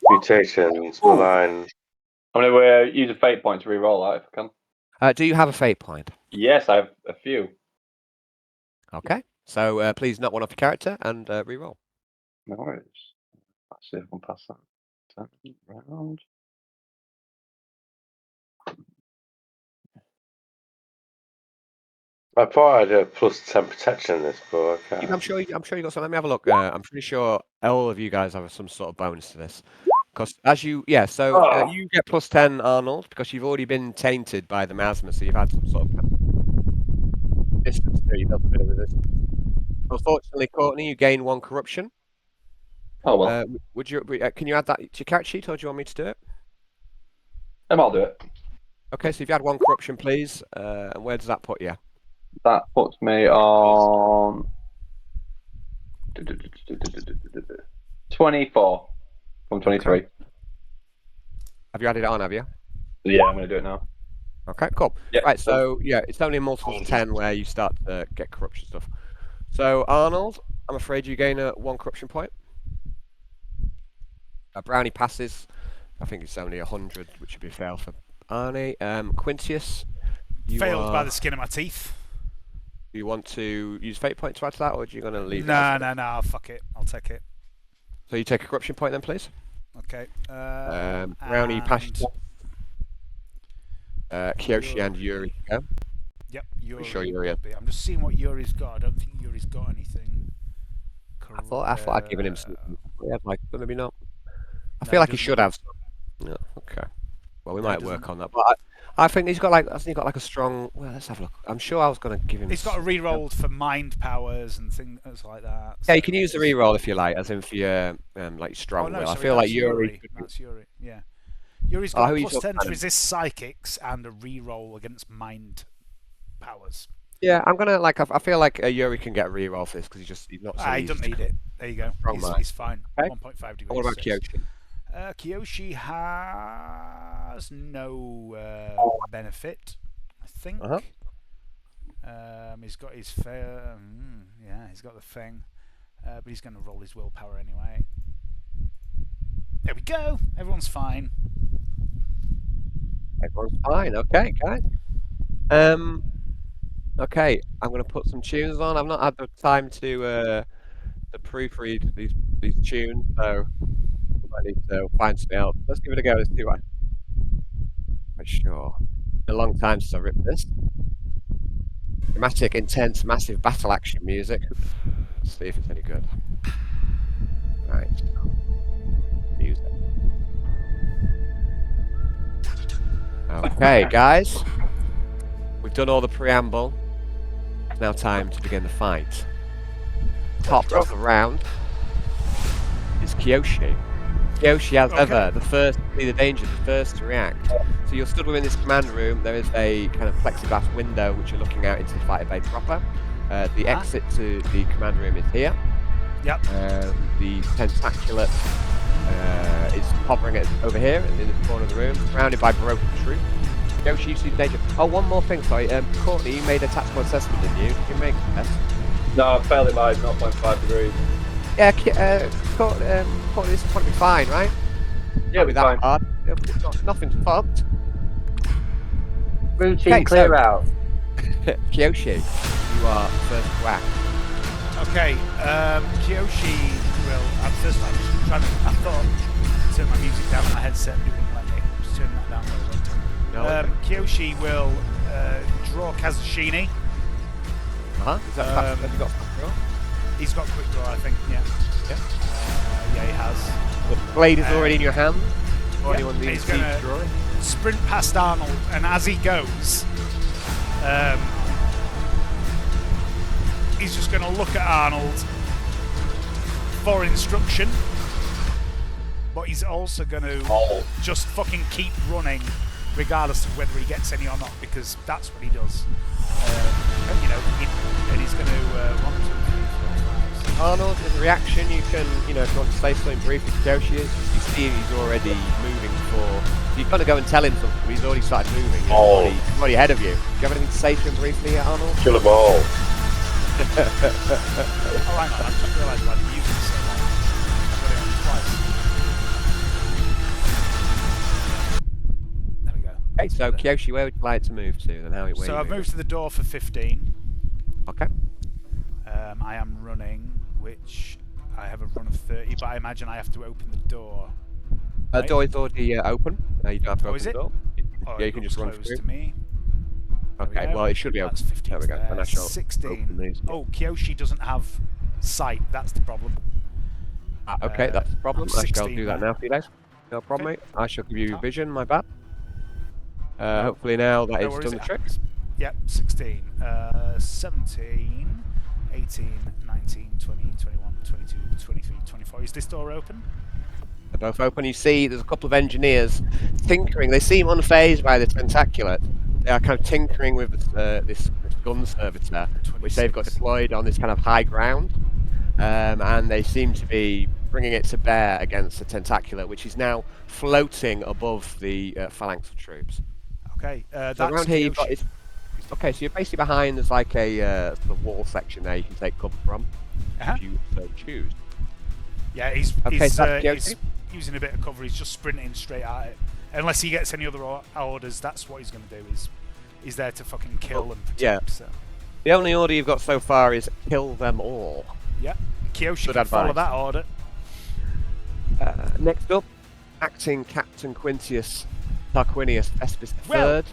Mutations, malign. I'm going to use a fate point to re-roll that if I can. Do you have a fate point? Yes, I have a few. Okay. So please knock one off your character and re-roll. No worries. Let's see if I can pass that round. I thought I had a plus 10 protection in this, but okay. I'm sure you got some. Let me have a look. I'm pretty sure all of you guys have some sort of bonus to this. Because as you get plus 10, Arnold, because you've already been tainted by the miasma, so you've had some sort of distance there. You've got a bit of resistance. Unfortunately, Courtney, you gain 1 corruption. Oh well. Can you add that to your character sheet, or do you want me to do it? I'll do it. Okay, so if you had 1 corruption, please, and where does that put you? That puts me on 24 from 23. Okay. Have you added it on, have you? Yeah, I'm going to do it now. Okay, cool. Yep. Right, so yeah, it's only a multiple of 10 where you start to get corruption stuff. So Arnold, I'm afraid you gain a 1 corruption point. Brownie passes. I think it's only 100, which would be a fail for Arnie. Quintius, failed by the skin of my teeth. You want to use fate point to add to that, or are you going to leave it? No, fuck it. I'll take it. So you take a corruption point then, please. Okay. Brownie passes. Kyoshi and Yuri go. Yep, Yuri. Sure Yuri. I'm just seeing what Yuri's got. I don't think Yuri's got anything. I thought I'd given him something. Yeah, but maybe not. I feel like he should have. No, okay. Well, we might work on that. But I think he's got hasn't he got like a strong... Well, let's have a look. I'm sure I was going to give him... He's got a reroll for mind powers and things like that. Yeah, you can use the reroll if you like, as in for your like strong will. I feel like Yuri... That's Yuri, yeah. Yuri's got plus 10 to resist psychics and a reroll against mind powers. Yeah, I'm going to I feel like Yuri can get a reroll for this because he's not so he doesn't need it. There you go. He's fine. Okay. 1.5 degrees. What about Kyoshi? Kiyoshi has no benefit, I think. He's got his he's got the thing, but he's going to roll his willpower anyway. There we go. Everyone's fine. Everyone's fine. Okay, guys. Okay, I'm going to put some tunes on. I've not had the time to proofread these tunes, so I need to find something else. Let's give it a go. Let's see what. For sure. A long time since I ripped this. Dramatic, intense, massive battle action music. Let's see if it's any good. Right. Music. Okay, guys. We've done all the preamble. It's now time to begin the fight. Top of the round is Kiyoshi. Kiyoshi, as ever, the first to see the danger, the first to react. So you're stood within this command room. There is a kind of plexiglass window which you're looking out into the fighter bay proper. The exit to the command room is here. Yep. The Tentaculat is hovering over here in the corner of the room, surrounded by broken troops. Kiyoshi, you see the danger. Oh, one more thing, sorry. Courtney, you made a tactical assessment, didn't you? Did you make a test? No, I failed it by 0.5 degrees. Yeah, Courtney, this will probably be fine, right? Yeah, with that hard. Nothing's fucked. Routine clear out. Kiyoshi, you are first to act. Okay, Kiyoshi will. I'm just trying to. I thought I'd turn my music down on my headset, but it wouldn't let me. Just turn that down a little bit. No, Kiyoshi will draw Kazushini. Is that fast? Have you got fast draw? He's got quick draw, I think. Yeah. Yeah. Yeah, he has. The blade is already in your hand. Or Yeah, anyone needs he's to gonna draw it. sprint past Arnold, and as he goes, he's just going to look at Arnold for instruction, but he's also going to just fucking keep running regardless of whether he gets any or not, because that's what he does. And he's going to 1, 2, 3, 4, 5. Arnold, as a reaction, you can, if you want to say something briefly to Kiyoshi, you see he's already moving for. You've got to go and tell him something. He's already started moving. He's already ahead of you. Do you have anything to say to him briefly, Arnold? Kill them all. Oh, hang on, I just realised why the music's so loud. I've got it on twice. There we go. Okay, so Kiyoshi, where would you like to move to, and how it? So I've moved to the door for 15. Okay. I am running, which I have a run of 30, but I imagine I have to open the door. The door is already open. You don't have to open the door. Oh, You can just run through. To me. Okay, well, it should be open. There we go. And I shall 16. these. Oh, Kiyoshi doesn't have sight. That's the problem. Okay, that's the problem. I shall do that now for you guys. No problem, Okay. mate. I shall give you vision, my bad. Hopefully now that it's done the trick. Yep, 16. 17, 18, 19, 20, 21, 22, 23, 24. Is this door open? They're both open. You see there's a couple of engineers tinkering. They seem unfazed by the Tentaculat. They are kind of tinkering with this gun servitor, which they've got deployed on this kind of high ground. And they seem to be bringing it to bear against the Tentaculat, which is now floating above the phalanx of troops. Okay, so that's around here you've got this. Okay, so you're basically behind. There's like a sort of wall section there you can take cover from, if you so choose. Yeah, he's using a bit of cover. He's just sprinting straight at it. Unless he gets any other orders, that's what he's going to do. He's there to fucking kill and protect. Yeah. So. The only order you've got so far is kill them all. Yeah, Kiyoshi can follow that order. Next up, acting Captain Quintius Tarquinius Espis III. Well,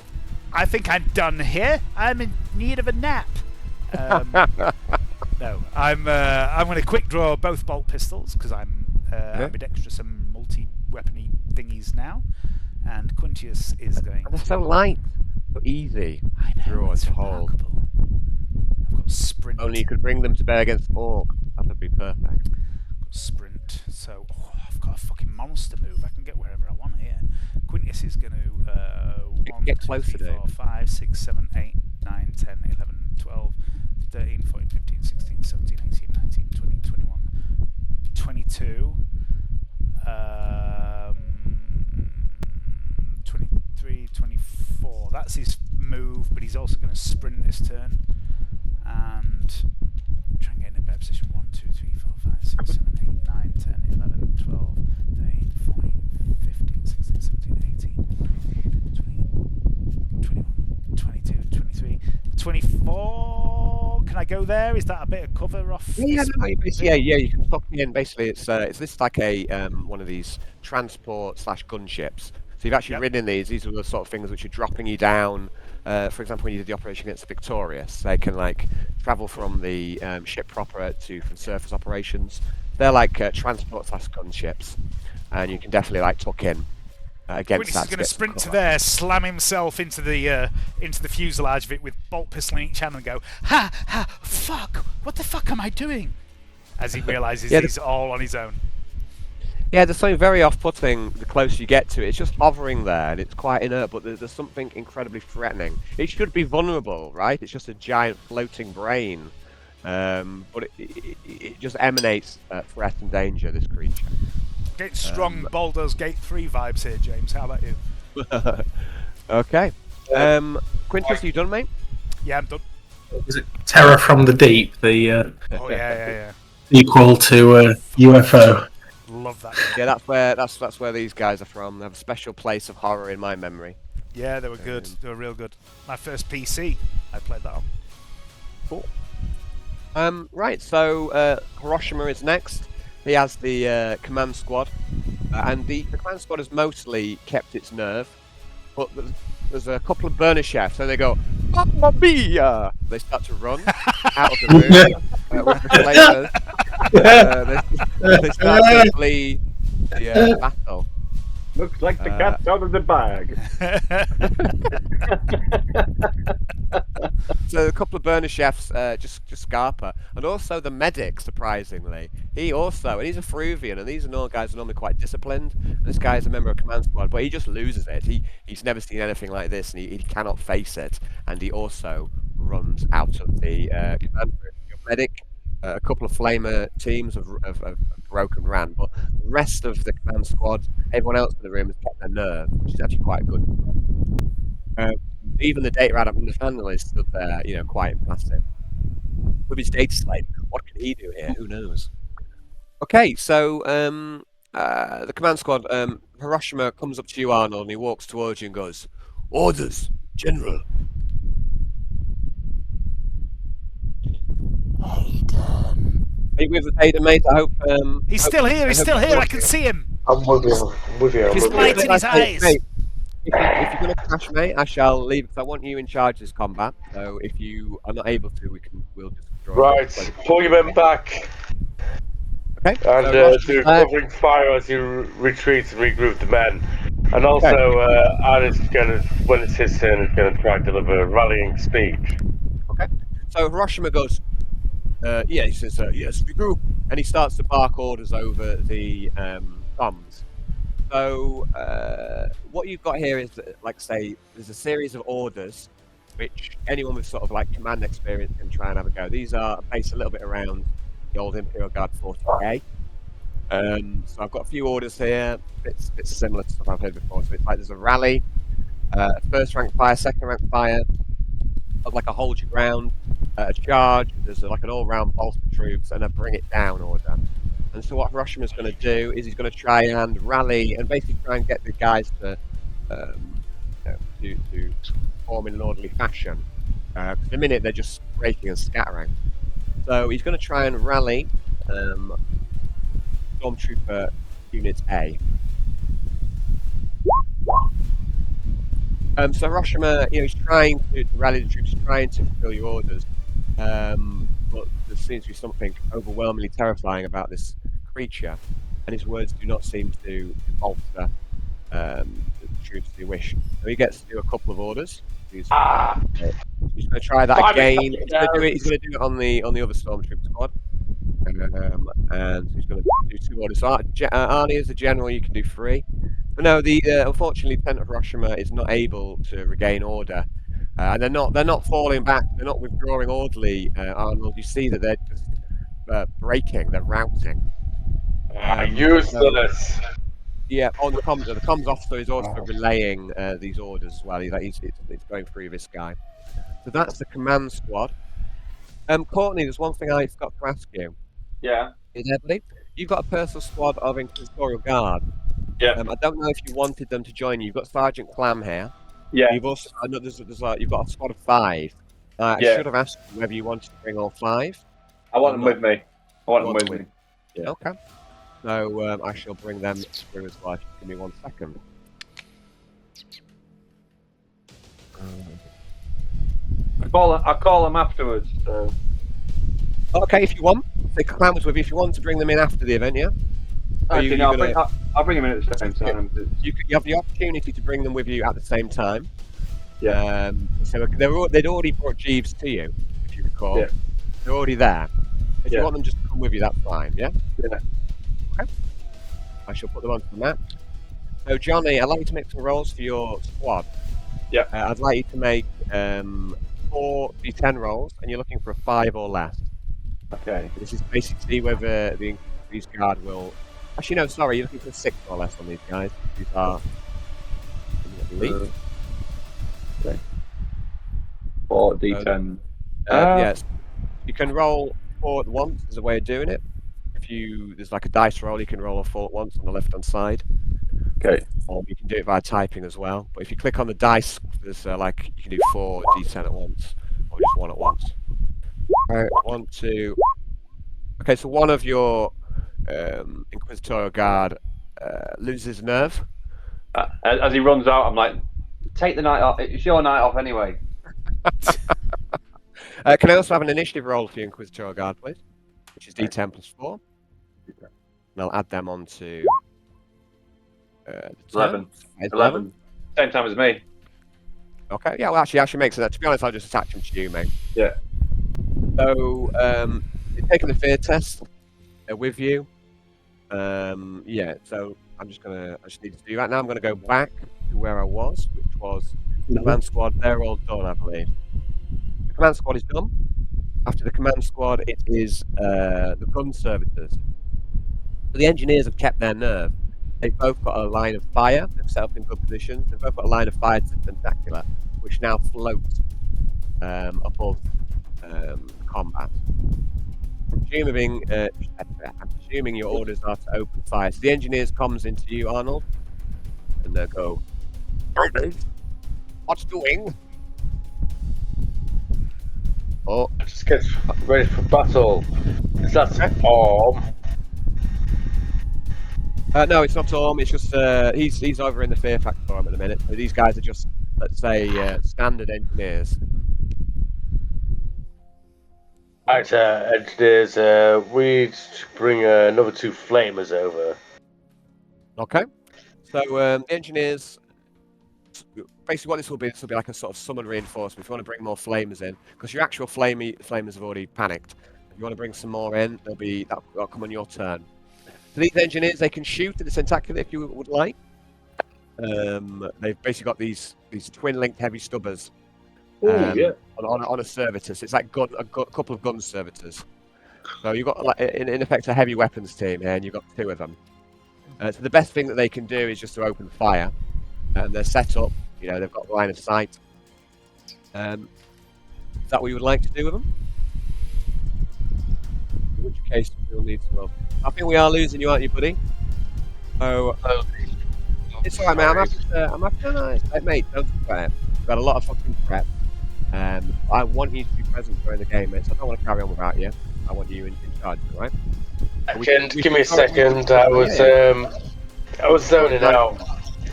I think I'm done here. I'm in need of a nap. No, I'm going to quick draw both bolt pistols because I'm ambidextrous and multi-weapony thingies now. And Quintius is going. And they're so light, so easy. I know. Draw It's and hold. remarkable. I've got sprint. Only you could bring them to bear against orc. That would be perfect. I've got sprint. So I've got a fucking monster move. I can get wherever I want here. Quintius is going to 1, get 2, closer 3, 4, 5, 6, 7, 8, 9, 10, 11, 12, 13, 14, 15, 16, 17, 18, 19, 20, 21, 22. That's his move, but he's also going to sprint this turn and try and get in a better position. 1, 2, 3, 4, 5, 6, 7, 8, 9, 10, 11, 12, 13, 14, 15, 16, 17, 18, 20, 21, 22, 23, 24. Can I go there? Is that a bit of cover off? Yeah, you can tuck me in. Basically, it's this like a one of these transport / gunships. So you've actually ridden in these are the sort of things which are dropping you down. For example, when you did the operation against the Victorious, they can like travel from the ship proper to from surface operations. They're like transport / gunships, and you can definitely like tuck in against that. He's going to sprint to there, slam himself into the fuselage of it with bolt pistol in each hand, and go, ha ha, fuck! What the fuck am I doing? As he realizes he's all on his own. Yeah, there's something very off-putting the closer you get to it. It's just hovering there, and it's quite inert, but there's something incredibly threatening. It should be vulnerable, right? It's just a giant floating brain. But it just emanates threat and danger, this creature. Get strong Baldur's Gate 3 vibes here, James. How about you? Okay. Quintius, you done, mate? Yeah, I'm done. Is it Terror from the Deep, the yeah. equal to UFO? Love that. Yeah, that's where these guys are from. They have a special place of horror in my memory. Yeah, they were good. They were real good. My first PC, I played that on. Cool. Right, so Hiroshima is next. He has the command squad, and the command squad has mostly kept its nerve, but there's a couple of burner chefs, and they go, "Mamma mia!" They start to run out of the room with the flamers. They start to flee the battle. Looks like the cat's out of the bag. So a couple of burner chefs, just Scarpa, and also the medic. Surprisingly, he's a Feruvian, and these are guys are normally quite disciplined. This guy is a member of command squad, but he just loses it. He's never seen anything like this, and he cannot face it. And he also runs out of the command room. Your medic, a couple of flamer teams have broken ran, but the rest of the command squad, everyone else in the room has kept their nerve, which is actually quite good. Even the data analyst is stood there, quite impassive. With his data slate, what can he do here? Who knows? Okay, so the command squad, Hiroshima comes up to you, Arnold, and he walks towards you and goes, "Orders, General." Hayden. Are you with us, Hayden, mate? I hope. He's still here. I can see him. I'm with you. His light in his eyes. Mate, if you're going to crash, mate, I shall leave because I want you in charge of this combat. So if you are not able to, we'll just draw. Right, pull your men back. Okay. And do covering fire as you retreat and regroup the men. And also, Alice when it's his turn, is going to try and deliver a rallying speech. Okay. So Hiroshima goes, he says, "Yes, regroup," and he starts to bark orders over the comms. So what you've got here is, like say, there's a series of orders which anyone with sort of like command experience can try and have a go. These are based a little bit around the old Imperial Guard 40K. So I've got a few orders here, bits similar to stuff I've heard before. So it's like there's a rally, first rank fire, second rank fire, like a hold your ground, a charge, there's like an all-round bolster troops, and a bring it down order. And so what Hiroshima's going to do is he's going to try and rally and basically try and get the guys to form in an orderly fashion. For the minute they're just breaking and scattering. So he's going to try and rally Stormtrooper Unit A. So Hiroshima, he's trying to rally the troops, trying to fulfill your orders, but there seems to be something overwhelmingly terrifying about this creature, and his words do not seem to alter the troops to wish. So he gets to do a couple of orders. He's going to try that again. He's going to do it on the other Stormtrooper squad, and he's going to do 2 orders. So Arnie, as the general, you can do 3. But no, unfortunately, Lieutenant Hiroshima is not able to regain order, and they're not falling back. They're not withdrawing orderly. Arnold, you see that they're just breaking. They're routing. Useless. Yeah, the comms officer is also relaying these orders as well. It's going through this guy. So that's the command squad. Courtney, there's one thing I forgot to ask you. Yeah. Ebony, you've got a personal squad of Inquisitorial Guard. Yeah. I don't know if you wanted them to join you. You've got Sergeant Clam here. Yeah. You've also you've got a squad of 5. I should have asked you whether you wanted to bring all 5. I want them with me. I want them with me. Yeah. Okay. So I shall bring them through as well. Give me 1 second. I call them afterwards. So. Okay, if you want. The Clam was with you. If you want to bring them in after the event, yeah? Okay, I'll bring them in at the same time. You have the opportunity to bring them with you at the same time. Yeah. So they'd already brought Jeeves to you, if you recall. Yeah. They're already there. If you want them just to come with you, that's fine, yeah? Yeah. Okay. I shall put them onto the map. So, Johnny, I'd like you to make some rolls for your squad. Yeah. I'd like you to make 4 D10 rolls, and you're looking for a 5 or less. Okay. This is basically to see whether these guard will... Actually, no, sorry, you're looking for 6 or less on these guys. These are... elite. Okay. 4 D10. Yes. You can roll 4 at once. There's a way of doing it. There's like a dice roll, you can roll a 4 at once on the left-hand side. Okay. Or you can do it by typing as well. But if you click on the dice, there's you can do 4 D10 at once, or just 1 at once. Alright, 1, 2. Okay, so one of your Inquisitorial Guard loses nerve. As he runs out, I'm like, take the night off. It's your night off anyway. Can I also have an initiative roll for your Inquisitorial Guard, please? Which is D10 plus 4. And I'll add them onto 11. 11. Same time as me. Okay, yeah, well, actually makes sense. To be honest, I'll just attach them to you, mate. Yeah. So, you're taking the fear test with you. Yeah, so I just need to do that. Now I'm going to go back to where I was, which was the command squad. They're all done, I believe. The command squad is done. After the command squad, it is the gun servitors. So the engineers have kept their nerve. They've both got a line of fire. They've set up in good position. They've both got a line of fire to Tentaculat, which now floats above combat. I'm presuming your orders are to open fire. So the engineers comes into you, Arnold, and they go, "What's doing?" Oh, Just get ready for battle. Is that arm? No, it's not Orm. It's just he's over in the Fear Factor at the minute. So these guys are just, let's say, standard engineers. Right, engineers. We bring another 2 flamers over. Okay. So the engineers, basically, what this will be like a sort of summon reinforcement. If you want to bring more flamers in, because your actual flamers have already panicked. If you want to bring some more in, that'll come on your turn. So these engineers, they can shoot at the Tentaculat if you would like. They've basically got these twin-linked heavy stubbers on a servitor. So it's like a couple of gun servitors. So you've got, like, in effect, a heavy weapons team here, and you've got 2 of them. So the best thing that they can do is just to open fire. And they're set up, they've got line of sight. Is that what you would like to do with them? In which case, you'll need to roll. I think we are losing you, aren't you, buddy? Oh, it's alright, man. I'm happy to, mate, don't sweat. We've got a lot of fucking prep. I want you to be present during the game, mate, so I don't want to carry on without you. I want you in charge, right? Give me a second. I was zoning out.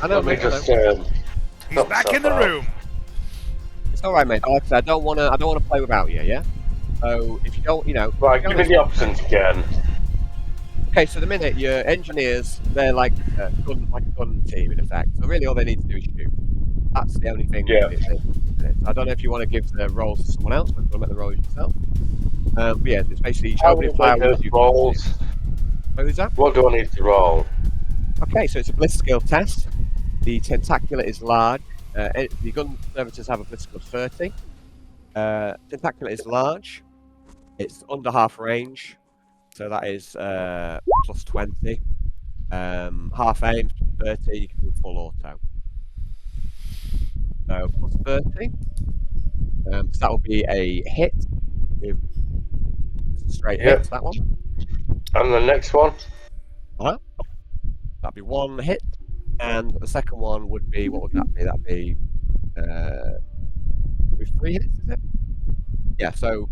I know, mate. He's back in the room. It's alright, mate. Like I said, I don't want to play without you, yeah? So if you don't, Right, give me the options again. Okay, so the minute your engineers, they're like a gun team in effect. So really, all they need to do is shoot. That's the only thing. Yeah. I don't know if you want to give the roles to someone else, or if you want to make the roles yourself. But yeah, it's basically opening fire with rolls. Who's that? What do I need to roll? Okay, so it's a bliss skill test. The Tentaculat is large. The gun servitors have a bliss skill of 30. Tentaculat is large. It's under half range, so that is plus 20. Half aim 30, you can do full auto. So plus 30. So that will be a hit with straight hits, that one. And the next one? That'd be 1 hit. And the second one would be, what would that be? That'd be 3 hits, is it? Yeah, so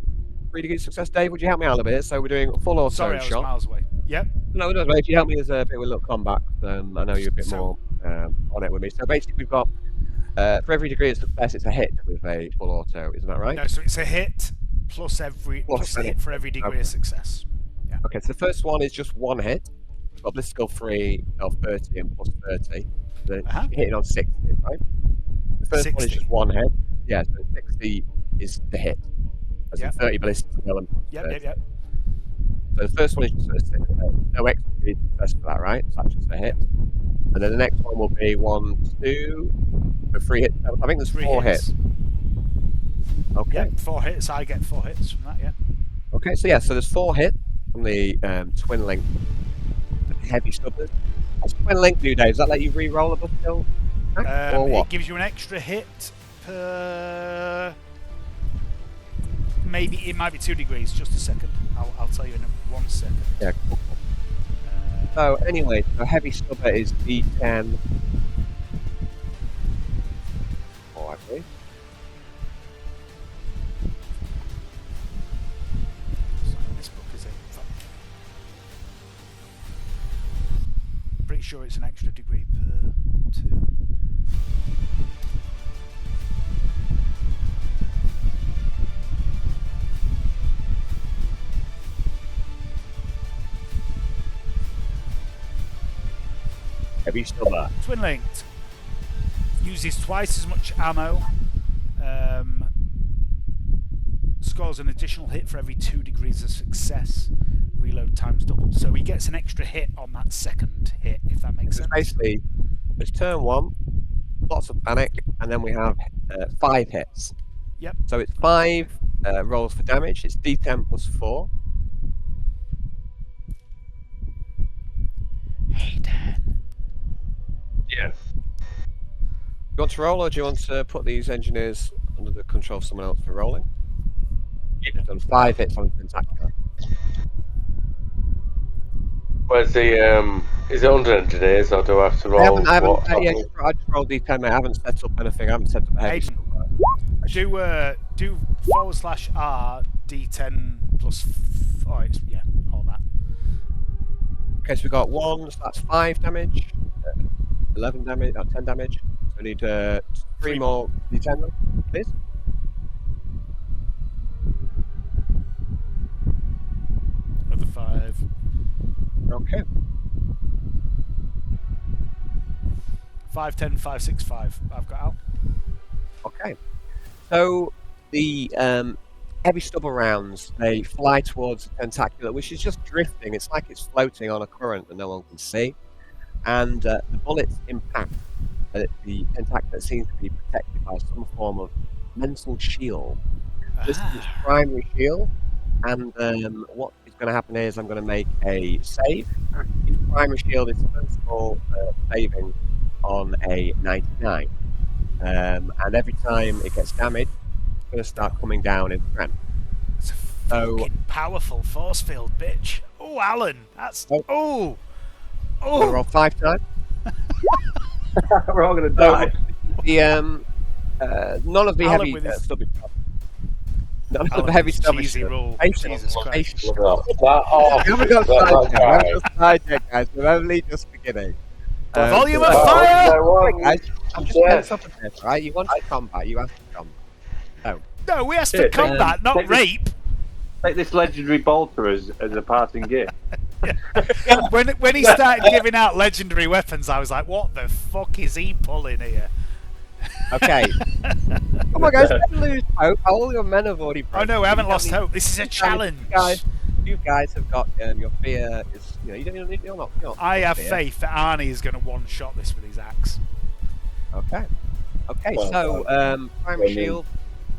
3 degrees success. Dave, would you help me out a bit? So we're doing full auto Sorry, I was shot. miles away. Yep. No, if you help me, there's a bit with a little combat. I know you're a bit more on it with me. So basically, we've got for every degree of success, it's a hit with a full auto. Isn't that right? No, so it's a hit plus a hit for every degree of success. Yeah. Okay, so the first one is just 1 hit. We've got Blistical 3 of 30 and plus 30. So hitting on 60, right? The first 60. one is just 1 hit. Yeah, so 60 is the hit. As in 30 ballistical and plus 30. Yep. So the first one is just no extra degree success for that, right? So that's just a hit. And then the next one will be 1, 2, 3 hits. I think there's 4 hits. Okay. Yep, 4 hits. I get 4 hits from that, yeah. Okay, so so there's 4 hits from the twin link heavy stubbers. What's twin link do, Dave? Does that let you re-roll a Blistical? Or what? It gives you an extra hit per... Maybe it might be 2 degrees. Just a second. I'll tell you in 1 second. Yeah, cool. So anyway, so heavy stubber is D10. Oh, I believe. This book is pretty sure it's an extra degree per 2. Heavy stubber. Twin linked. Uses twice as much ammo. Scores an additional hit for every 2 degrees of success. Reload times double. So he gets an extra hit on that second hit, if that makes sense. Basically, it's turn 1, lots of panic, and then we have 5 hits. Yep. So it's 5 rolls for damage. It's D10 plus 4. Hey, Dan. Yeah. Do you want to roll, or do you want to put these engineers under the control of someone else for rolling? You've done 5 hits on Tentaculat. Where's the is it under engineers or do I have to roll? I just rolled D10, mate. I haven't set up anything. I haven't set up a heavy stubber. Do /R D10 plus all that. Okay, so we got 1, so that's 5 damage, 11 damage, 10 damage. So we need 3 more D10, please. Another 5. Okay. 5, 10, 5, 6, 5. I've got out. Okay. So the heavy stubber rounds, they fly towards the Tentaculat, which is just drifting. It's like it's floating on a current that no one can see. And the bullets impact the Tentaculat seems to be protected by some form of mental shield. This is its primary shield. And what is going to happen here is I'm going to make a save. The primary shield is first of all saving on a 99. And every time it gets damaged, it's going to start coming down in strength. It's a fucking powerful force field, bitch. Oh, Alan, that's oh. Roll 5 times. We're all going to die. None of the Alan heavy with his- stubby stuff. None of Alan the heavy with his stubby cheesy stuff. roll. Patience, Jesus Christ. patience. That We haven't got started yet. We haven't got started yet, guys. We're only just beginning. Volume of fire! Guys, I'm just on top of this, right? You want to combat, you have to combat. No, we asked for combat, not rape. Take this legendary bolter as a parting gift. When he started giving out legendary weapons, I was like, what the fuck is he pulling here? Okay. Come on, guys, don't lose hope. All your men have already broken. Oh no, we haven't lost hope. This is a challenge. You guys have got your fear is, you're not I have faith that Arnie is going to one-shot this with his axe. Okay. Okay, so primary shield.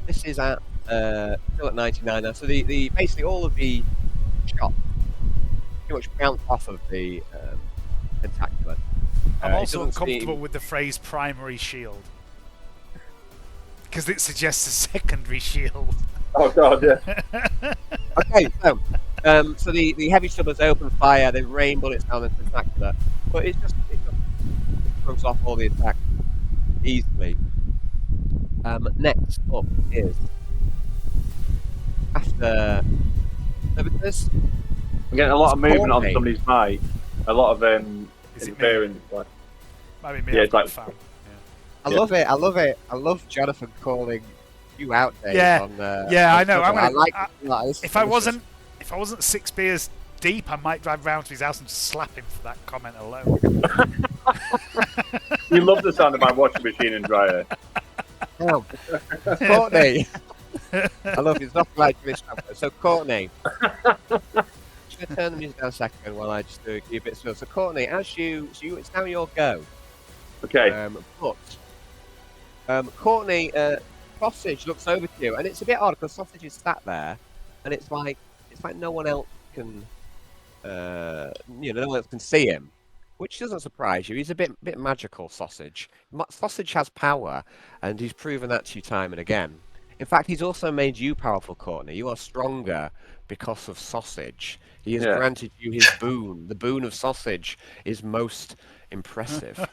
This is at still at 99 now. So the basically all of the shots pretty much bounce off of the Tentaculat. I'm also uncomfortable with the phrase primary shield. Because it suggests a secondary shield. Oh god, yeah. Okay, so the heavy subbers open fire, they rain bullets down the Tentaculat, but it just throws off all the attacks easily. Next up is after services. We're getting a lot of movement on somebody's mic. A lot of interference. Like, Maybe me. yeah, it's like. Fan. Yeah. I love it. I love Jonathan calling you out, Dave. Yeah, I know. If I wasn't 6 beers deep, I might drive round to his house and just slap him for that comment alone. You love the sound of my washing machine and dryer. Oh, Courtney. I love it. It's not like this. So Courtney, just gonna turn the music down a second while I just do a bit of. So Courtney, it's now your go. Okay. Courtney, Sausage looks over to you, and it's a bit odd because Sausage is sat there, and it's like no one else can, no one else can see him, which doesn't surprise you. He's a bit magical, Sausage. Sausage has power, and he's proven that to you time and again. In fact, he's also made you powerful, Courtney. You are stronger because of Sausage. He has granted you his boon. The boon of Sausage is most impressive.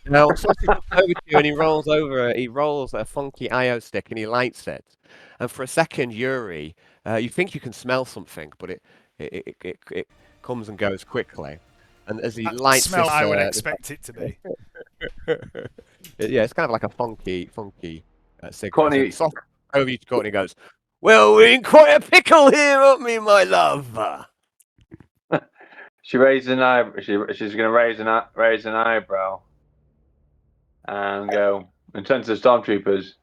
Now, Sausage comes over to you and he rolls a funky IO stick and he lights it. And for a second, Yuri, you think you can smell something, but it comes and goes quickly. And as he lights smell, this, I would expect it to be. Yeah, it's kind of like a funky cigarette. Courtney, So over you to Courtney goes, "Well, we're in quite a pickle here, aren't we, my love?" She raised an eyebrow. She's going to raise an eyebrow and go and turn to the stormtroopers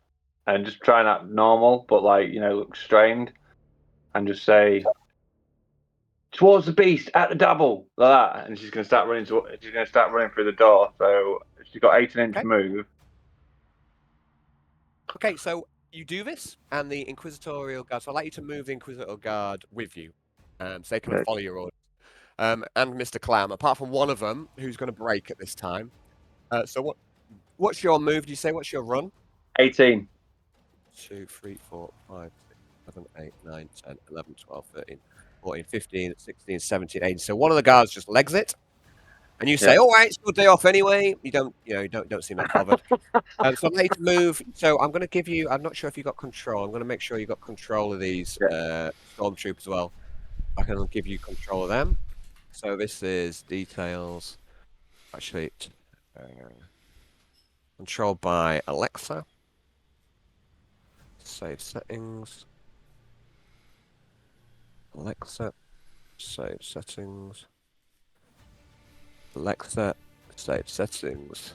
and just try and act normal, but look strained, and just say, "Towards the beast at the double," like that. And she's going to start running. She's going to start running through the door. So she's got 18-inch move. Okay, so you do this, and the Inquisitorial Guard. So I'd like you to move the Inquisitorial Guard with you, so they can follow your orders. And Mr. Clam, apart from one of them who's going to break at this time. So what's your move? Do you say what's your run? 18. 2, 3, 4, 5, 6, 7, 8, 9, 10, 11, 12, 13, 14, 15, 16, 17, 18. So one of the guards just legs it. And you say, "All right, it's your day off anyway." You don't seem that bothered. So I'm ready to move. So I'm going to give you. I'm not sure if you got control. I'm going to make sure you got control of these stormtroopers as well. I can give you control of them. So this is details. Actually, controlled by Alexa. Save settings. Alexa, save settings. Alexa, save settings.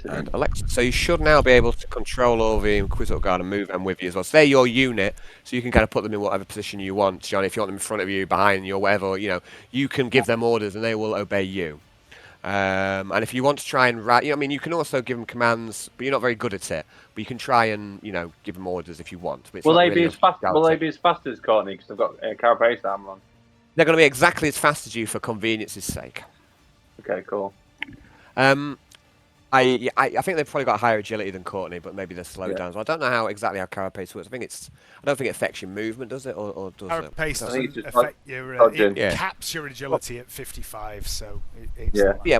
And Alexa, so you should now be able to control all the Inquisitor Guard and move them with you as well. So they're your unit, so you can kind of put them in whatever position you want, Johnny. If you want them in front of you, behind you, or whatever, you can give them orders and they will obey you. And if you want to try and you can also give them commands, but you're not very good at it. But you can try and give them orders if you want. Will they be as fast as Courtney? Because they've got carapace armor on. They're going to be exactly as fast as you for convenience's sake. Okay, cool. I think they've probably got higher agility than Courtney, but maybe they're slowed down. So I don't know how carapace works. I don't think it affects your movement, does it? Or does it? Carapace doesn't affect your. It caps your agility at 55. So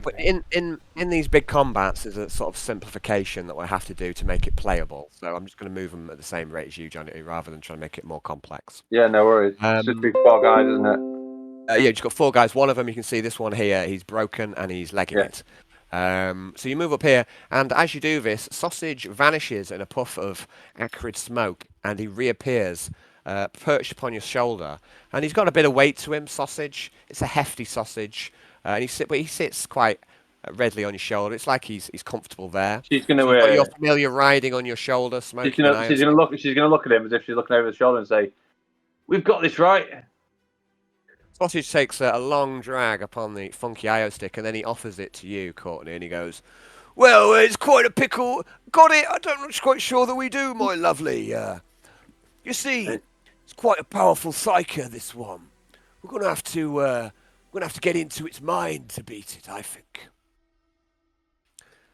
but in these big combats, there's a sort of simplification that we have to do to make it playable. So I'm just going to move them at the same rate as you, Johnny, rather than trying to make it more complex. Yeah, no worries. It's just be 4 guys, isn't it? You've got 4 guys. One of them, you can see this one here. He's broken and he's legging it. So you move up here, and as you do this, Sausage vanishes in a puff of acrid smoke, and he reappears, perched upon your shoulder. And he's got a bit of weight to him, Sausage. It's a hefty Sausage, and he sits quite readily on your shoulder. It's like he's comfortable there. She's going to your familiar riding on your shoulder, smoking. She's going to look at him as if she's looking over the shoulder and say, "We've got this right." Sausage takes a long drag upon the funky IO stick, and then he offers it to you, Courtney, and he goes, "Well, it's quite a pickle. Got it? I'm not quite sure that we do, my lovely. You see, it's quite a powerful psyker, this one. We're going to have to We're going to have to get into its mind to beat it, I think.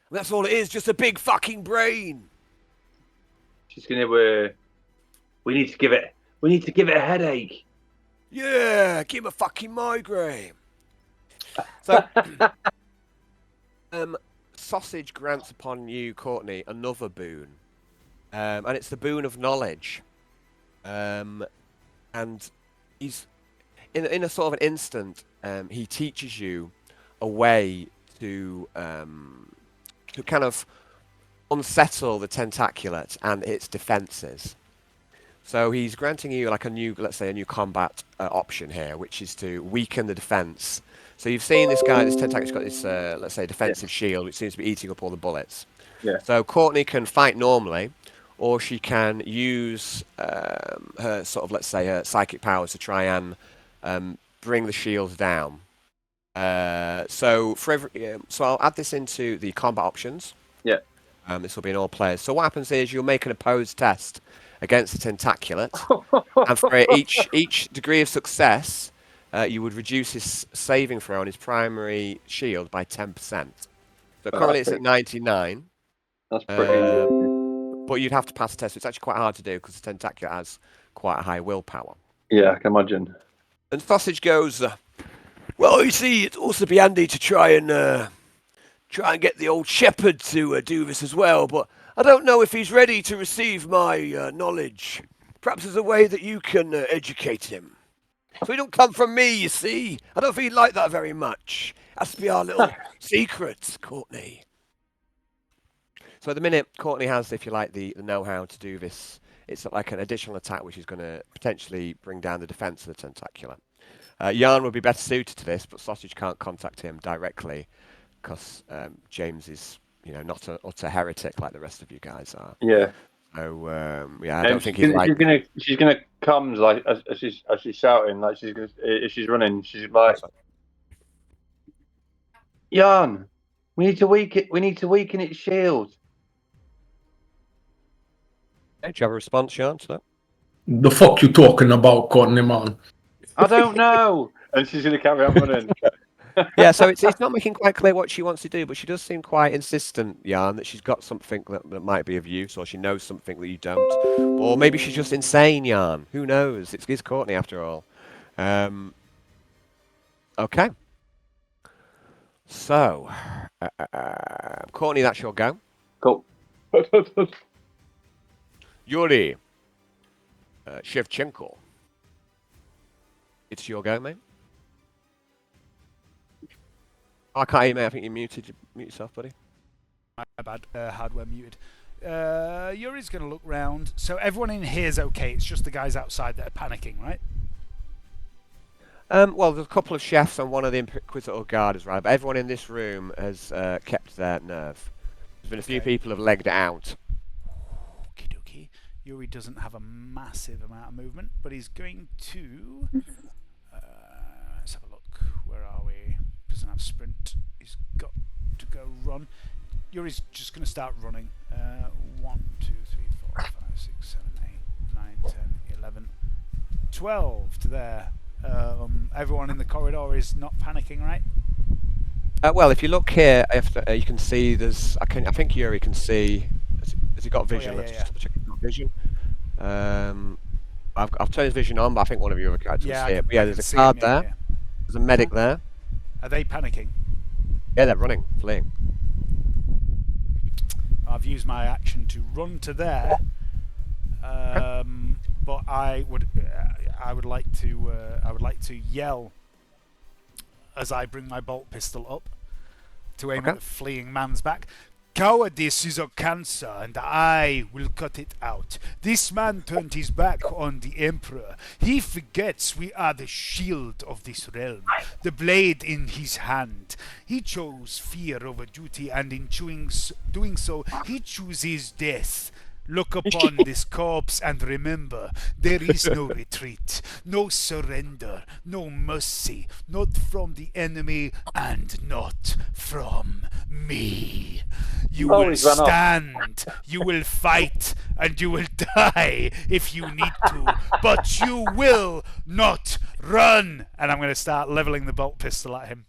And that's all it is, just a big fucking brain. She's gonna. We need to give it a headache. Yeah, give him a fucking migraine. So, Sausage grants upon you, Courtney, another boon. And it's the boon of knowledge. And he's in a sort of an instant, he teaches you a way to kind of unsettle the Tentaculat and its defenses. So he's granting you like a new combat option here, which is to weaken the defense. So you've seen this Tentaculat's got this, let's say, defensive shield, which seems to be eating up all the bullets. Yeah. So Courtney can fight normally, or she can use her sort of, let's say, her psychic powers to try and bring the shields down. So I'll add this into the combat options. Yeah. This will be in all players. So what happens is you'll make an opposed test against the Tentaculat, and for each degree of success, you would reduce his saving throw on his primary shield by 10%. So currently it's at 99. That's pretty. But you'd have to pass the test. It's actually quite hard to do because the Tentaculat has quite a high willpower. Yeah, I can imagine. And Sausage goes, well, you see, it'd also be handy to try and get the old shepherd to do this as well, but I don't know if he's ready to receive my knowledge. Perhaps there's a way that you can educate him. So he don't come from me, you see. I don't think he'd like that very much. Has to be our little secret, Courtney. So at the minute, Courtney has, if you like, the know-how to do this. It's like an additional attack which is going to potentially bring down the defense of the Tentaculat. Yarn would be better suited to this, but Sausage can't contact him directly because James is, not an utter heretic like the rest of you guys are. Yeah. So I don't think he's like. She's gonna come like as she's shouting, like if she's running, she's like, Yarn, we need to weaken its shield. Do you have a response, Yarn, to that? The fuck you talking about, Courtney, man? I don't know. And she's gonna carry on running. Yeah, so it's not making quite clear what she wants to do, but she does seem quite insistent, Yarn, that she's got something that might be of use, or she knows something that you don't. Or maybe she's just insane, Yarn. Who knows? It's Courtney after all. Okay. So, Courtney, that's your go. Cool. Yuri. Shevchenko. It's your go, mate. I can't hear you, mate. I think you're muted. Mute yourself, buddy. My bad. Hardware muted. Yuri's going to look round. So everyone in here is okay. It's just the guys outside that are panicking, right? Well, there's a couple of chefs and one of the Inquisitor guards, right? But everyone in this room has kept their nerve. There's been a few people who have legged it out. Okie dokie. Yuri doesn't have a massive amount of movement, but he's going to... let's have a look. Where are we? Doesn't have sprint. He's got to go run. Yuri's just going to start running. 1, 2, 3, 4, 5, 6, 7, 8, 9, 10, 11, 12 to there. Everyone in the corridor is not panicking, right? Well, if you look here, you can see there's. I think Yuri can see. Has he got vision? Oh, yeah, Let's just check he's got vision. I've turned his vision on, but I think one of your other guys can see it. But yeah, there's a card there. Yeah. There's a medic there. Are they panicking? Yeah, they're running, fleeing. I've used my action to run to there, but I would like to yell as I bring my bolt pistol up to aim at the fleeing man's back. Cowardice is a cancer, and I will cut it out. This man turned his back on the Emperor. He forgets we are the shield of this realm, the blade in his hand. He chose fear over duty, and in doing so, he chooses death. Look upon this corpse and remember, there is no retreat, no surrender, no mercy, not from the enemy and not from me. You will stand, you will fight, and you will die if you need to, but you will not run. And I'm going to start leveling the bolt pistol at him.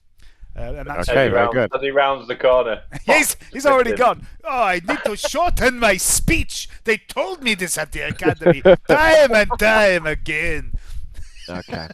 And that's okay, very good. As he rounds the corner. He's already gone. Oh, I need to shorten my speech. They told me this at the academy time and time again. Okay.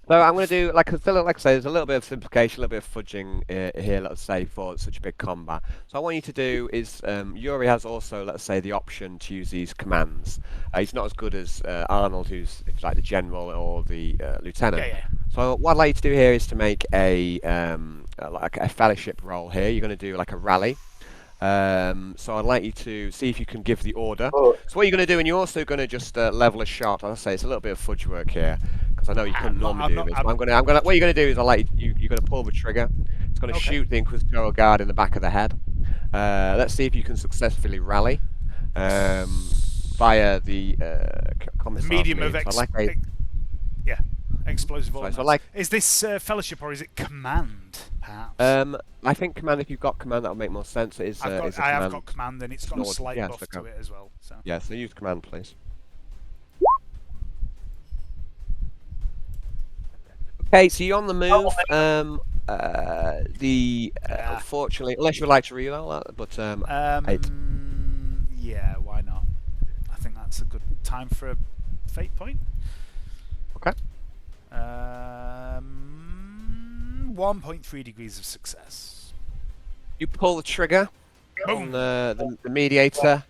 So I'm going to do, like I say, there's a little bit of simplification, a little bit of fudging here, let's say, for such a big combat. So what I want you to do is, Yuri has also, let's say, the option to use these commands. He's not as good as Arnold, who's like the general or the lieutenant. Yeah. So what I'd like you to do here is to make like a fellowship roll here. You're going to do like a rally. So I'd like you to see if you can give the order. So what you're going to do, and you're also going to just level a shot. I'll say it's a little bit of fudge work here, because I know you couldn't normally do this. What you're going to do is you're going to pull the trigger. It's going to shoot the Inquisitorial Guard in the back of the head. Let's see if you can successfully rally via the commissar. Medium of explosive ordnance. Is this fellowship or is it command, perhaps? I think command. If you've got command, that would make more sense. I have got command, and it's got a slight buff to it as well. So. Yeah, so use command, please. Okay, so you're on the move. Unfortunately, unless you would like to reroll that, but 8. Yeah, why not? I think that's a good time for a fate point. Okay. 1.3 degrees of success. You pull the trigger on the mediator.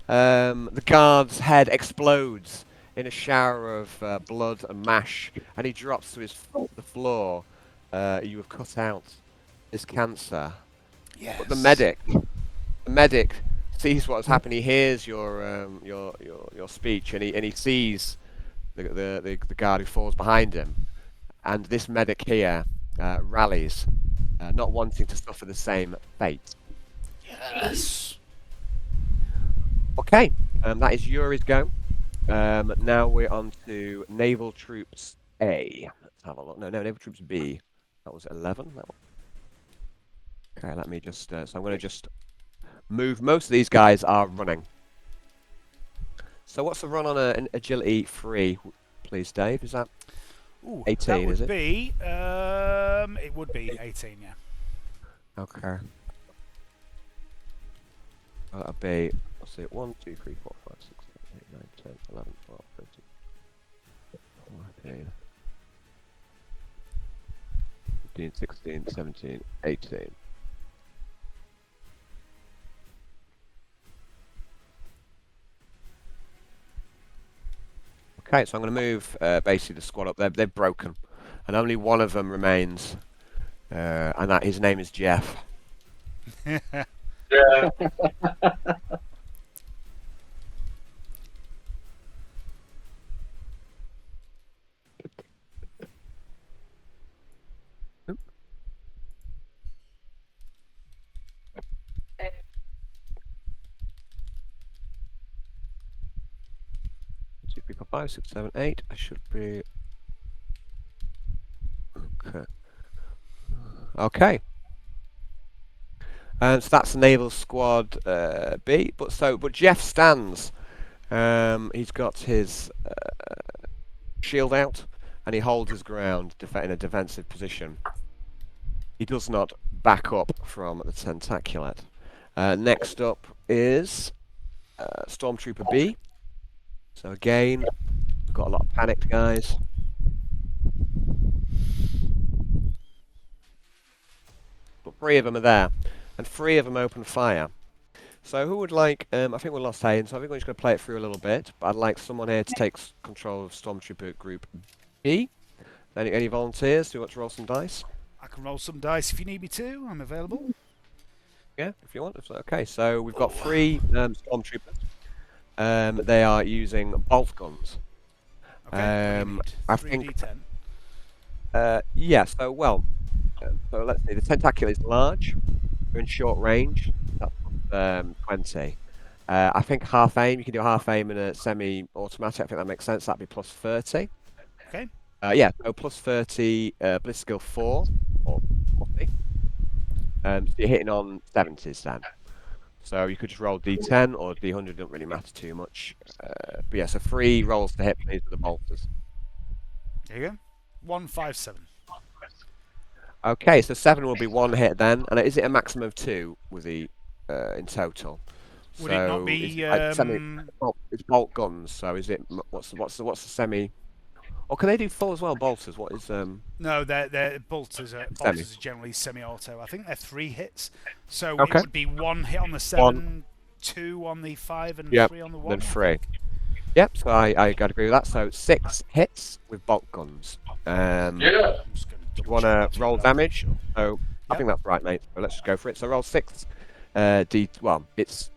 The guard's head explodes in a shower of blood and mash, and he drops to the floor. You have cut out his cancer. Yes. But the medic sees what's happened. He hears your speech, and he sees the guard who falls behind him, and this medic here rallies, not wanting to suffer the same fate. Yes. Okay, that is Yuri's go. Now we're on to Naval Troops A. Let's have a look. No, Naval Troops B. That was 11. Okay, let me just. So I'm going to just move. Most of these guys are running. So what's the run on an agility 3, please, Dave? Is that 18? Is it? It would be 18, yeah. Okay. That'll be. Let's see. 1, 2, 3, 4, 5, 6, 7, 8, 9, 10, 11, 12, 13, 14, 15, 16, 17, 18. Okay, so I'm going to move basically the squad up. They're broken, and only one of them remains, and his name is Jeff. Yeah. 5, 6, 7, 8. I should be okay. And so that's Naval Squad B. But Jeff stands. He's got his shield out, and he holds his ground in a defensive position. He does not back up from the Tentaculat. Next up is Stormtrooper B. So again, we've got a lot of panicked guys. But 3 of them are there, and 3 of them open fire. So who would like, I think we lost Hayden, so I think we're just going to play it through a little bit, but I'd like someone here to take control of Stormtrooper Group B. Any volunteers who want to roll some dice? I can roll some dice if you need me to. I'm available. Yeah, if you want. Okay, so we've got 3 Stormtroopers. They are using bolt guns. Okay. I think. Yeah. So so let's see. The Tentacular is large. They're in short range. That's 20. I think half aim. You can do half aim in a semi-automatic. I think that makes sense. That'd be plus 30. Okay. Yeah. So plus 30. Bliss skill 4 or 40. So you're hitting on 70s then. So you could just roll D10 or D100. Doesn't really matter too much. But yeah. So 3 rolls to hit. These are the bolters. There you go. 157. Okay. So 7 will be 1 hit then, and is it a maximum of 2 with the in total? Would it not be? It's bolt guns. So is it? What's the semi? Or can they do full as well? Bolters. What is No, they're bolters. Bolters are generally semi-auto. I think they're 3 hits. So Okay. it would be 1 hit on the 7, 2 on the 5, and 3 on the 1. Then 3. Yep. So I got to agree with that. So 6 hits with bolt guns. Yeah. You want to roll damage? So I think that's right, mate. So let's just go for it. So roll 6. It's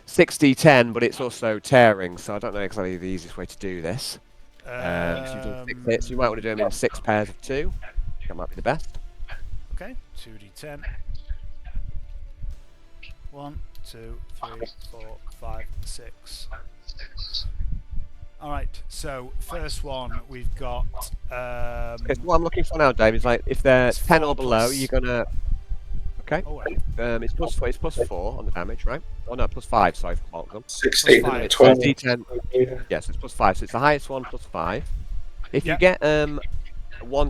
6d10, but it's also tearing, so I don't know exactly the easiest way to do this. You've done 6 hits. You might want to do them in 6 pairs of 2. That might be the best. Okay, 2d10. 1, 2, 3, 4, 5, 6. Alright, so first one we've got. Okay, so what I'm looking for now, Dave, is like if they're 10 or below, you're gonna. Okay. Oh, it's plus 4 on the damage, right? Oh no, plus 5. Sorry for bolt gun. 16 5. and 12. D10. Yes, it's plus 5. So it's the highest one plus 5. If you get 1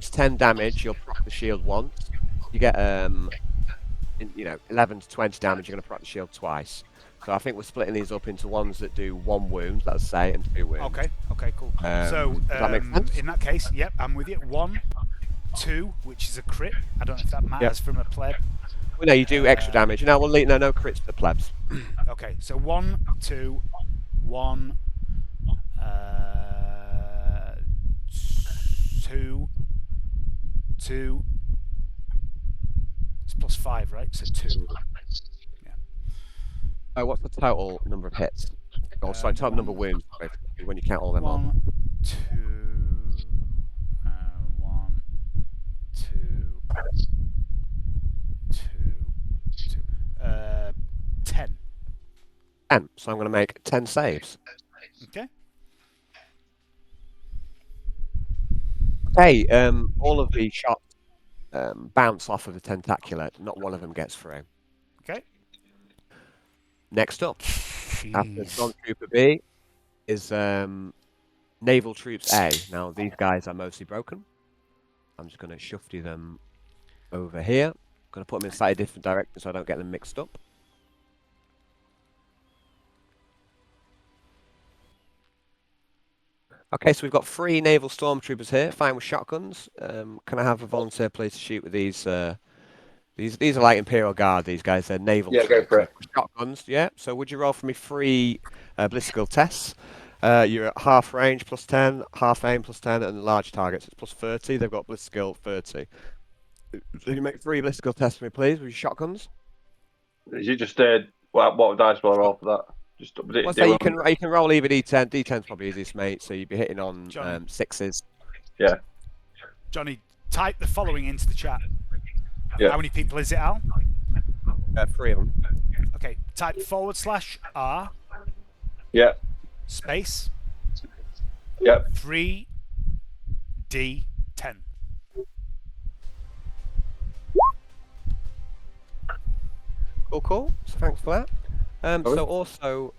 to 10 damage, you'll proc the shield once. You get 11 to 20 damage, you're going to proc the shield twice. So I think we're splitting these up into ones that do 1 wound, let's say, and 2 wounds. Okay, cool. So does that make sense? in that case, yep, I'm with you. 1, 2, which is a crit. I don't know if that matters from a pleb. Well, no, you do extra damage. No, no crits to plebs. Okay, so 1, 2, 1, 2, 2. It's plus 5, right? So 2. Yeah. What's the total number of hits? Oh, sorry, total number of wounds when you count all them on. 1, 2, 1, 2, 10. 10. So I'm going to make 10 saves. Okay. Okay, all of the shots bounce off of the Tentaculat. Not one of them gets through. Okay. Next up, after Stormtrooper B, is Naval Troops A. Now, these guys are mostly broken. I'm just going to shufty them over here. I'm going to put them in slightly different directions so I don't get them mixed up. Okay, so we've got 3 naval stormtroopers here, firing with shotguns. Can I have a volunteer, please, to shoot with these? These are like Imperial Guard. These guys, they're naval. Yeah, go for it. Shotguns. Yeah. So would you roll for me 3 ballistical tests? You're at half range plus 10, half aim plus 10, and large targets it's plus 30. They've got ballistical 30. So you make 3 ballistical tests for me, please, with your shotguns. Is it just what dice will I roll for that? Just you can roll either D10. D10's probably easiest, mate. So you'd be hitting on 6s. Yeah. Johnny, type the following into the chat. Yeah. How many people is it, Al? 3 of them. Okay. Type /R. Yeah. Space. Yep. 3D10. Cool. So thanks for that. So also,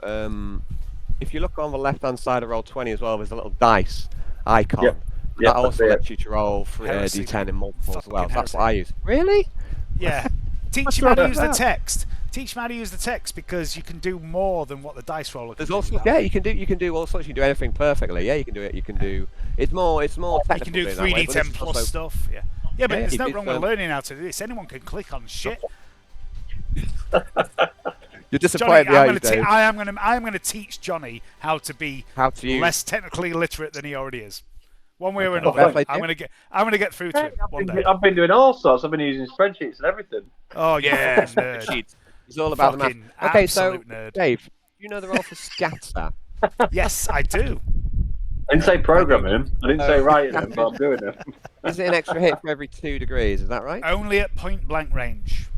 if you look on the left-hand side of Roll20 as well, there's a little dice icon. Yep. That also lets you to roll D10 in multiple as well. So that's what I use. Really? Yeah. Teach him how to use the text. Teach him how to use the text because you can do more than what the dice roller can There's do. Also, you can do all sorts. You can do anything perfectly. Yeah, you can do it. You can do. It's more technical. You can do 3D10 plus stuff. Yeah. Yeah, but there's no wrong with learning how to do this. Anyone can click on shit. You're disappointed. Johnny, I'm going to teach Johnny how to be less technically literate than he already is. One way or another, I'm going to get through to him one day. I've been doing all sorts. I've been using spreadsheets and everything. Oh yeah, nerd. It's all about the math. Okay, so nerd. Dave, you know the role for scatter? Yes, I do. I didn't say programming. I didn't say writing them, but I'm doing it. Is it an extra hit for every 2 degrees? Is that right? Only at point blank range.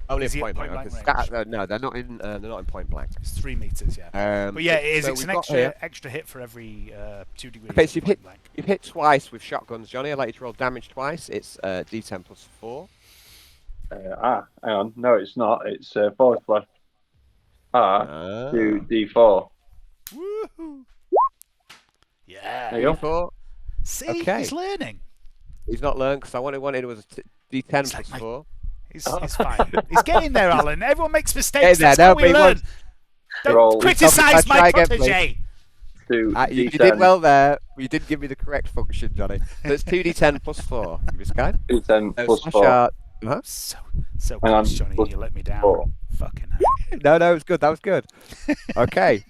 Only Is at he point at blank. point because blank range? No, they're not in. They're not in point blank. It's 3 meters, yeah. But yeah, it is. So It's we've an got here- extra hit for every 2 degrees. Okay, so of point blank. you've hit twice with shotguns, Johnny. I'd like you to roll damage twice. It's D10 plus 4. Hang on. No, it's not. It's 4 plus to D4. Woohoo! Yeah. There you go. D4. See, Okay. he's learning. He's not learned because I wanted was a D10 It's plus like 4. He's fine. He's getting there, Alan. Everyone makes mistakes. Getting there, That's no, how but we he learn. was- Don't Roll. criticize Try my again, please. protege. You did well there. But you didn't give me the correct function, Johnny. So it's 2D10 plus 4. This guy. D10 So plus slash 4. art- huh? So Hang on. close, Johnny. Plus You let me down. 4. Fucking hell. No, it was good. That was good. Okay.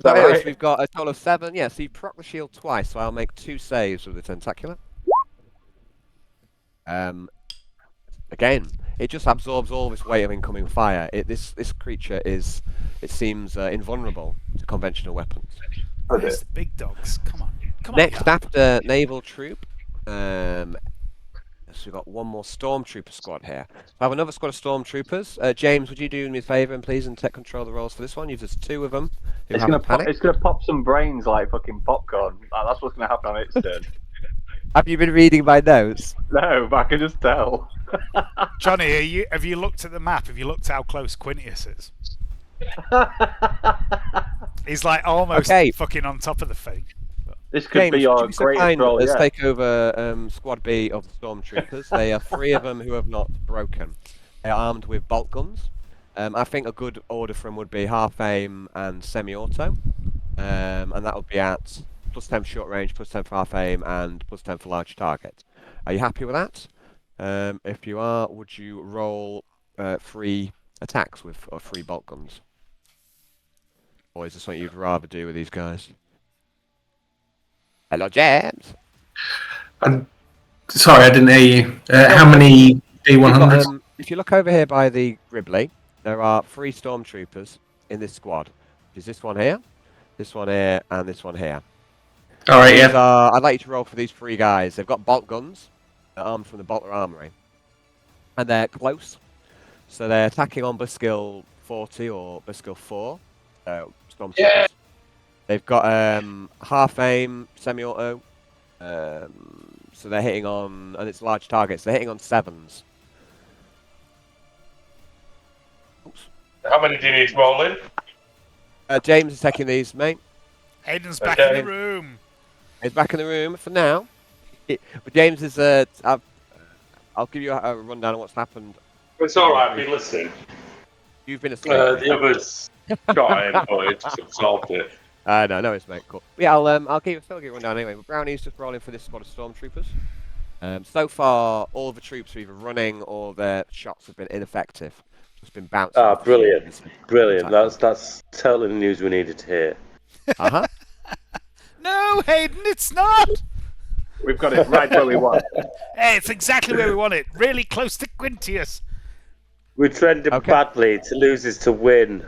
that So right? we've got a total of 7. Yeah, so you proc the shield twice, so I'll make 2 saves with the Tentaculat. Again, it just absorbs all this weight of incoming fire. This creature seems invulnerable to conventional weapons. Where's the big dogs? Come on. Next, yeah. after Naval Troop, so we've got one more Stormtrooper squad here. I have another squad of Stormtroopers. James, would you do me a favour and please take control of the roles for this one? You've just 2 of them who It's haven't panicked. gonna pop some brains like fucking popcorn. That's what's gonna happen on its turn. Have you been reading my notes? No, but I can just tell. Johnny, have you looked at the map? Have you looked how close Quintius is? He's like almost fucking on top of the thing. This could James, be your would you be so greatest kind role as yet. take over Squad B of the Stormtroopers. They are 3 of them who have not broken. They are armed with bolt guns. I think a good order for them would be half aim and semi-auto. And that would be at plus 10 for short range, plus 10 for half aim, and plus 10 for large target. Are you happy with that? If you are, would you roll 3 attacks with 3 bolt guns? Or is this something you'd rather do with these guys? Hello, James. I'm sorry, I didn't hear you. How many D100s? If you look over here by the Gribbly, there are 3 Stormtroopers in this squad. Which is this one here, and this one here. All right, yeah. I'd like you to roll for these 3 guys. They've got bolt guns. They're armed from the Bolter Armory. And they're close. So they're attacking on Bliskill 40 or Bliskill 4. Stormtroopers. Yeah. They've got half aim, semi-auto. So they're hitting on, and it's large targets. They're hitting on 7s. Oops. How many do you need to roll in? James is taking these, mate. Hayden's back in the room. He's back in the room for now. But James is. I'll give you a rundown on what's happened. It's all right. I've been listening. You've been asleep. The others got him, but it just absorbed it. No, it's mate. Cool. Yeah, I'll give you a rundown anyway. Brownie's just rolling for this squad of Stormtroopers. So far, all the troops are either running or their shots have been ineffective. Just been bouncing. Ah, brilliant. That's totally the news we needed to hear. No, Hayden, it's not. We've got it right where we want. Hey, it's exactly where we want it. Really close to Quintius. We trended badly to losers to win.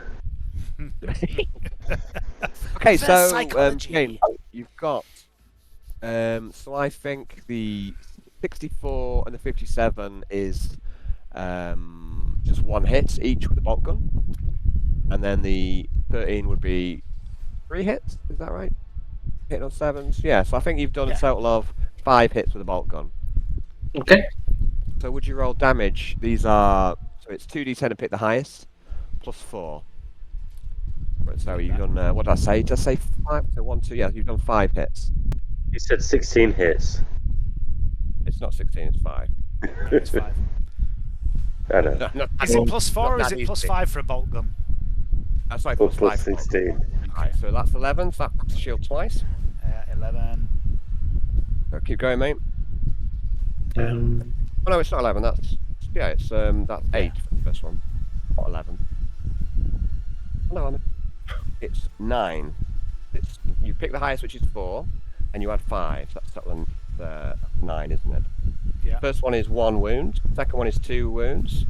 Okay, so psychology. James, you've got. So I think the 64 and the 57 is just 1 hit each with the bolt gun, and then the 13 would be 3 hits. Is that right? Hitting on 7s. Yeah. So I think you've done a total of 5 hits with a bolt gun. Okay. So would you roll damage? These are so it's 2d10 to pick the highest, plus 4. So you've done, what did I say? Did I say 5? So 1, 2, yeah, you've done 5 hits. You said 16 hits. It's not 16, it's 5. It's 5. I know. Is it plus 4 or is it plus 5 for a bolt gun? That's like Plus plus 5. 16. Alright, so that's 11, so that's shield twice. 11. So keep going, mate. Oh no, it's not 11, that's 8 for the first one. Not 11. No, it's 9. You pick the highest, which is 4, and you add 5. So that's total 9, isn't it? Yeah. First one is 1 wound. Second one is 2 wounds.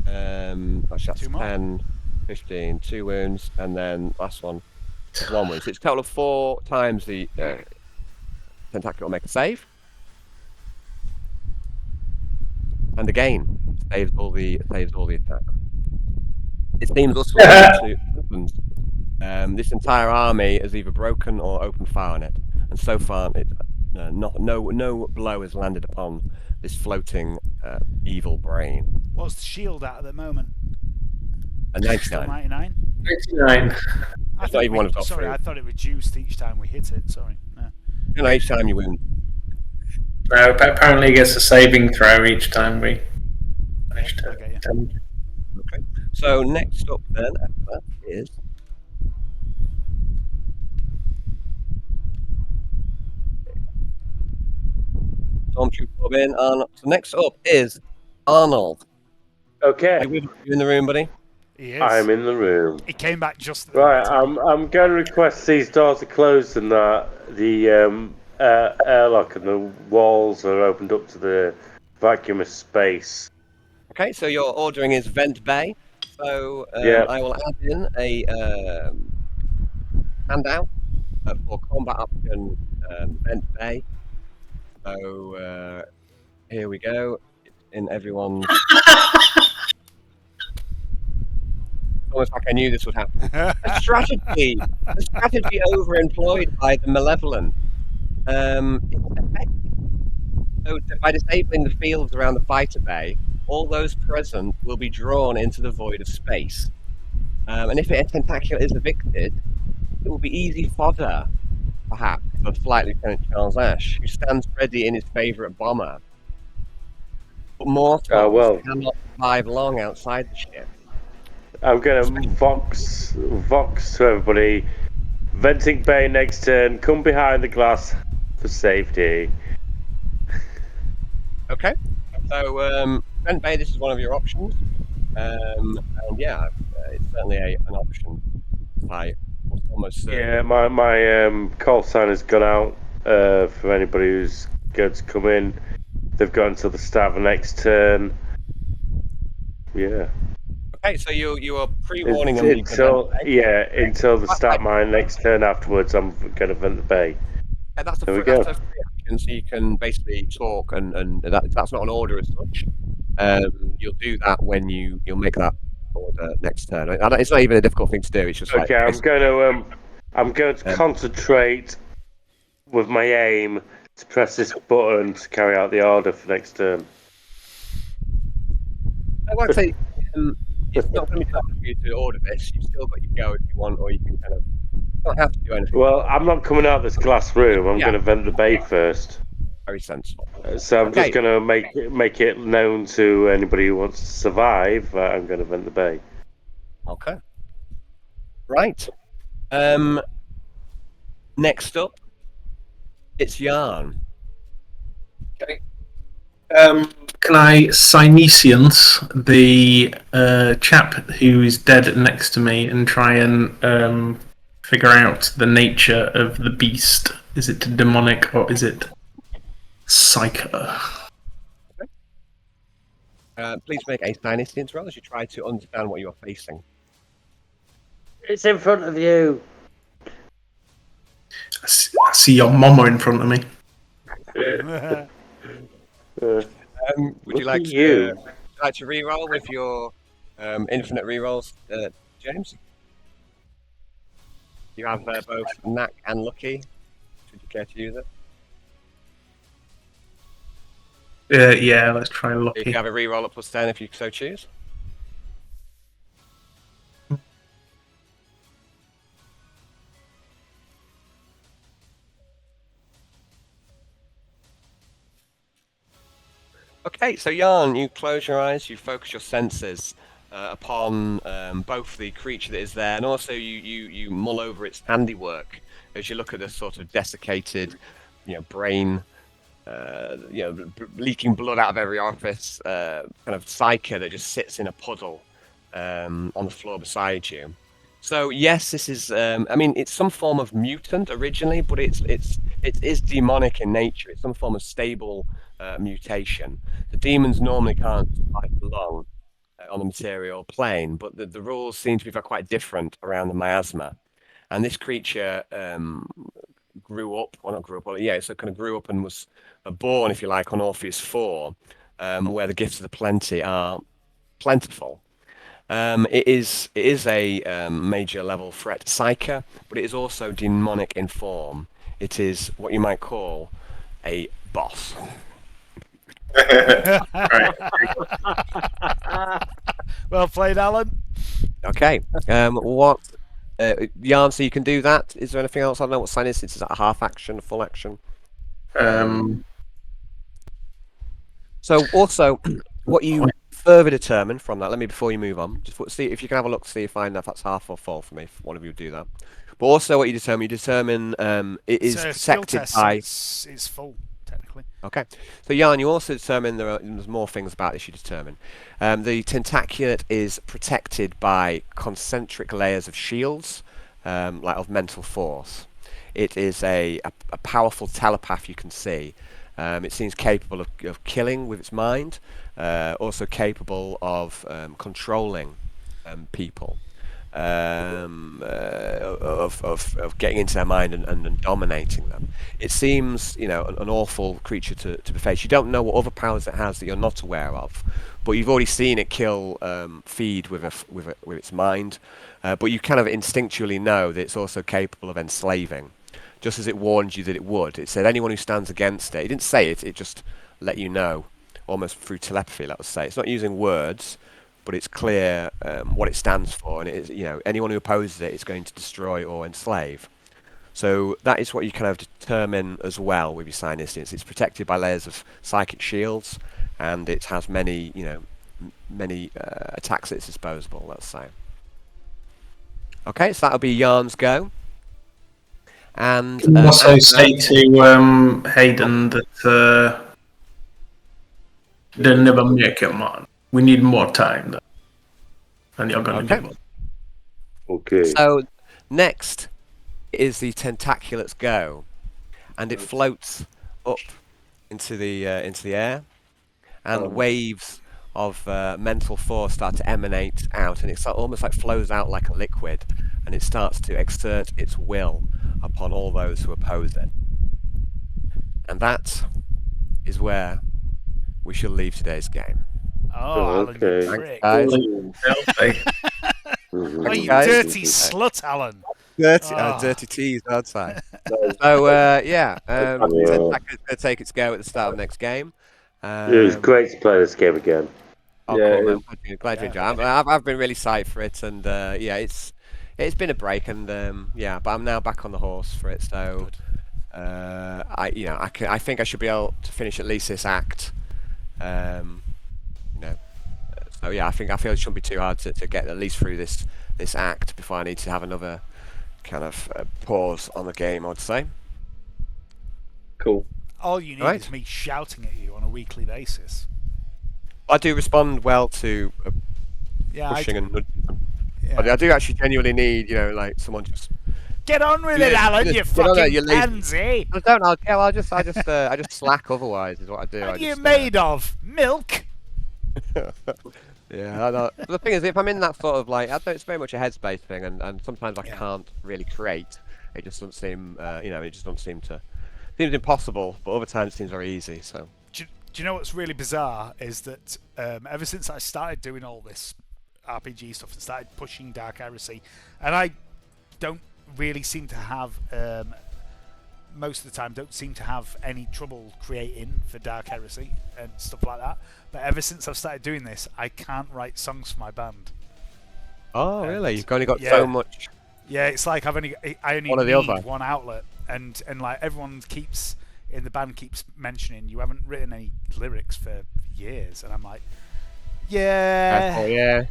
Actually, that's 2 more. 10, 15, 2 wounds, and then last one is 1 wound. So it's a total of 4 times the Tentaculat will make a save. And again, Saves all the attack. It seems also to weapons. This entire army has either broken or opened fire on it, and so far no blow has landed upon this floating evil brain. What's the shield at the moment? A 99. Still 99? 99. I thought it reduced each time we hit it. Sorry. No. Each time you wound. Apparently, it gets a saving throw each time we manage to. Okay. So next up then after that is Stormtrooper Robin. So next up is Arnold. Okay. Are you in the room, buddy? He is. I'm in the room. He came back just at the Right, time. I'm going to request these doors are closed and that the airlock and the walls are opened up to the vacuumous space. Okay, so your ordering is Vent Bay. So I will add in a handout for combat option Vent Bay. So here we go. It's in everyone's. Almost like I knew this would happen. a strategy overemployed by the malevolent. So by disabling the fields around the fighter bay, all those present will be drawn into the void of space. And if a Tentaculat is evicted, it will be easy fodder, perhaps, for Flight Lieutenant Charles Ash, who stands ready in his favourite bomber. But mortals cannot survive long outside the ship. I'm going to vox to everybody. Venting bay next turn. Come behind the glass for safety. Okay. So Vent Bay, this is one of your options. And yeah, it's certainly an option. I was almost certain. Yeah, my call sign has gone out for anybody who's going to come in. They've got until the start of the next turn. Yeah. Okay, so you are pre-warning them until the start of my next turn. Afterwards, I'm going to vent the bay. Yeah, that's a free action, so you can basically talk, and that's not an order as such. You'll do that when you'll make that order next turn. It's not even a difficult thing to do. It's just okay. I'm going to concentrate with my aim to press this button to carry out the order for next turn. Like I say, it's not going to be tough for you to order this. You've still got your go if you want, or you can kind of. You don't have to do anything. Well, I'm not coming out of this glass room. I'm going to vent the bay first. Very sensible. So I'm just going to make it known to anybody who wants to survive that I'm going to vent the bay. Okay. Right. Next up, it's Yarn. Okay. Can I Synesians the chap who is dead next to me and try and figure out the nature of the beast? Is it demonic or is it psycho? Please make a Synesians roll as you try to understand what you are facing. It's in front of you. I see your mama in front of me. Would you like to re-roll with your infinite re-rolls, James? You have both Knack and Lucky. Would you care to use it? Yeah, let's try Lucky. You can have a re-roll at +10 if you so choose. Okay, so Yarn, you close your eyes, you focus your senses upon both the creature that is there, and also you mull over its handiwork as you look at this sort of desiccated, brain, leaking blood out of every orifice, kind of psyche that just sits in a puddle on the floor beside you. So yes, this is. It's some form of mutant originally, but it is demonic in nature. It's some form of stable mutation. The demons normally can't survive long on the material plane, but the rules seem to be quite different around the miasma. And this creature grew up and was born, if you like, on Orpheus 4, where the gifts of the plenty are plentiful. It is a major level threat psyker, but it is also demonic in form. It is what you might call a boss. Right. Well played, Alan. Okay. What Yarn? So you can do that. Is there anything else? I don't know what sign is. Is that a half action, a full action? So also, what you further determine from that. Let me before you move on. Just see if you can have a look. See if that's half or full for me. If one of you would do that. But also, what you determine it is protected by. It's full technically. Okay. So Yarn, you also determine there's more things about this you determine. The Tentaculat is protected by concentric layers of shields, like of mental force. It is a powerful telepath you can see. It seems capable of killing with its mind, also capable of controlling people, of getting into their mind and dominating them. It seems, an awful creature to be faced. You don't know what other powers it has that you're not aware of, but you've already seen it kill Feed with its mind. But you kind of instinctually know that it's also capable of enslaving. Just as it warned you that it would. It said anyone who stands against it. It didn't say it, it just let you know, almost through telepathy, let us say. It's not using words, but it's clear what it stands for, and it is, anyone who opposes it is going to destroy or enslave. So that is what you kind of determine as well with your sign instance. It's protected by layers of psychic shields, and it has many attacks at its disposal, let's say. Okay, so that'll be Yarn's go. And can also say to Hayden that they'll never make it, man. We need more time, though. And you're gonna give up. Okay. So next is the Tentaculat's go, and it floats up into the air, and waves of mental force start to emanate out, and it almost like flows out like a liquid, and it starts to exert its will upon all those who oppose it. And that is where we shall leave today's game. Oh, Alan, okay. you prick. Guys. Oh, you dirty slut, Alan. Dirty tease outside. So Tentacula's going to take its go at the start of the next game. It was great to play this game again. Oh, cool, man. Glad you enjoyed it. I've been really psyched for it, and it's been a break, and but I'm now back on the horse for it. So I think I should be able to finish at least this act. So I feel it shouldn't be too hard to get at least through this act before I need to have another kind of pause on the game, I'd say. Cool. All you need is me shouting at you on a weekly basis. I do respond well to pushing and nudging. Yeah. I do actually genuinely need, like someone just get on with it, Alan. You fucking pansy. I don't. I just slack. Otherwise, is what I do. What are you made of? Milk. Yeah. The thing is, if I'm in that sort of it's very much a headspace thing, and sometimes I can't really create. It just doesn't seem, it just doesn't seem to. It seems impossible, but other times it seems very easy. So. Do you know what's really bizarre is that ever since I started doing all this RPG stuff and started pushing Dark Heresy, and I don't really seem to have most of the time don't seem to have any trouble creating for Dark Heresy and stuff like that, but ever since I've started doing this I can't write songs for my band. Oh really? You've only got so much. Yeah, it's like I only need one outlet, and like everyone keeps in the band keeps mentioning you haven't written any lyrics for years, and I'm like it's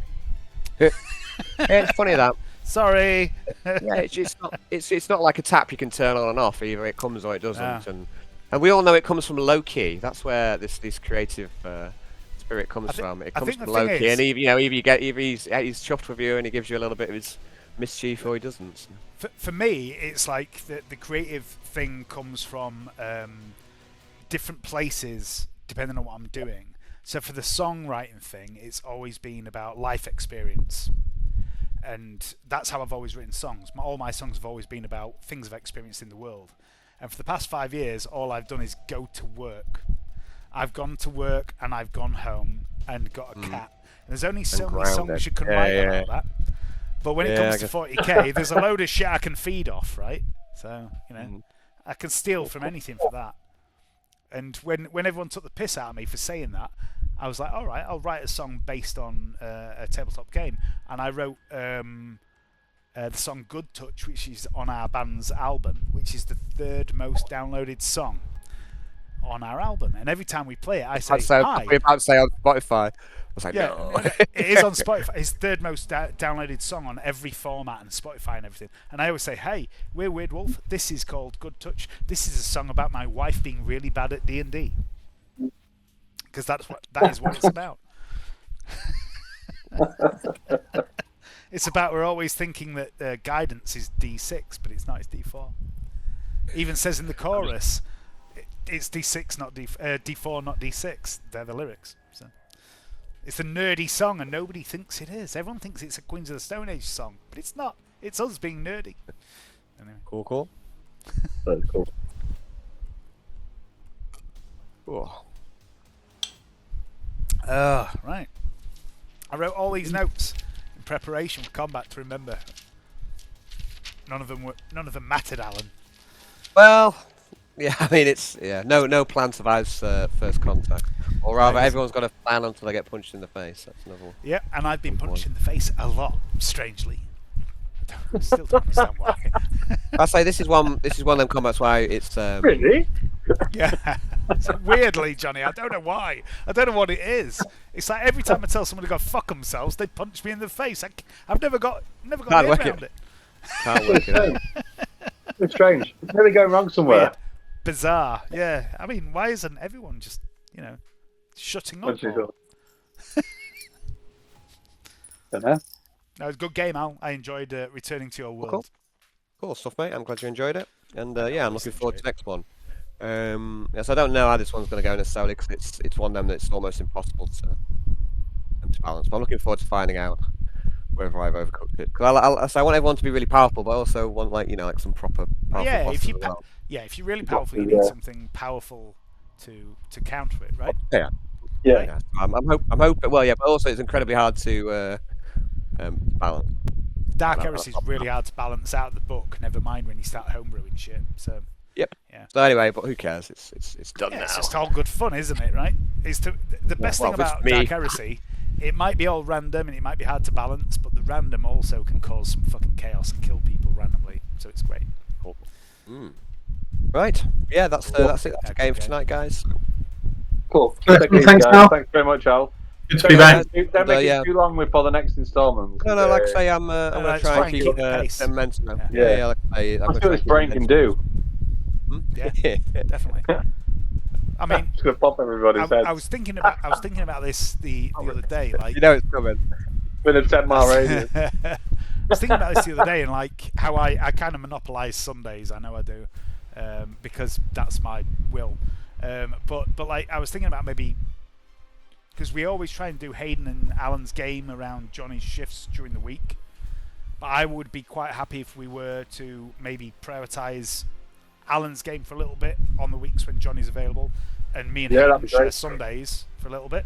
funny that. Sorry. It's not like a tap you can turn on and off. Either it comes or it doesn't, and we all know it comes from Loki. That's where this creative spirit comes from. It comes from Loki, and either he's chuffed with you and he gives you a little bit of his mischief, or he doesn't. For me, it's like the creative thing comes from different places depending on what I'm doing. So for the songwriting thing, it's always been about life experience. And that's how I've always written songs. All my songs have always been about things I've experienced in the world. And for the past 5 years, all I've done is go to work. I've gone to work and I've gone home and got a cat. And there's only so many grounded. songs you can write about that. But when it comes to 40k, there's a load of shit I can feed off, right? So, I can steal from anything for that. And when everyone took the piss out of me for saying that, I was like, all right, I'll write a song based on a tabletop game. And I wrote the song Good Touch, which is on our band's album, which is the 3rd most downloaded song on our album. And every time we play it, I say, hi. I'm about to say on Spotify. I was like, no. It is on Spotify. It's the 3rd most downloaded song on every format and Spotify and everything. And I always say, hey, we're Weird Wolf. This is called Good Touch. This is a song about my wife being really bad at D&D. Because that is what it's about. It's about we're always thinking that guidance is D6, but it's not. It's D4. Even says in the chorus, it's D6, not D4, not D6. They're the lyrics. So it's a nerdy song, and nobody thinks it is. Everyone thinks it's a Queens of the Stone Age song, but it's not. It's us being nerdy. Anyway. Cool. That's cool. Oh. Right. I wrote all these notes in preparation for combat to remember. None of them mattered, Alan. Well, yeah, I mean, it's no plan survives first contact, or rather, everyone's got a plan until they get punched in the face. That's another one. Yeah, and I've been punched in the face a lot, strangely. I still don't understand why. I say this is one of them combats why it's Really? Yeah. So weirdly, Johnny, I don't know why. I don't know what it is. It's like every time I tell someone to go fuck themselves, they punch me in the face. I've never got my head around it. Can't work it out. It's strange. It's really going wrong somewhere. Weird. Bizarre. Yeah. I mean, why isn't everyone just, shutting up? Don't know. No, it was a good game, Al. I enjoyed returning to your world. Cool stuff, mate. I'm glad you enjoyed it, and I'm looking forward to the next one. Yes, I don't know how this one's going to go necessarily because it's one of them that's almost impossible to balance. But I'm looking forward to finding out whether I've overcooked it. Because I want everyone to be really powerful, but I also want like some proper powerful bosses as well. If you're really powerful, you need something powerful to counter it, right? Yeah. I'm hoping. Well, yeah, but also it's incredibly hard to balance. Dark Heresy is really hard to balance out of the book. Never mind when you start homebrewing shit. So. Yep. Yeah. So anyway, but who cares? It's done now. It's just all good fun, isn't it? Right? The best thing about Dark Heresy, it might be all random and it might be hard to balance, but the random also can cause some fucking chaos and kill people randomly. So it's great. Cool. Right. Yeah, that's it. That's the game for tonight, guys. Cool. Thanks, Al. Thanks very much, Al. Good to be back. Don't make it too long before the next instalment. No, like I say, I'm going to try and keep momentum. Yeah, like I say, Let's see what this brain can do. Yeah, definitely. I mean, it's gonna pop everybody's head. I was thinking about this the other day. Like, it's coming. Within a 10-mile radius. I was thinking about this the other day and like how I kind of monopolise Sundays. I know I do, because that's my will. But like I was thinking about maybe because we always try and do Hayden and Alan's game around Johnny's shifts during the week. But I would be quite happy if we were to maybe prioritise Alan's game for a little bit on the weeks when Johnny's available, and me and Hayden share Sundays for a little bit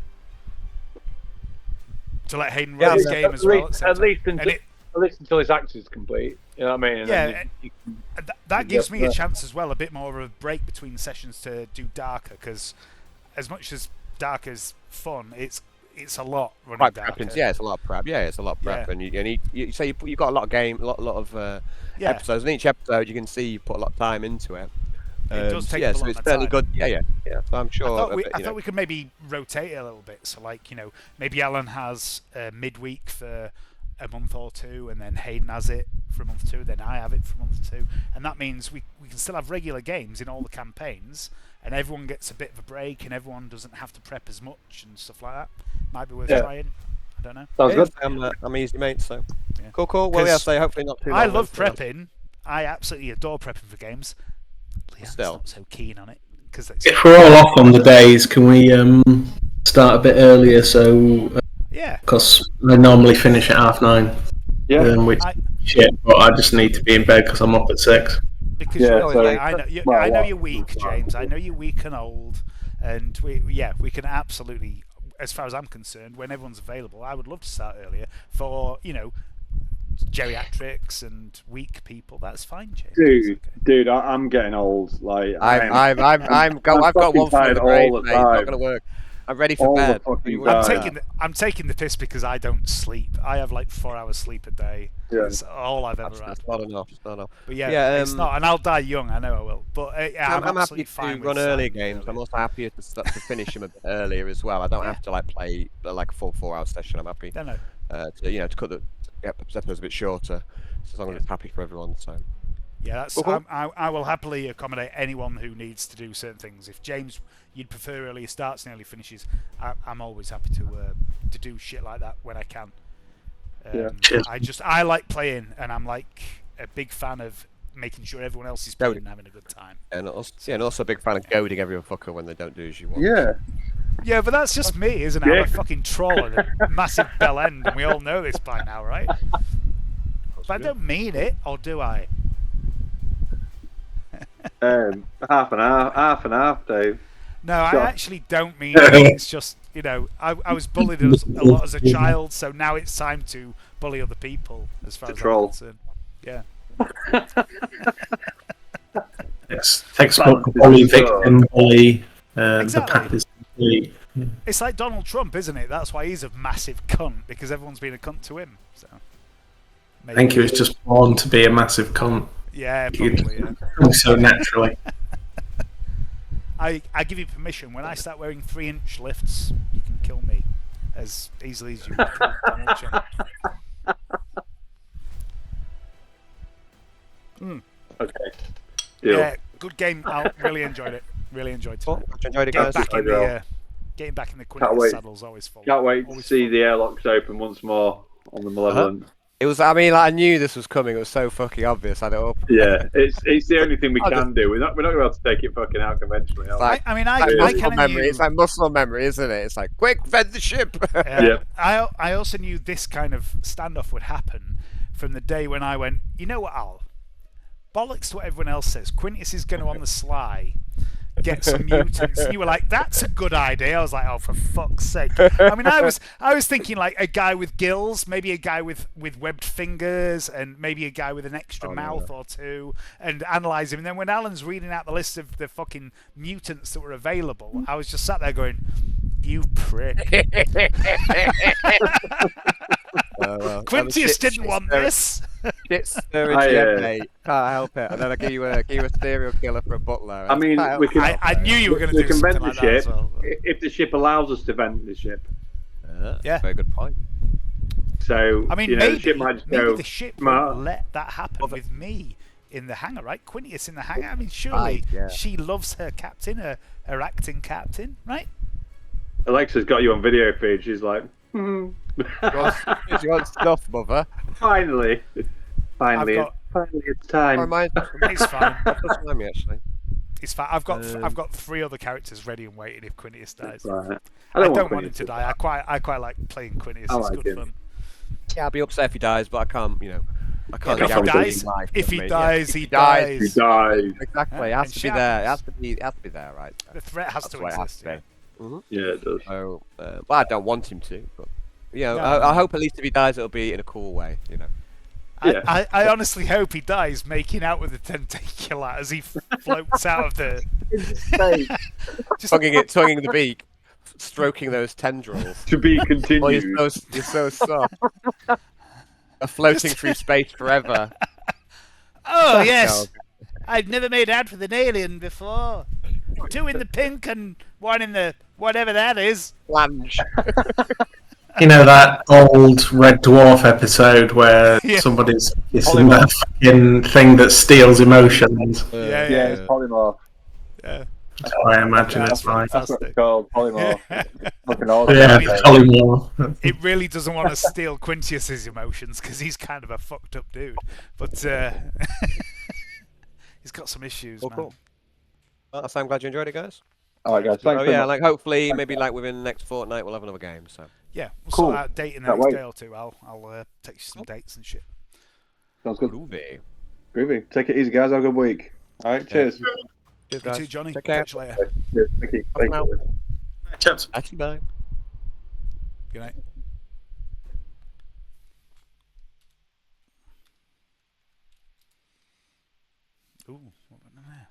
to let Hayden run his game as well. At least until his act is complete. You know what I mean? And that gives me a chance as well, a bit more of a break between sessions to do Darker, because as much as Darker's fun, it's a lot running Darker. Yeah, it's a lot of prep. Yeah, it's a lot of prep, and you say you've got a lot of game, a lot of episodes, and each episode you can see you put a lot of time into it. It does take so it's fairly good. Yeah. So I'm sure. I thought we could maybe rotate it a little bit. So like maybe Alan has midweek for a month or two, and then Hayden has it for a month or two, then I have it for a month or two, and that means we can still have regular games in all the campaigns, and everyone gets a bit of a break, and everyone doesn't have to prep as much and stuff like that. Might be worth trying. I don't know. Sounds good. I'm easy, mate. So cool. Well, yeah. So hopefully not too long. I love prepping. I absolutely adore prepping for games. Leanne's not so keen on it if we're all off on the days, can we start a bit earlier? So because I normally finish at 9:30. Yeah. Which shit, but I just need to be in bed because I'm up at 6. Because I know you're weak, James. I know you're weak and old, And we can absolutely, as far as I'm concerned, when everyone's available, I would love to start earlier for geriatrics and weak people. That's fine, James. Dude, I'm getting old. Like I've got one for the grave, mate. It's not gonna work. I'm ready for bed. I'm taking the piss because I don't sleep. I have like 4 hours sleep a day. Yeah. It's all I've ever had. That's not enough. It's not enough. But it's not, and I'll die young. I know I will. But I'm happy fine to run early games. I'm also happier to finish them a bit earlier as well. I don't have to play like a full 4-hour session. I'm happy. No. To cut the episodes a bit shorter, as long as it's happy for everyone. So. Yeah, that's. Cool. I will happily accommodate anyone who needs to do certain things. If James, you'd prefer earlier starts and early finishes, I'm always happy to do shit like that when I can. I like playing, and I'm like a big fan of making sure everyone else is playing and having a good time. And also a big fan of goading everyone fucker when they don't do as you want. Yeah. Yeah, but that's just me, isn't it? I'm a fucking troll and a massive bell end, and we all know this by now, right? But I don't mean it, or do I? Half and half, Dave. No, I actually don't mean it. It's just, I was bullied a lot as a child, so now it's time to bully other people, as far as I'm concerned. Yeah. Yes, textbook bully, victim bully. Exactly. The path is complete. It's like Donald Trump, isn't it? That's why he's a massive cunt, because everyone's been a cunt to him. So. I think he was just born to be a massive cunt. Yeah, probably, yeah. So naturally. I give you permission. When I start wearing 3-inch lifts, you can kill me as easily as you would kill Donald Trump. Okay. Deal. Yeah, good game. I really enjoyed it. Really enjoyed it. Enjoyed it, guys. Getting back in the Quintius saddle is always fun. Can't wait to see the airlocks open once more on the Malevolent. It was. I mean, I knew this was coming. It was so fucking obvious. I had it up. Yeah, it's the only thing we can do. We're not going to be able to take it fucking out conventionally. I kind of knew. It's like muscle memory, isn't it? It's like quick, fed the ship. I also knew this kind of standoff would happen from the day when I went. You know what, Al? Bollocks to what everyone else says. Quintius is going to on the sly get some mutants. And you were like, that's a good idea. I was like, oh, for fuck's sake. I mean, I was thinking like a guy with gills, maybe a guy with webbed fingers, and maybe a guy with an extra mouth or two, and analyze him. And then when Alan's reading out the list of the fucking mutants that were available, I was just sat there going, you prick. Quintius didn't want this. Shit mate. Can't help it. And then I give you a serial killer for a butler. I mean, I knew you were going to do something like that as well. If the ship allows us to vent the ship. Yeah. Very good point. So, I mean, the ship might just go, the ship won't let that happen with me in the hangar, right? Quintius in the hangar. I mean, surely she loves her captain, her acting captain, right? Alexa's got you on video feed. She's like, She wants stuff, mother. Finally, it's time. It's fine. That's me, actually. It's fine. I've got 3 other characters ready and waiting if Quintius dies. Right. I don't want him to die. I quite like playing Quintius. It's good fun. Yeah, I'll be upset if he dies, but I can't. I can't. If he dies, he dies. He dies. Exactly. It has to be there. It has to be there, right? The threat has to exist. Yeah, it does. So, well, I don't want him to, but I hope at least if he dies, it'll be in a cool way. Yeah. I honestly hope he dies making out with the Tentaculat as he floats out of the. Tonguing the beak, stroking those tendrils. To be continued. You're so soft. Floating through space forever. Oh yes, I've never made out with an alien before. 2 in the pink and 1 in the whatever that is. Flange. You know that old Red Dwarf episode where somebody's kissing that fucking thing that steals emotions? Yeah, it's polymorph. Yeah. That's what I imagine it's like. That's what it's called, polymorph. Fucking awesome. Yeah, polymorph. It really doesn't want to steal Quintius's emotions because he's kind of a fucked up dude. But he's got some issues, man. Cool. Well, I'm glad you enjoyed it, guys. All right, guys. Thanks. Hopefully, maybe within the next fortnight, we'll have another game. So. Yeah, we'll sort out a date in the next day or two. I'll text you some dates and shit. Sounds good. Groovy. Take it easy, guys. Have a good week. All right, cheers. You too, Johnny. Take care. Catch you later. Yeah, thank you. Thank you. Chaps. Actually, bye. Good night. Ooh, what went on there?